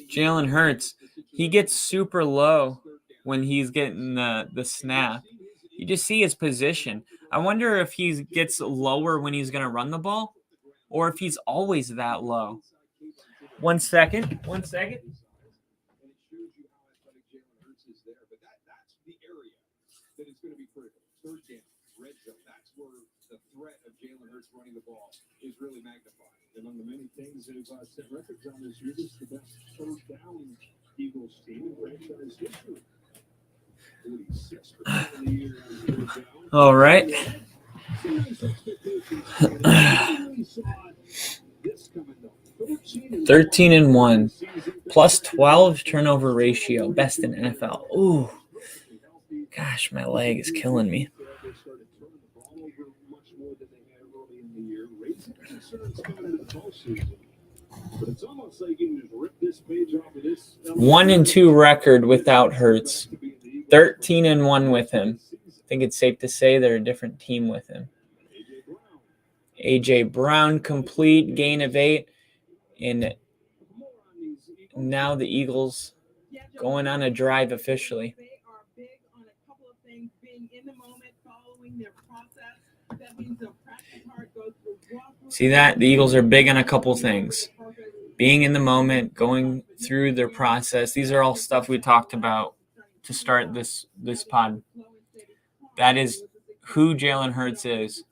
Jalen Hurts, he gets super low when he's getting the snap. You just see his position. I wonder if he gets lower when he's going to run the ball or if he's always that low. 1 second. 1 second. That it's going to be critical. Third down, red zone. That's where the threat of Jalen Hurts running the ball is really magnified. Among the many things that have set records on this year, this is the best third down Eagles team in franchise history. 46% of the year on third down. All right. Some nice expectations. 13-1, plus 12 turnover ratio, best in NFL. Ooh. Gosh, my leg is killing me. One and 2 record without Hurts. 13-1 with him. I think it's safe to say they're a different team with him. AJ Brown complete, gain of 8. And now the Eagles going on a drive officially. See that? The Eagles are big on a couple things. Being in the moment, going through their process. These are all stuff we talked about to start this pod. That is who Jalen Hurts is.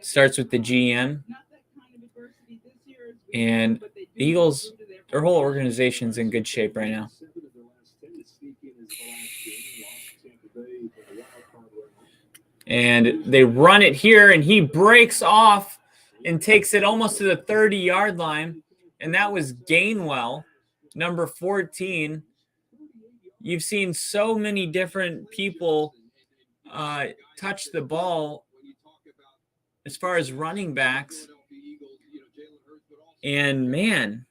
Starts with the GM. And the Eagles, their whole organization's in good shape right now. And they run it here, and he breaks off and takes it almost to the 30-yard line. And that was Gainwell, number 14. You've seen so many different people touch the ball as far as running backs. And, man,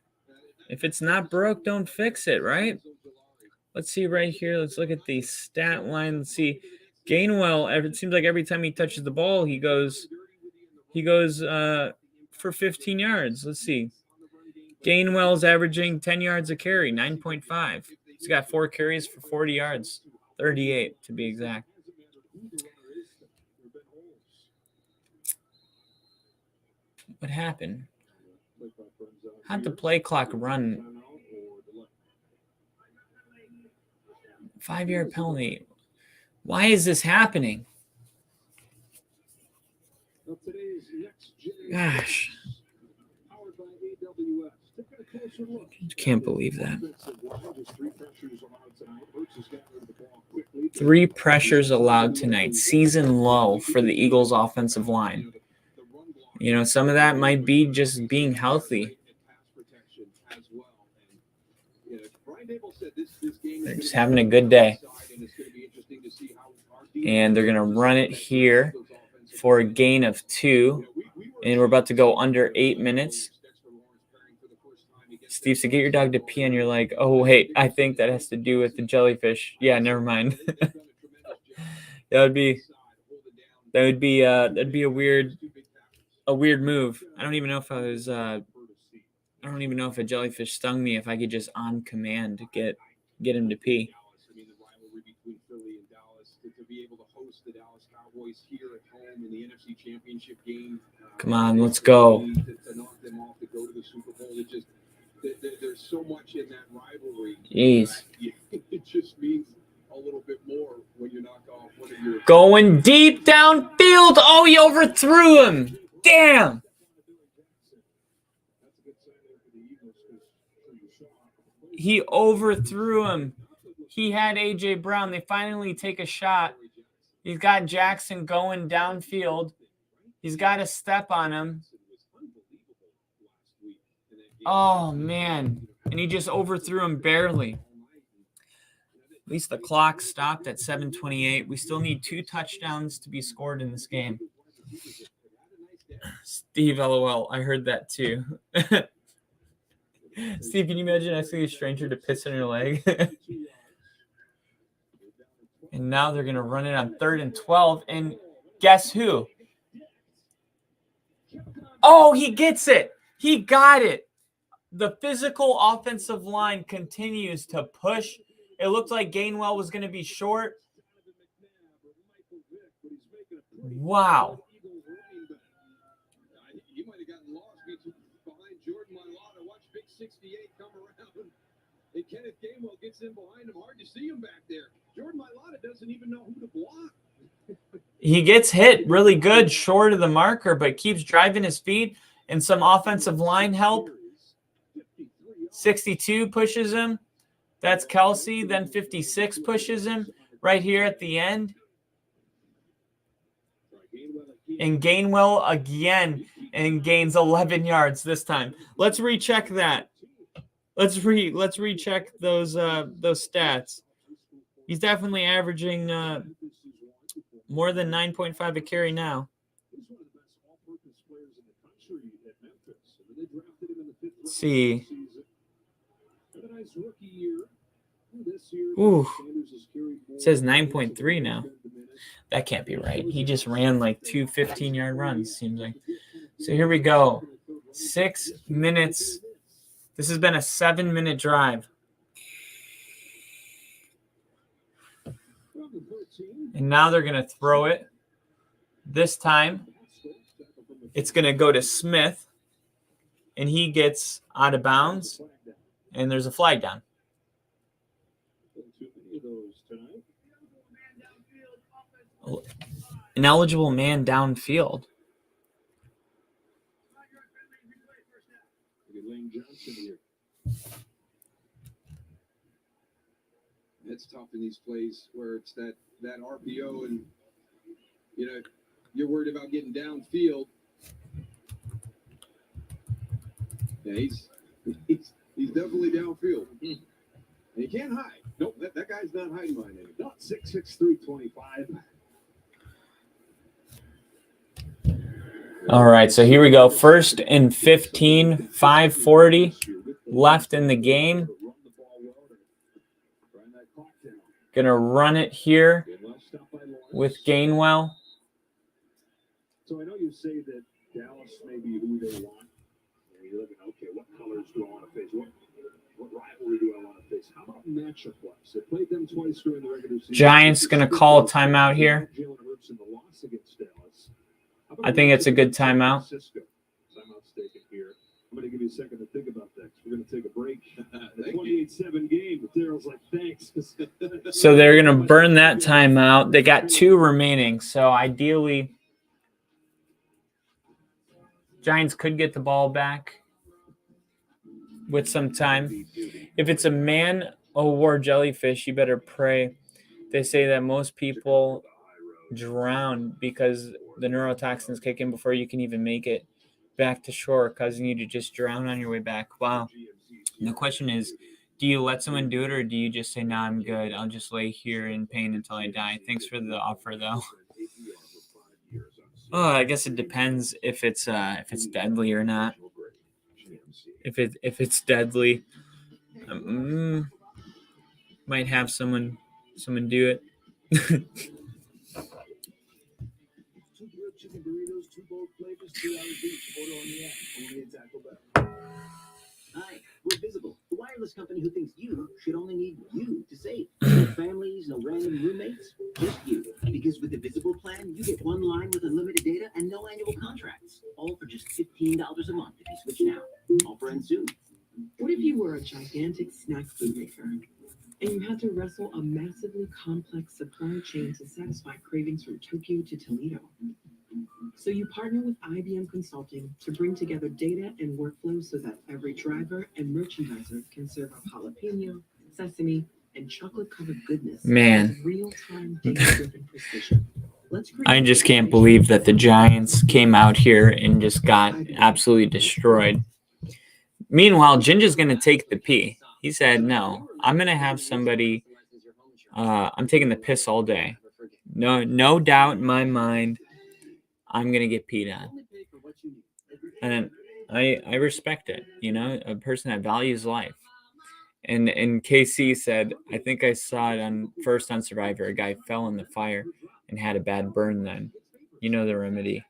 if it's not broke, don't fix it, right? Let's see right here. Let's look at the stat line. Let's see. Gainwell, it seems like every time he touches the ball, he goes for 15 yards. Let's see. Gainwell's averaging 10 yards a carry, 9.5. He's got 4 carries for 40 yards, 38 to be exact. What happened? How'd the play clock run? 5-yard penalty. Why is this happening? of today's next generation. Gosh, Powered by AWS. Taking a closer look. can't believe that. Offensive line, just 3 pressures allowed tonight. Hurts has gotten rid of the ball quickly. 3 pressures allowed tonight. Season low for the Eagles offensive line. You know, some of that might be just being healthy. They're just having a good day. And they're going to run it here for a gain of 2. And we're about to go under 8 minutes. Steve said, get your dog to pee, and you're like, oh, wait, I think that has to do with the jellyfish. Yeah, never mind. That'd be a weird move. I don't even know if I don't even know if a jellyfish stung me, if I could just on command get him to pee. I mean, the rivalry between Philly and Dallas, to be able to host the Dallas Cowboys here at home in the NFC Championship game. Come on, let's go. To knock them off, to go to the Super Bowl, it just there's so much in that rivalry. Jeez. It just means a little bit more when you knock off one of your Going deep downfield. Oh, he overthrew him. Damn. He overthrew him. He had A.J. Brown. They finally take a shot. He's got Jackson going downfield. He's got a step on him. Oh, man. And he just overthrew him barely. At least the clock stopped at 7:28. We still need 2 touchdowns to be scored in this game. Steve, LOL. I heard that too. Steve, can you imagine asking a stranger to piss on your leg? And now they're going to run it on 3rd and 12. And guess who? Oh, he gets it. He got it. The physical offensive line continues to push. It looked like Gainwell was going to be short. Wow. You might have gotten lost behind Jordan Mailata. Watch Big 68 come around. And Kenneth Gainwell gets in behind him. Hard to see him back there. Jordan Mailata doesn't even know who to block. He gets hit really good short of the marker, but keeps driving his feet, and some offensive line help. 62 pushes him. That's Kelsey. Then 56 pushes him right here at the end. And Gainwell again and gains 11 yards this time. Let's recheck that. Let's recheck those stats. He's definitely averaging more than 9.5 a carry now. Let's see. Ooh. It says 9.3 now. That can't be right. He just ran like 2 15-yard runs, seems like. So here we go. 6 minutes. This has been a 7-minute drive. And now they're going to throw it. This time, it's going to go to Smith. And he gets out of bounds. And there's a flag down. An eligible man downfield. It's tough in these plays where it's that RPO and, you know, you're worried about getting downfield. Yeah, he's definitely downfield. And he can't hide. Nope, that guy's not hiding behind him. Not 6'6", 325. All right, so here we go. 1st and 15, 5:40 left in the game. Gonna run it here with Gainwell. So I know you say that Dallas may be who they want. And you're looking, okay, what colors do I want to face? What rivalry do I want to face? How about matchup wise? They played them twice during the regular season. Giants gonna call a timeout here. Jalen Hurts in the loss against Dallas. I think it's a good timeout. Timeout's taken here. I'm going to give you a second to think about that. We're going to take a break. The 28-7 game. But Daryl's like, thanks. So they're going to burn that timeout. They got 2 remaining. So ideally, Giants could get the ball back with some time. If it's a man-o-war jellyfish, you better pray. They say that most people drown because the neurotoxins kick in before you can even make it back to shore, causing you to just drown on your way back. Wow. And the question is, do you let someone do it, or do you just say, nah, I'm good. I'll just lay here in pain until I die. Thanks for the offer, though. Oh, I guess it depends if it's deadly or not. If it's deadly, might have someone do it. Hi, we're Visible, the wireless company who thinks you should only need you to save. No families, no random roommates, just you. Because with the Visible plan, you get one line with unlimited data and no annual contracts. All for just $15 a month if you switch now. Offer ends soon. What if you were a gigantic snack food maker and you had to wrestle a massively complex supply chain to satisfy cravings from Tokyo to Toledo? So you partner with IBM Consulting to bring together data and workflows so that every driver and merchandiser can serve up jalapeno, sesame, and chocolate-covered goodness. Man. With real-time data-driven precision. I just can't believe that the Giants came out here and just got absolutely destroyed. Meanwhile, Ginger's going to take the P. He said, no, I'm going to have somebody, I'm taking the piss all day. No doubt in my mind, I'm going to get peed on. And I respect it, a person that values life. And KC said, I think I saw it on Survivor, a guy fell in the fire and had a bad burn then. You know the remedy.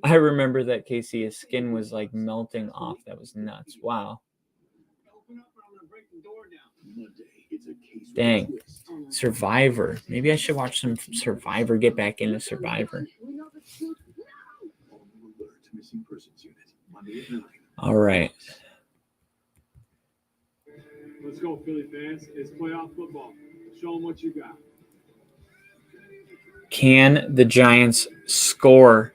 I remember that, KC, his skin was like melting off. That was nuts. Wow. Dang. Survivor. Maybe I should watch some Survivor, get back into Survivor. All right. Let's go, Philly fans. It's playoff football. Show them what you got. Can the Giants score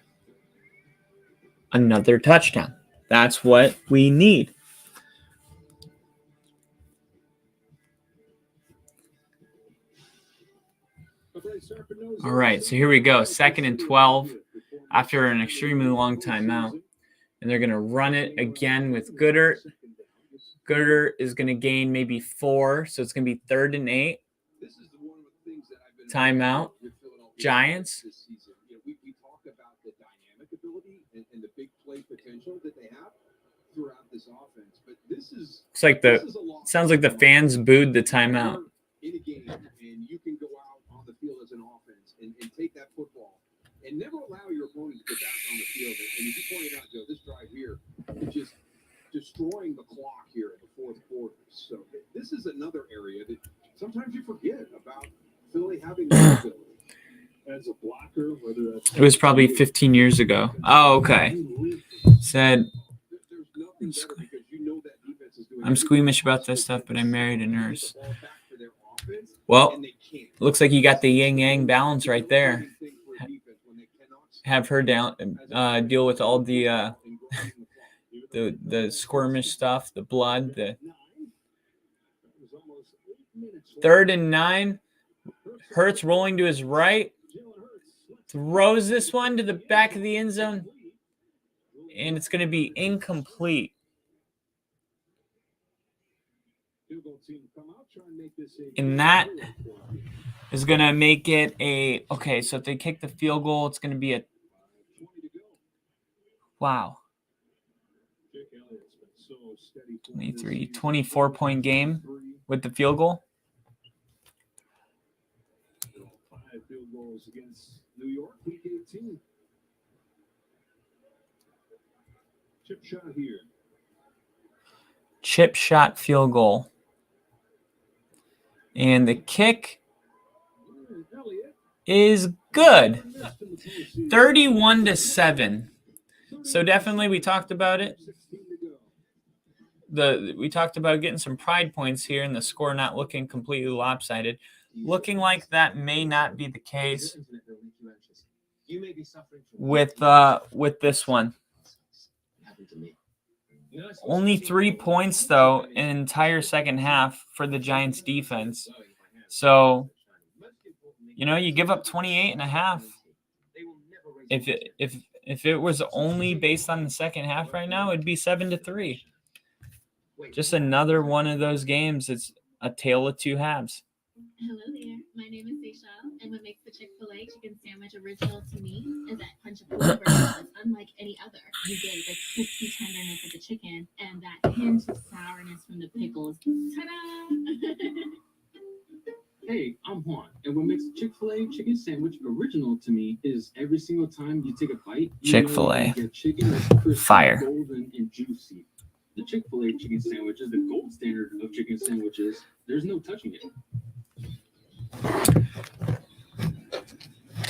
another touchdown? That's what we need. All right, so here we go. 2nd and 12 after an extremely long timeout. And they're going to run it again with Goodert. Goodert is going to gain maybe 4, so it's going to be 3rd and 8. Timeout. Giants. We talk about the dynamic ability and the big play potential that they have throughout this offense, but this is sounds like the fans booed the timeout. In a game, and you can go out on the field as an offense and take that football and never allow your opponent to get back on the field. And as you pointed out, Joe, this drive here is just destroying the clock here in the fourth quarter. So this is another area that sometimes you forget about Philly having the ability. As a blocker, whether that's It was probably 15 years ago. Oh, okay. Said, I'm squeamish about this stuff, but I married a nurse. Well, looks like you got the yin-yang balance right there. Have her deal with all the squirmish stuff, the blood, the 3rd and 9. Hurts rolling to his right. Throws this one to the back of the end zone. And it's going to be incomplete. And that is going to make it okay, so if they kick the field goal, it's going to be wow. 24-point game with the field goal. 5 field goals against New York, week 18. Chip shot here. Chip shot field goal. And the kick is good. 31-7. So definitely we talked about it. We talked about getting some pride points here and the score not looking completely lopsided. Looking like that may not be the case with this one. Only 3 points, though, in an entire second half for the Giants defense. So, you give up 28 and a half. If it was only based on the second half right now, it'd be 7-3. Just another one of those games. It's a tale of two halves. Hello there. My name is Seychelle, and what makes the Chick-fil-A chicken sandwich original to me is that punch of flavor that's unlike any other. You get the crispy tenderness of the chicken and that hint of sourness from the pickles. Ta-da! Hey, I'm Juan, and what makes the Chick-fil-A chicken sandwich original to me is every single time you take a bite, Chick-fil-A. you get chicken that's crispy, Fire. golden, and juicy. The Chick-fil-A chicken sandwich is the gold standard of chicken sandwiches. There's no touching it.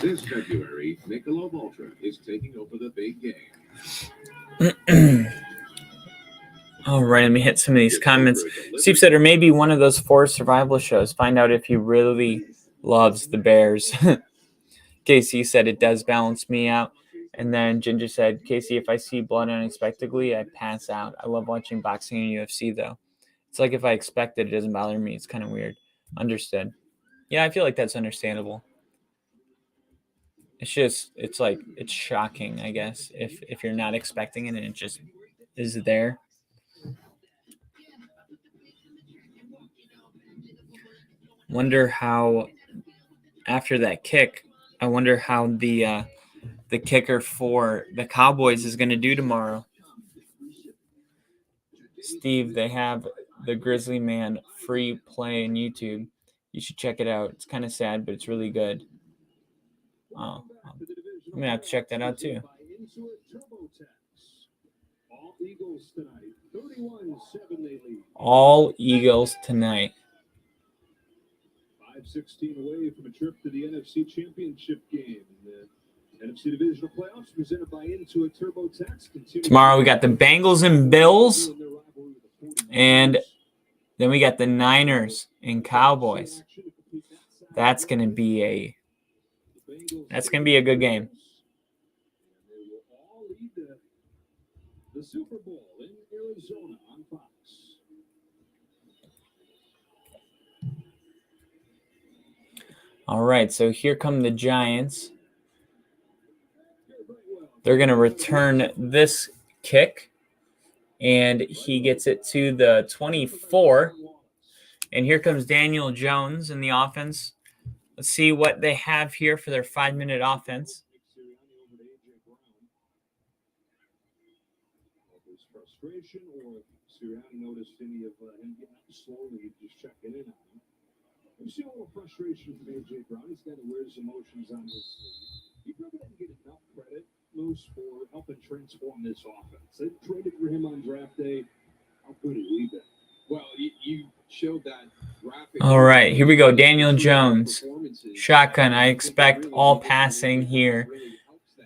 This February, Michelob Ultra is taking over the big game. All right, let me hit some of these comments. Steve said, or maybe one of those 4 survival shows. Find out if he really loves the Bears. Casey said it does balance me out. And then Ginger said, Casey, if I see blood unexpectedly, I pass out. I love watching boxing and UFC, though. It's like if I expect it, it doesn't bother me. It's kind of weird. Understood. Yeah, I feel like that's understandable. It's shocking, I guess, if you're not expecting it and it just is there. Wonder how, after that kick, I wonder how the kicker for the Cowboys is going to do tomorrow. Steve, they have the Grizzly Man free play on YouTube. You should check it out. It's kind of sad, but it's really good. Oh, I'm going to have to check that out too. All Eagles tonight. 5-16 away from a trip to the NFC Championship game. The NFC Divisional Playoffs presented by Intuit TurboTax. Tomorrow we got the Bengals and Bills. And then we got the Niners and Cowboys. That's going to be a good game. The Super Bowl in Arizona on Fox. All right, so here come the Giants. They're going to return this kick, and he gets it to the 24. And here comes Daniel Jones in the offense. Let's see what they have here for their 5-minute offense. Frustration, or Sirianni noticed any of him getting up slowly, just checking in on him. You see a little frustration from AJ Brown. He's got to wear his emotions on his sleeve. He probably didn't get enough credit, Moose, for helping transform this offense. They traded for him on draft day. How could he leave it? Well, you showed that graphic. All right, here we go. Daniel Jones. Shotgun. I expect all passing here.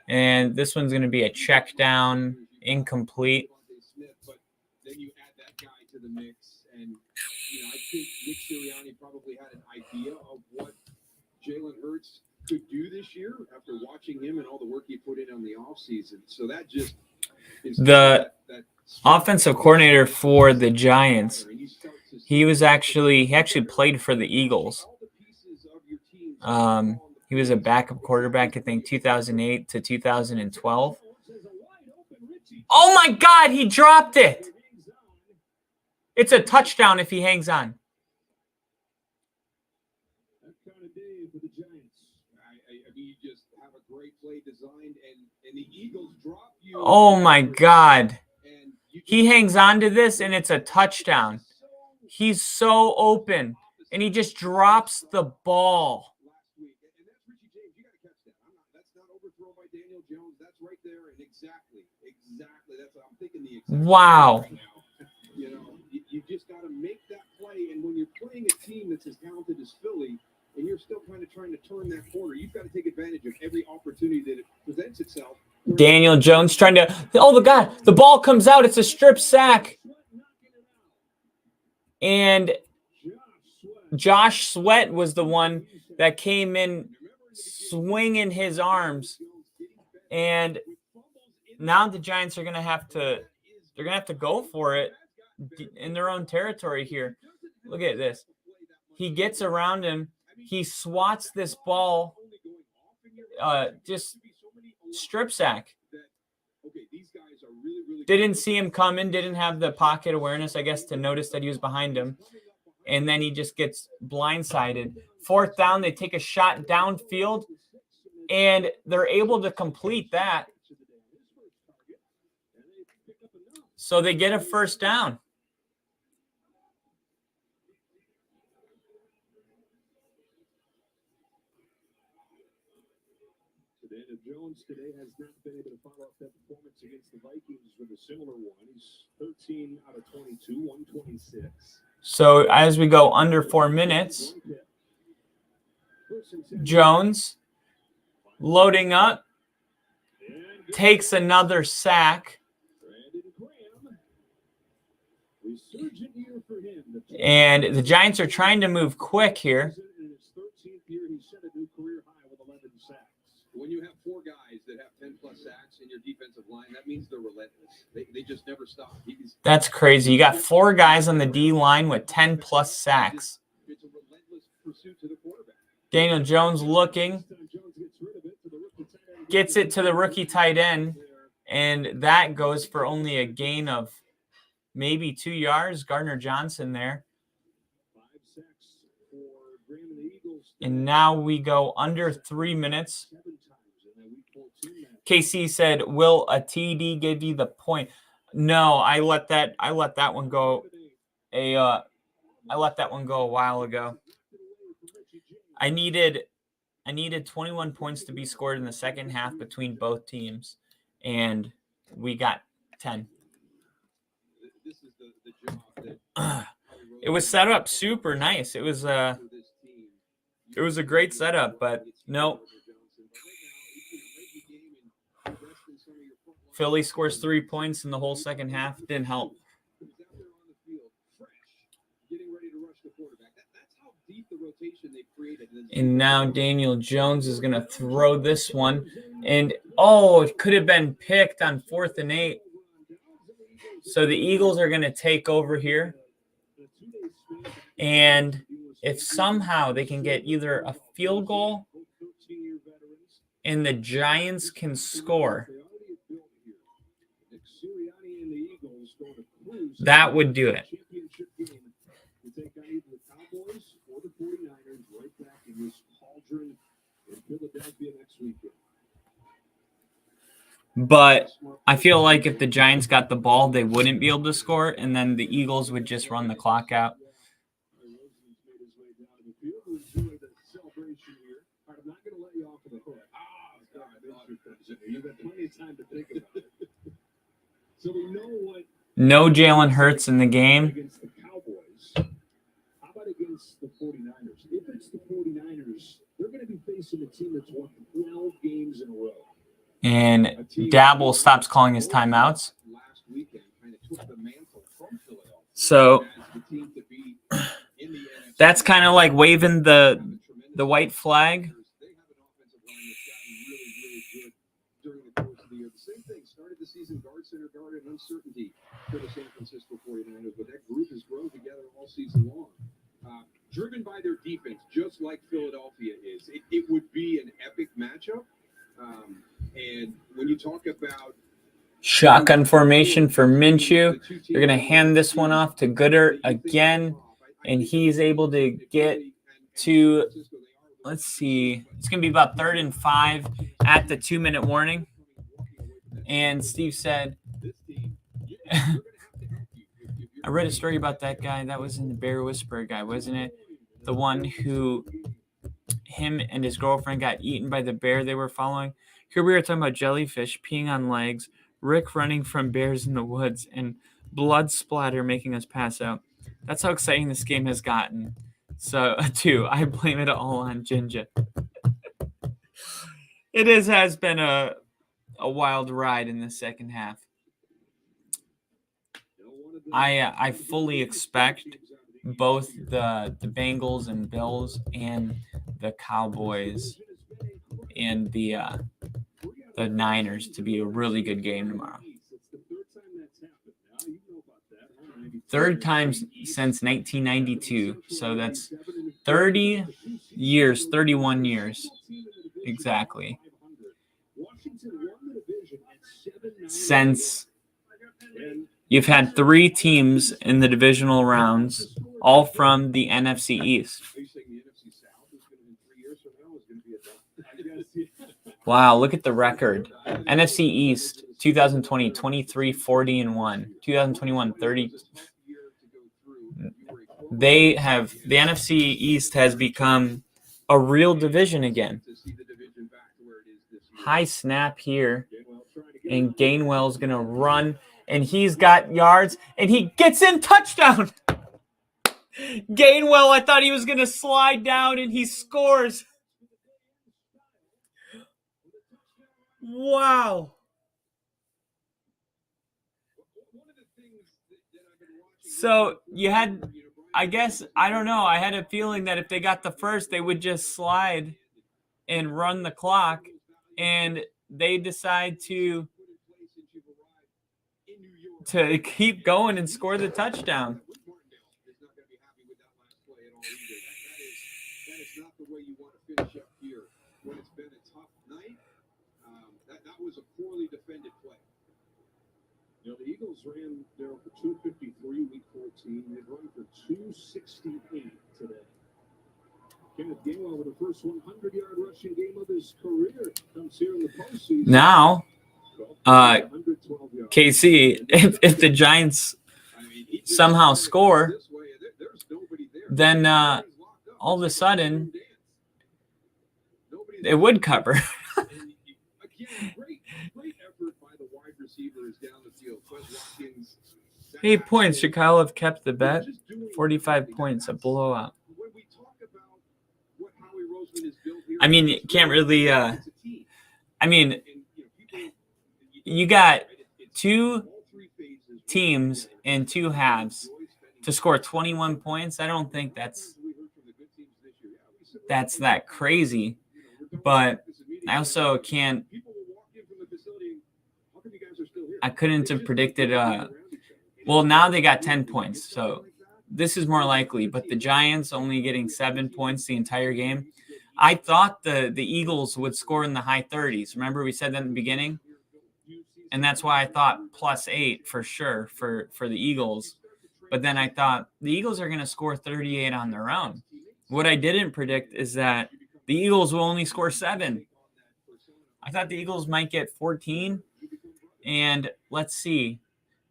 And this one's going to be a check down, incomplete. But then you add that guy to the mix, and I think Nick Sirianni probably had an idea of what Jalen Hurts could do this year after watching him and all the work he put in on the offseason. So that just is the offensive coordinator for the Giants. He actually played for the Eagles. He was a backup quarterback, I think, 2008 to 2012. Oh my God, he dropped it. It's a touchdown if he hangs on. That kind of day for the Giants. I mean, you just have a great play designed, and the Eagles drop you. Oh my God. He hangs on to this, and it's a touchdown. He's so open, and he just drops the ball. And that's Richie James. You got to catch that. That's not overthrown by Daniel Jones. That's right there, and exactly. That's what I'm thinking. Wow. Right now. You just got to make that play, and when you're playing a team that's as talented as Philly, and you're still kind of trying to turn that corner, you've got to take advantage of every opportunity that it presents itself. Daniel Jones trying to – oh, my God. The ball comes out. It's a strip sack. And Josh Sweat was the one that came in swinging his arms. And now the Giants are going to have to They're going to have to go for it in their own territory here. Look at this. He gets around him. He swats this ball, just strip sack. Didn't see him coming, didn't have the pocket awareness, I guess, to notice that he was behind him. And then he just gets blindsided. 4th down, they take a shot downfield, and they're able to complete that. So they get a 1st down. Daniel Jones today has not been able to follow up that performance against the Vikings with a similar one. He's 13 out of 22, 126. So as we go under 4 minutes, Jones loading up, takes another sack, and the Giants are trying to move quick here. When you have 4 guys that have 10-plus sacks in your defensive line, that means they're relentless. They just never stop. That's crazy. You got 4 guys on the D line with 10-plus sacks. It's a relentless pursuit to the quarterback. Daniel Jones looking, gets it to the rookie tight end, and that goes for only a gain of maybe 2 yards. Gardner Johnson there. And now we go under 3 minutes. KC said, "Will a TD give you the point?" No, I let that one go. I let that one go a while ago. I needed 21 points to be scored in the second half between both teams, and we got 10. It was set up super nice. It was a great setup, but no. Philly scores 3 points in the whole second half. Didn't help. And now Daniel Jones is going to throw this one. And, it could have been picked on 4th and 8. So the Eagles are going to take over here. And if somehow they can get either a field goal and the Giants can score, that would do it. But I feel like if the Giants got the ball, they wouldn't be able to score, and then the Eagles would just run the clock out. No Jalen Hurts in the game. How about against the 49ers? If it's the 49ers, they're going to be facing a team that's won 12 games in a row. And Dabble stops calling his timeouts. So that's kind of like waving the white flag. The season guard and uncertainty for the San Francisco 49ers, but that group has grown together all season long. Driven by their defense, just like Philadelphia is. It would be an epic matchup. And when you talk about shotgun formation for Minshew, they're going to hand this one off to Goodert again, and he's able to get to, let's see, it's going to be about 3rd and 5 at the 2-minute warning. And Steve said, I read a story about that guy. That was in the Bear Whisperer guy, wasn't it? The one who, him and his girlfriend got eaten by the bear they were following. Here we are talking about jellyfish peeing on legs, Rick running from bears in the woods, and blood splatter making us pass out. That's how exciting this game has gotten. So, too, I blame it all on Ginger. Has been a wild ride in the second half. I fully expect both the Bengals and Bills and the Cowboys and the Niners to be a really good game tomorrow. Third time since 1992. So that's 30 years, 31 years. Exactly. Since you've had 3 teams in the divisional rounds, all from the NFC East. Wow, look at the record. NFC East, 2020, 23, 40, and 1. 2021, 30. The NFC East has become a real division again. High snap here. And Gainwell's going to run. And he's got yards. And he gets in, touchdown. Gainwell, I thought he was going to slide down, and he scores. Wow. So you had, I guess, I don't know. I had a feeling that if they got the first, they would just slide and run the clock. And they decide to keep going and score the touchdown. That was a poorly defended play. You know, the Eagles ran there for 253 week 14. They'd run for 268 today. Kenneth Gainwell with the first 100-yard rushing game of his career comes here in the postseason. Now, KC, if the Giants somehow score, then all of a sudden it would cover. Great effort by the wide receivers down the field. 8 points. Chicago have kept the bet. 45 points, a blowout. When we talk about what Howie Roseman has built here, I mean, you can't really. You got 2 teams in 2 halves to score 21 points. I don't think that's that crazy, but I also can't. I couldn't have predicted. Well, now they got 10 points, so this is more likely. But the Giants only getting 7 points the entire game. I thought the Eagles would score in the high 30s. Remember we said that in the beginning? And that's why I thought +8 for sure for the Eagles. But then I thought the Eagles are going to score 38 on their own. What I didn't predict is that the Eagles will only score 7. I thought the Eagles might get 14. And let's see.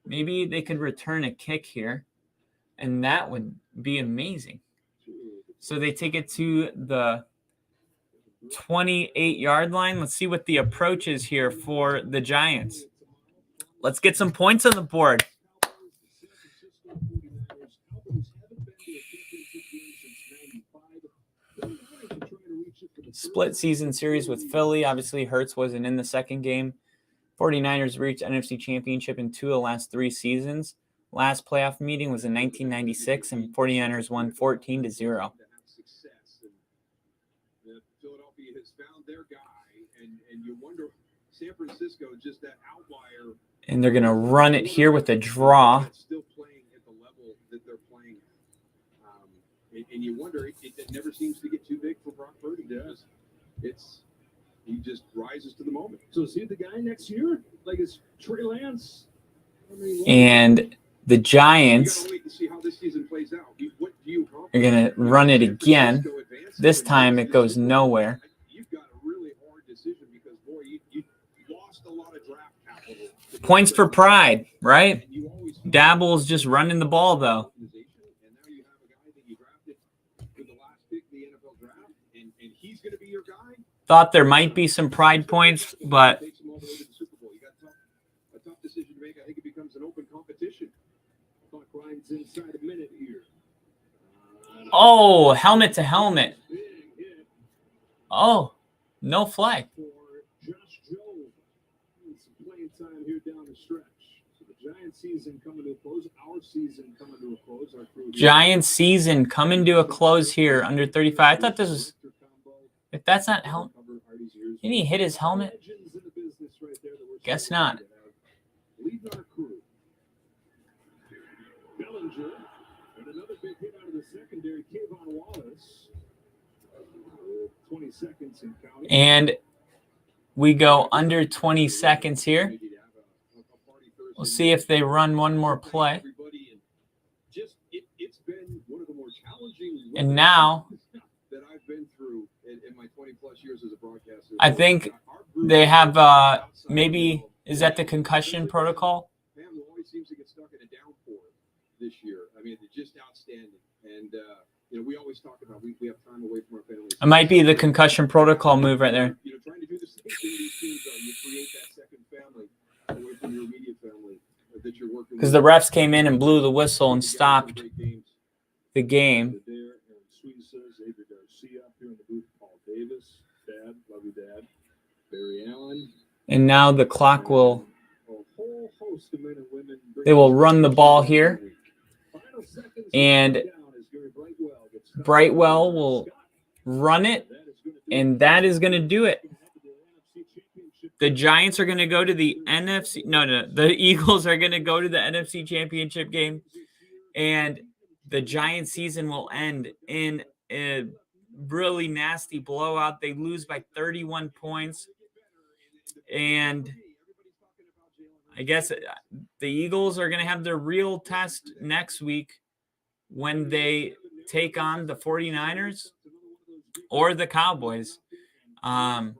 Maybe they could return a kick here. And that would be amazing. So they take it to the 28-yard line. Let's see what the approach is here for the Giants. Let's get some points on the board. Split season series with Philly. Obviously, Hurts wasn't in the second game. 49ers reached NFC Championship in 2 of the last 3 seasons. Last playoff meeting was in 1996, and 49ers won 14-0. Philadelphia has found their guy, and you wonder, San Francisco just that outlier. And they're going to run it here with a draw. Still playing at the level that they're playing. And you wonder, it never seems to get too big for Brock Purdy. He just rises to the moment. So see the guy next year? Like it's Trey Lance. And the Giants You gotta wait and see how this season plays out. What do you are going to run it again. This time it goes nowhere. You've got a really hard decision because, boy, you lost a lot of draft capital. Points for pride, right? Dabble's just running the ball, though. And now you have a guy that you drafted with the last pick in the NFL draft, and he's going to be your guy. Thought there might be some pride points, but Takes him all the way to the Super Bowl. You got a tough decision to make. I think it becomes an open competition. Clock grinds inside a minute here. oh, helmet to helmet. Big hit Oh, no flag. for Josh Jobe. Some playing time here down the stretch. So the Giants season coming to a close. Our season coming to a close. Our crew here. Giants season coming to a close here under 35. I thought this was, if that's not helmet, didn't he hit his helmet? Legends in the business right there that we're Guess so not. lucky to have leading our crew. danger. And another big hit out of the secondary, Kayvon Wallace. 20 seconds and counting. And we go under 20 seconds here. We'll see if they run one more play. It's been one of the more challenging And now that I've been through in my 20 plus years as a broadcaster. I think they have maybe, is that the concussion protocol? Family always seems to get stuck in a downpour this year. I mean, they're just outstanding. And, we always talk about we have time away from our families. It might be the concussion protocol move right there. Trying to do the same thing these teams are. You create that second family away from your immediate family that you're working with. Because the refs came in and blew the whistle and stopped the game. And now the clock will, they will run the ball here. And Brightwell will run it. And that is going to do it. The Giants are going to go to the NFC. No. The Eagles are going to go to the NFC Championship game. And the Giants season will end in a really nasty blowout. They lose by 31 points. And I guess the Eagles are going to have their real test next week when they take on the 49ers or the Cowboys. I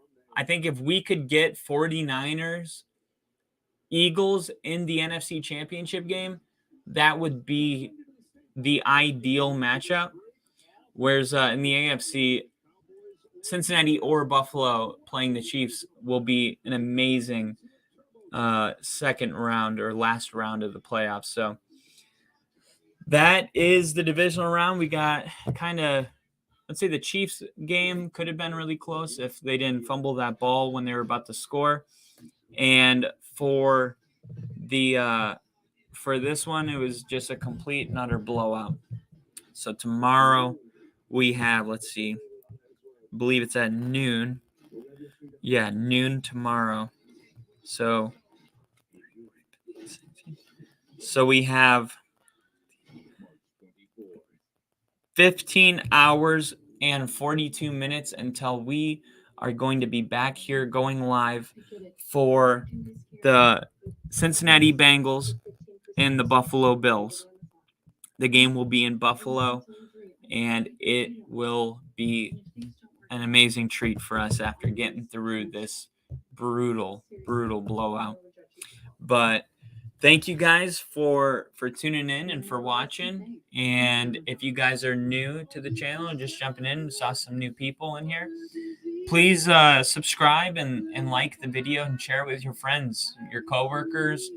think if we could get 49ers, Eagles in the NFC Championship game, that would be the ideal matchup. Whereas in the AFC, Cincinnati or Buffalo playing the Chiefs will be an amazing second round or last round of the playoffs. So that is the divisional round. We got kind of, let's say the Chiefs game could have been really close if they didn't fumble that ball when they were about to score. And for the for this one, it was just a complete and utter blowout. So tomorrow we have, let's see, I believe it's at noon. Yeah, noon tomorrow. So we have 15 hours and 42 minutes until we are going to be back here going live for the Cincinnati Bengals and the Buffalo Bills. The game will be in Buffalo, and it will be an amazing treat for us after getting through this brutal blowout. But thank you guys for tuning in and for watching. And if you guys are new to the channel and just jumping in, saw some new people in here, please subscribe and like the video and share it with your friends, your coworkers,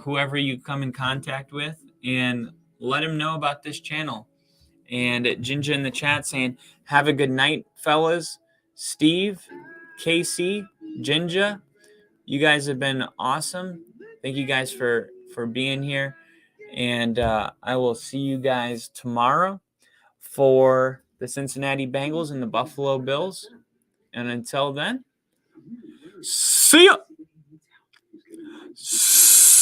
whoever you come in contact with, and let them know about this channel. And Jinja in the chat saying, have a good night, fellas. Steve, Casey, Jinja, you guys have been awesome. Thank you guys for being here. And I will see you guys tomorrow for the Cincinnati Bengals and the Buffalo Bills. And until then, see ya.